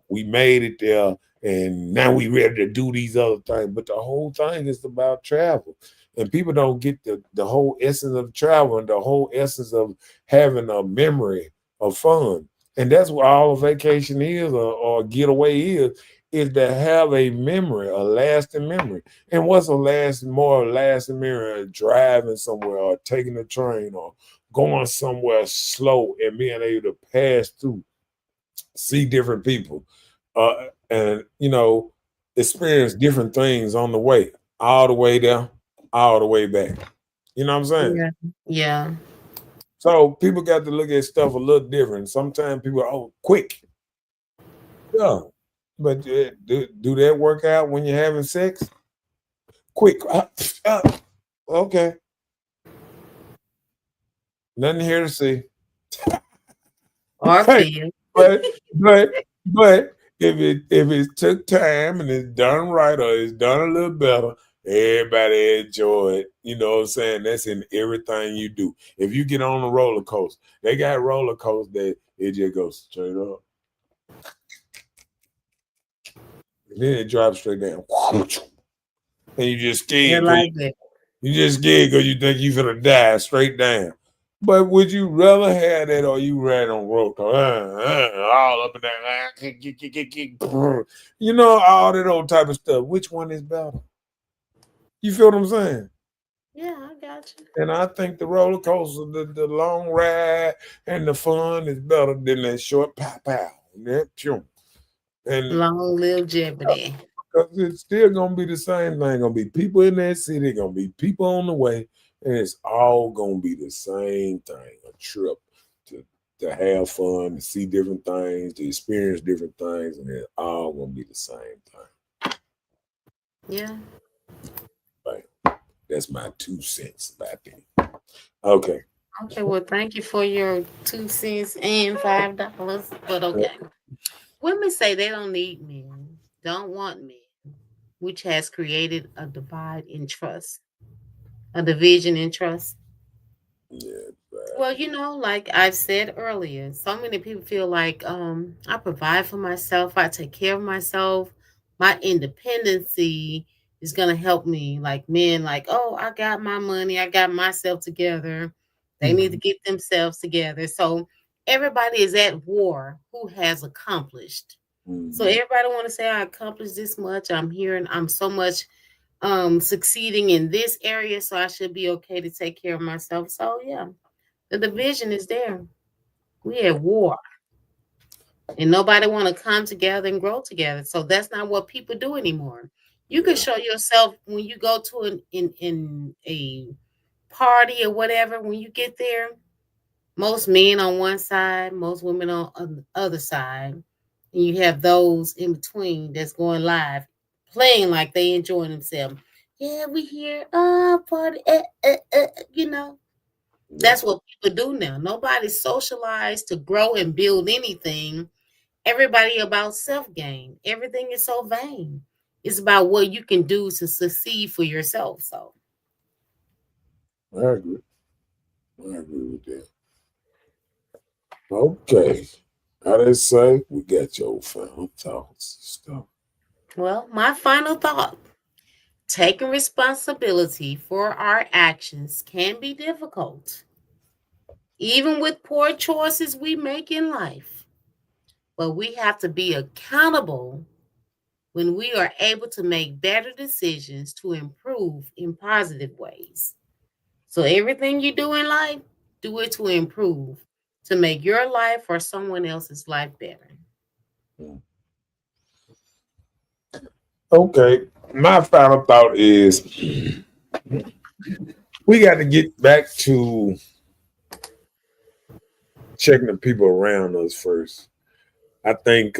We made it there, and now we ready to do these other things. But the whole thing is about travel. And people don't get the whole essence of travel and the whole essence of having a memory of fun. And that's what all a vacation is, or a getaway is to have a memory, a lasting memory. And what's a more lasting memory? Driving somewhere, or taking a train, or going somewhere slow and being able to pass through, see different people, and experience different things on the way, all the way there, all the way back. You know what I'm saying? Yeah. Yeah. So people got to look at stuff a little different. Sometimes people are quick. Yeah. But do that work out when you're having sex? Quick. Okay. Nothing here to see. Or Hey, feel. but if it took time and it's done right, or it's done a little better, everybody enjoy it. You know what I'm saying? That's in everything you do. If you get on a roller coaster, they got roller coasters that it just goes straight up. And then it drops straight down. And you just They're scared like that. because you think you're gonna die straight down. But would you rather have that, or you ride on roller coaster, all up and down, all that old type of stuff? Which one is better? You feel what I'm saying? Yeah, I got you. And I think the roller coaster, the long ride and the fun is better than that short pow. And Long live Jeopardy. because it's still gonna be the same thing. Gonna be people in that city, gonna be people on the way, and it's all gonna be the same thing. A trip to have fun, to see different things, to experience different things, and it's all gonna be the same thing. Yeah. Right. That's my 2 cents about that. Okay. Okay, well, thank you for your 2 cents and $5. But okay. Women say they don't need men, don't want men, which has created a divide in trust, a division in trust. Yeah. Well, like I've said earlier, so many people feel like I provide for myself, I take care of myself, my independency is gonna help me. Like men, like, oh, I got my money, I got myself together. They need to get themselves together. So everybody is at war who has accomplished. So everybody want to say I accomplished this much. I'm here and I'm so much succeeding in this area, so I should be okay to take care of myself. So yeah, the division is there. We at war, and nobody want to come together and grow together. So that's not what people do anymore. You can show yourself when you go to in a party or whatever. When you get there, most men on one side, most women on the other side, and you have those in between that's going live, playing like they enjoying themselves. Yeah, we here, party, That's what people do now. Nobody's socialized to grow and build anything. Everybody about self gain. Everything is so vain. It's about what you can do to succeed for yourself. So I agree. I agree with that. Okay. How they say, we got your final thoughts and stuff. well, my final thought. Taking responsibility for our actions can be difficult, even with poor choices we make in life. But we have to be accountable when we are able to make better decisions to improve in positive ways. So, everything you do in life, do it to improve, to make your life or someone else's life better. Okay. My final thought is we got to get back to checking the people around us first. I think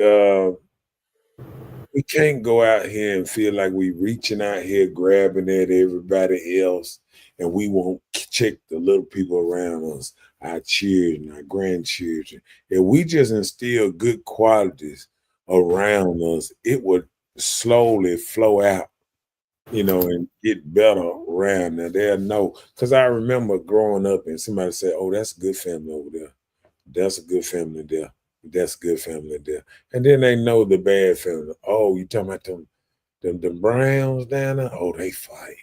we can't go out here and feel like we reaching out here, grabbing at everybody else, and we won't check the little people around us, our children, our grandchildren. If we just instill good qualities around us, it would slowly flow out and get better around there. They'll know. Because I remember growing up and somebody said, "Oh, that's a good family over there. That's a good family there. That's a good family there." And then they know the bad family. Oh, you talking about them the Browns down there? Oh, they fight.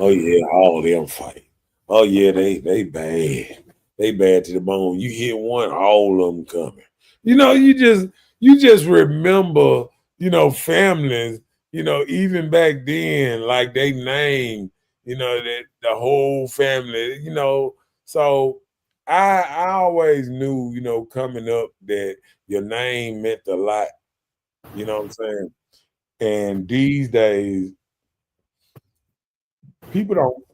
Oh yeah, all of them fight. Oh yeah, they bad. They bad to the bone. You hit one, all of them coming. You just remember, families, even back then, like they name, that the whole family, So I always knew, coming up that your name meant a lot. You know what I'm saying? And these days, people don't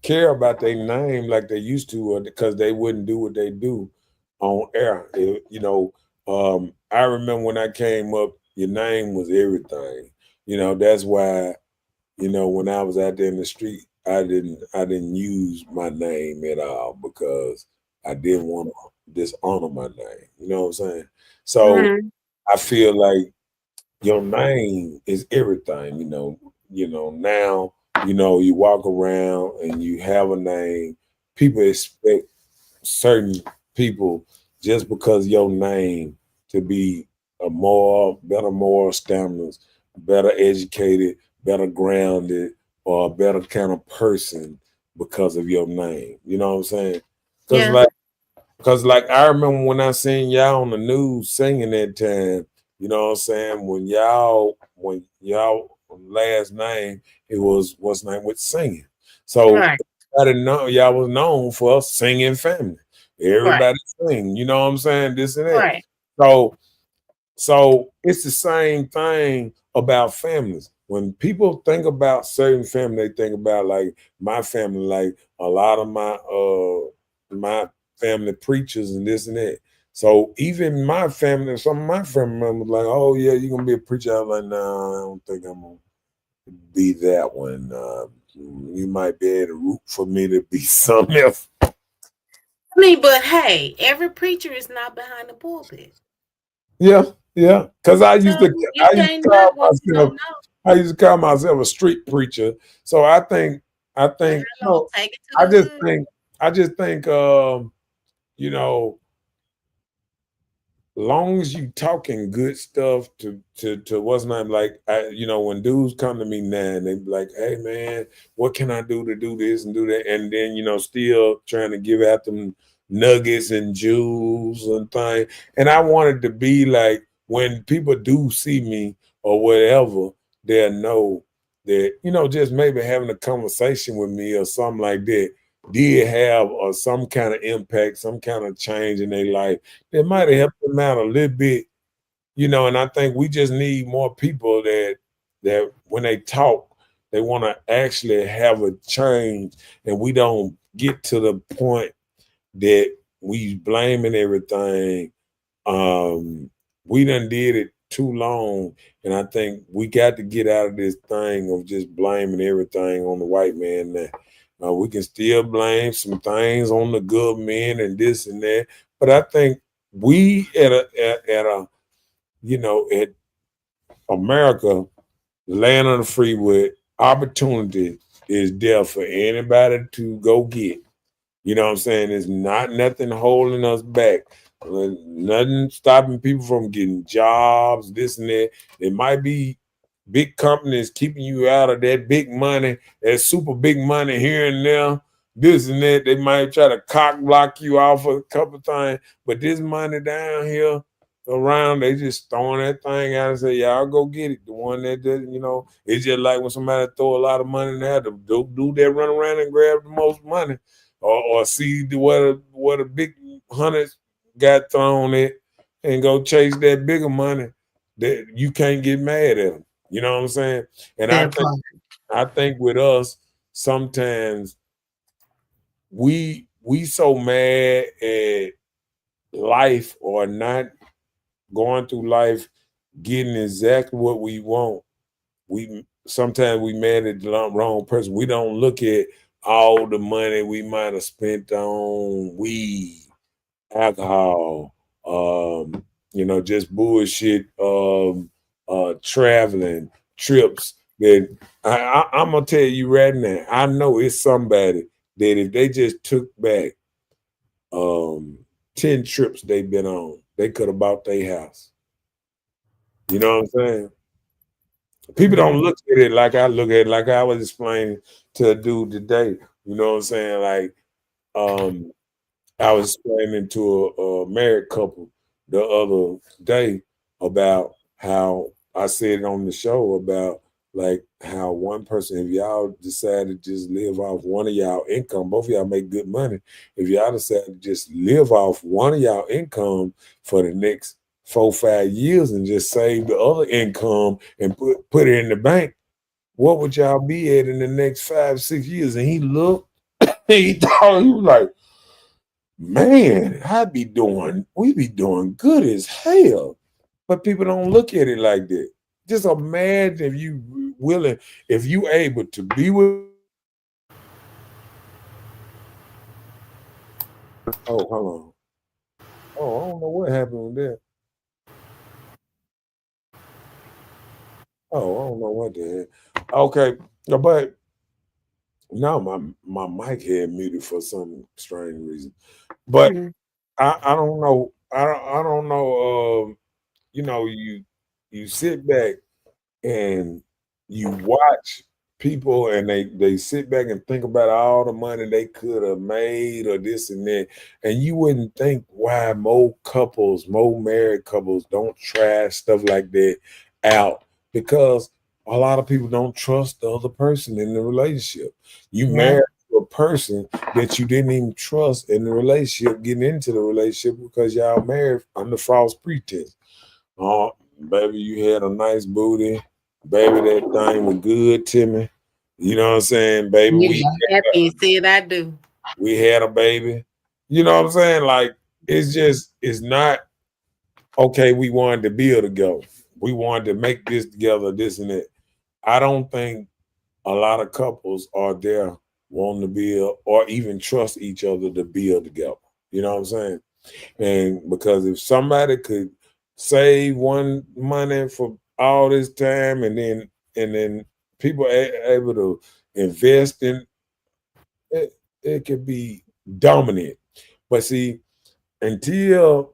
care about their name like they used to, or because they wouldn't do what they do on air. I remember when I came up, your name was everything. That's why, when I was out there in the street, I didn't use my name at all because I didn't want to dishonor my name. You know what I'm saying? So Mhm. I feel like your name is everything, now, you walk around and you have a name, people expect certain people just because your name to be better moral standards, better educated, better grounded, or a better kind of person because of your name. You know what I'm saying? Because Yeah. like Cause I remember when I seen y'all on the news singing that time, you know what I'm saying? When y'all last name, it was what's name with singing. So Right. I didn't know y'all was known for a singing family. Right. Everybody sing, you know what I'm saying? This and that. Right. So so it's the same thing about families. When people think about certain family, they think about like my family, like a lot of my family preachers and this and that. So even my family, some of my family members like, oh yeah, you're gonna be a preacher. I was like, no, I don't think I'm gonna be that one. You might be able to root for me to be something else. I mean, but hey, every preacher is not behind the pulpit. Yeah, yeah. Cause So you I used can't to call knock what you myself don't know. a street preacher. So I think Hello, take it to I the just hood. think you know, long as you talking good stuff to what's not like when dudes come to me now and they be like, hey man, what can I do to do this and do that? And then still trying to give out them nuggets and jewels and things. And I wanted to be like when people do see me or whatever, they'll know that, just maybe having a conversation with me or something like that did have some kind of impact, some kind of change in their life. It might have helped them out a little bit, and I think we just need more people that when they talk, they want to actually have a change, and we don't get to the point that we blaming everything. We done did it too long, and I think we got to get out of this thing of just blaming everything on the white man now. We can still blame some things on the good men and this and that, but I think we at a at America, land of the free, with opportunity is there for anybody to go get. You know what I'm saying? It's not nothing holding us back. Nothing stopping people from getting jobs, this and that. It might be big companies keeping you out of that big money, that super big money here and there, this and that. They might try to cock block you off a couple of things, but this money down here around, they just throwing that thing out and say, y'all go get it. The one that does, it's just like when somebody throw a lot of money in there, the dude that run around and grab the most money or see what a big hundreds got thrown at and go chase that bigger money, that you can't get mad at them. You know what I'm saying? And That part. I think with us, sometimes we so mad at life or not going through life getting exactly what we want. We sometimes we mad at the wrong person. We don't look at all the money we might have spent on weed, alcohol, just bullshit, traveling, trips, that I'm gonna tell you right now. I know it's somebody that if they just took back 10 trips they've been on, they could have bought their house. You know what I'm saying? People don't look at it like I look at it, like I was explaining to a dude today. You know what I'm saying? Like, I was explaining to a married couple the other day about how I said on the show about like how one person, if y'all decide to just live off one of y'all income, both of y'all make good money. If y'all decide to just live off one of y'all income for the next 4-5 years and just save the other income and put it in the bank, what would y'all be at in the next 5-6 years? And he looked, he thought, he was like, man, we be doing good as hell. But people don't look at it like that. Just imagine if you willing, if you able to be with. Oh, hold on. Oh, I don't know what happened with that. Oh, I don't know what the heck. Okay, but now my mic had muted for some strange reason. But I don't know. I don't know. You know, you sit back and you watch people and they sit back and think about all the money they could have made or this and that, and you wouldn't think why more married couples don't try stuff like that out, because a lot of people don't trust the other person in the relationship. You married to a person that you didn't even trust in the relationship, getting into the relationship because y'all married under false pretense. Oh, baby, you had a nice booty. Baby, that thing was good to me. You know what I'm saying? Baby, You happy and said I do. we had a baby. You know what I'm saying? Like, it's not okay. We wanted to build together. We wanted to make this together, this and that. I don't think a lot of couples are there wanting to build or even trust each other to build together. You know what I'm saying? And because if somebody could save one money for all this time and then people able to invest in it, it could be dominant. But see, until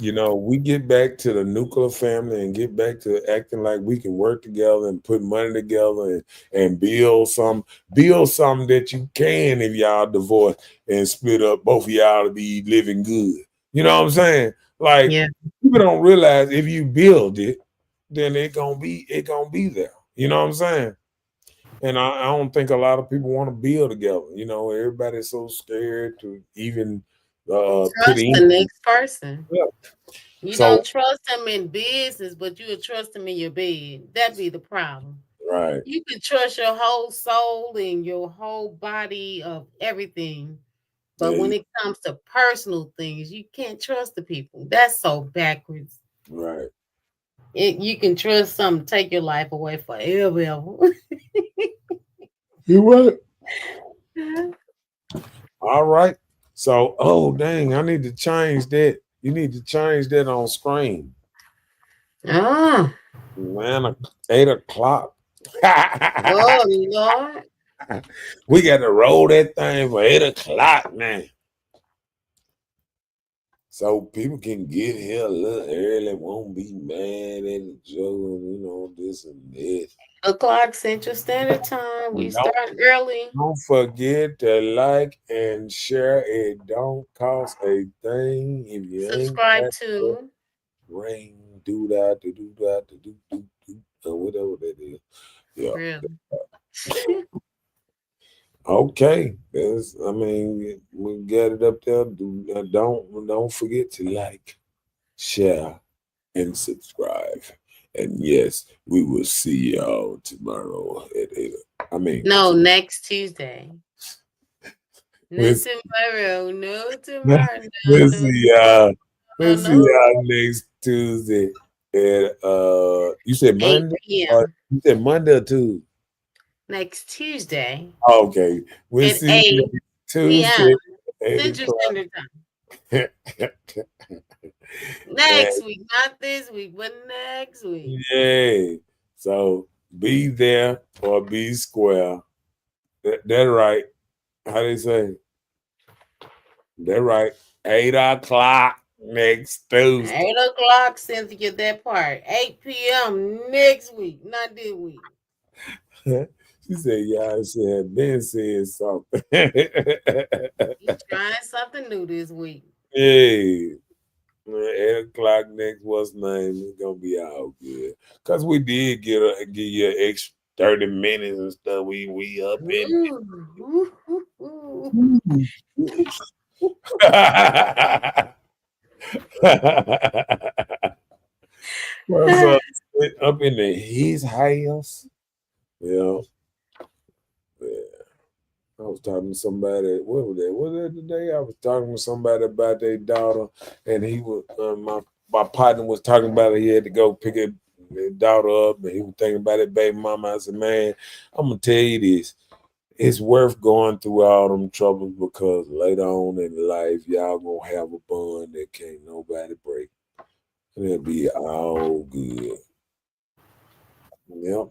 we get back to the nuclear family and get back to acting like we can work together and put money together and build something that you can, if y'all divorce and split up, both of y'all to be living good. You know what I'm saying? Like, people don't realize if you build it, then it gonna be there. You know what I'm saying? And I don't think a lot of people want to build together. Everybody's so scared to even trust the next person. Yeah. You don't trust them in business, but you will trust them in your bed. That'd be the problem. Right. You can trust your whole soul and your whole body of everything. But when it comes to personal things, you can't trust the people. That's so backwards. Right. You can trust something, take your life away forever. You're right. All right. So, oh dang, I need to change that. You need to change that on screen. Man, 8 o'clock. Oh Lord. We got to roll that thing for 8 o'clock, man. So people can get here a little early, won't be mad at the joke, this and that. O'clock Central Standard Time. We start early. Don't forget to like and share. It don't cost a thing if you subscribe to ring, do that, or whatever that is. Yeah. Really? Okay. We got it up there. Don't forget to like, share, and subscribe. And yes, we will see y'all tomorrow at 8. No, next Tuesday. No tomorrow. No tomorrow. We'll see y'all. We'll see y'all next Tuesday. And you said Monday? You said Monday or Tuesday? Next Tuesday. Okay. We'll see you Tuesday. Central Standard Time. Next week, not this week, but next week. Yeah. So Be there or be square. That right. How they say? That right. 8 o'clock next Tuesday. 8 o'clock, Cynthia, that part. 8 p.m. next week, not this week. She said, yeah, I said, Ben said something. You trying something new this week. Hey, 8 o'clock next, what's name? It's going to be all good. Because we did give you an extra 30 minutes and stuff. We up in What's up? Up in his house. Yeah. I was talking to somebody. What was that? Was that today? I was talking to somebody about their daughter, and he was my partner was talking about it. He had to go pick his daughter up, and he was thinking about it, baby mama. I said, man, I'm gonna tell you this. It's worth going through all them troubles because later on in life, y'all gonna have a bond that can't nobody break. And it'll be all good. Yep.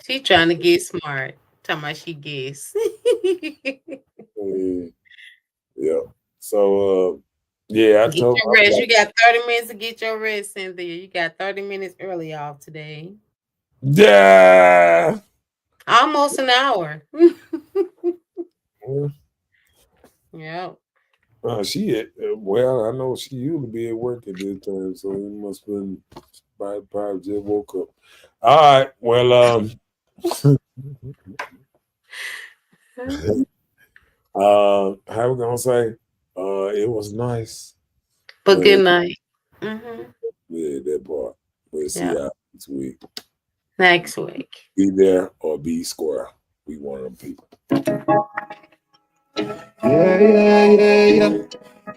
She trying to get smart. Talking about she guess. Yeah. So yeah, I get told your rest. You got 30 minutes to get your rest, Cynthia. You got 30 minutes early off today. Yeah. Almost an hour. Yeah. She well, I know she used to be at work at this time, so it must have been probably just woke up. All right. Well, how we gonna say? It was nice. But good night. Mm-hmm. Yeah, that part. We'll see y'all next week. Next week. Be there or be square. We one of them people. Yeah.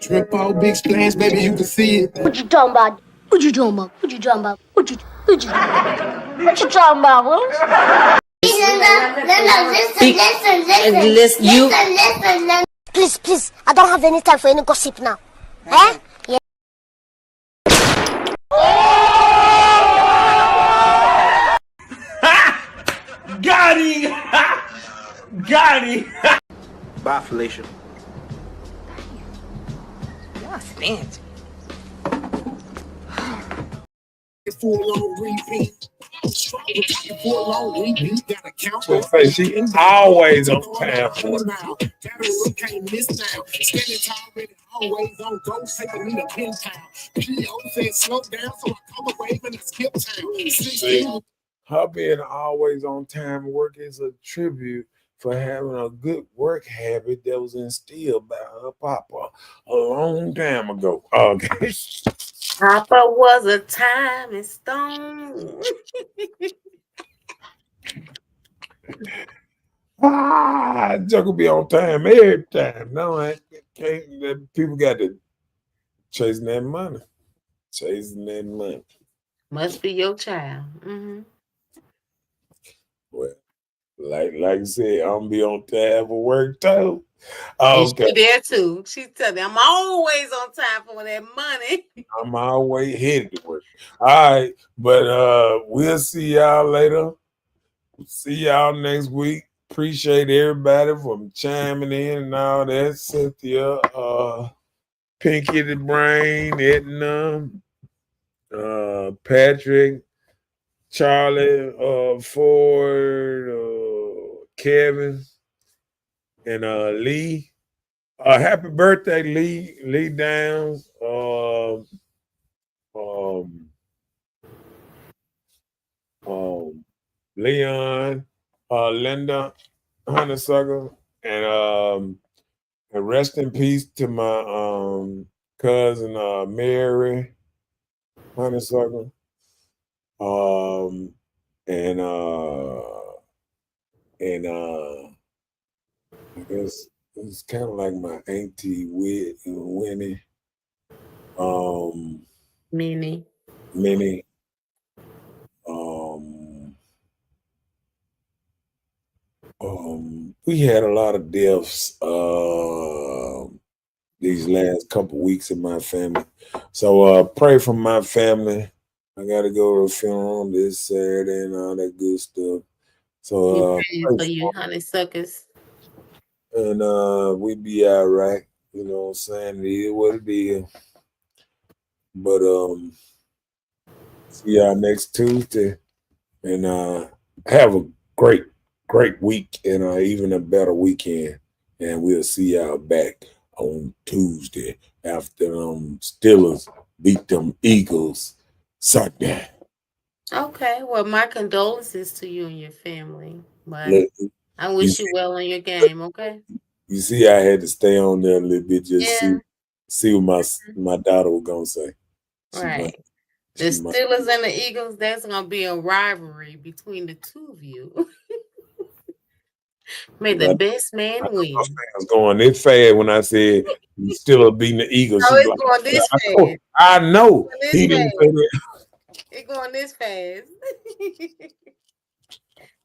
Trip out, big splash, baby, you can see it. What you talking about? What you talking about? What you talking about? What you talking about, Willis? Listen. Please. I don't have any time for any gossip now. Eh? Yeah. Got him! Bye, Felicia. Y'all fancy. Full on repeat. Full on repeat. Gotta count. She always on time. Can't miss now. Standing tall, ready, always on go. Taking me to pin town. P.O. said slow down, so I come away and I skip town. See, her being always on time work is a tribute for having a good work habit that was instilled by her papa a long time ago. Okay. Papa was a time and stone. Chuck will be on time every time. No, I can't. People got to chasing that money. Must be your child. Mm-hmm. Well, like I said, I'm gonna be on time for work too. Okay. She there too. She tell me I'm always on time for that money. I'm always headed to work. All right, but we'll see y'all later. See y'all next week. Appreciate everybody for chiming in and all that. Cynthia, Pinky the Brain, Edna, Patrick, Charlie, Ford, Kevin, and Lee. Happy birthday, Lee Downs. Leon, Linda, Honeysuckle, and rest in peace to my cousin Mary Honeysuckle. And I guess it's kind of like my auntie Winnie. Minnie. We had a lot of deaths these last couple weeks in my family. So pray for my family. I got to go to a funeral this Saturday and all that good stuff. So, You praying for you honeysuckers. and we be all right. You know what I'm saying? It is what it is. But see y'all next Tuesday, and have a great week and even a better weekend. And we'll see y'all back on Tuesday after Steelers beat them Eagles Sunday. Okay, well, my condolences to you and your family. But Look, I wish you well on your game, okay? you see, I had to stay on there a little bit just Yeah. see what my daughter was gonna say. Right. The Steelers and the Eagles, that's gonna be a rivalry between the two of you. May the best man win. I was going this fast when I said Steelers beating the Eagles. No, it's going this fast. I know. He didn't say that. It's going this fast.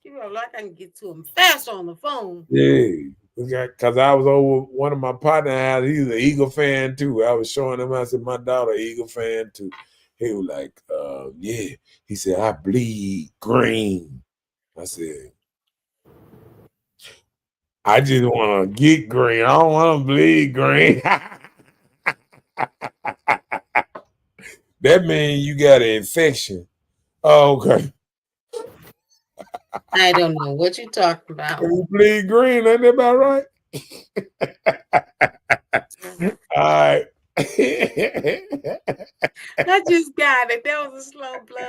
You know, like I can get to him fast on the phone. Yeah. Because I was over one of my partners, he's an Eagle fan too. I was showing him, I said, my daughter, Eagle fan too. He was like, yeah. He said, I bleed green. I said, I just want to get green. I don't want to bleed green. That means you got an infection. Oh, okay. I don't know what you're talking about. You bleed green, ain't that about right? All right. I just got it. That was a slow blow.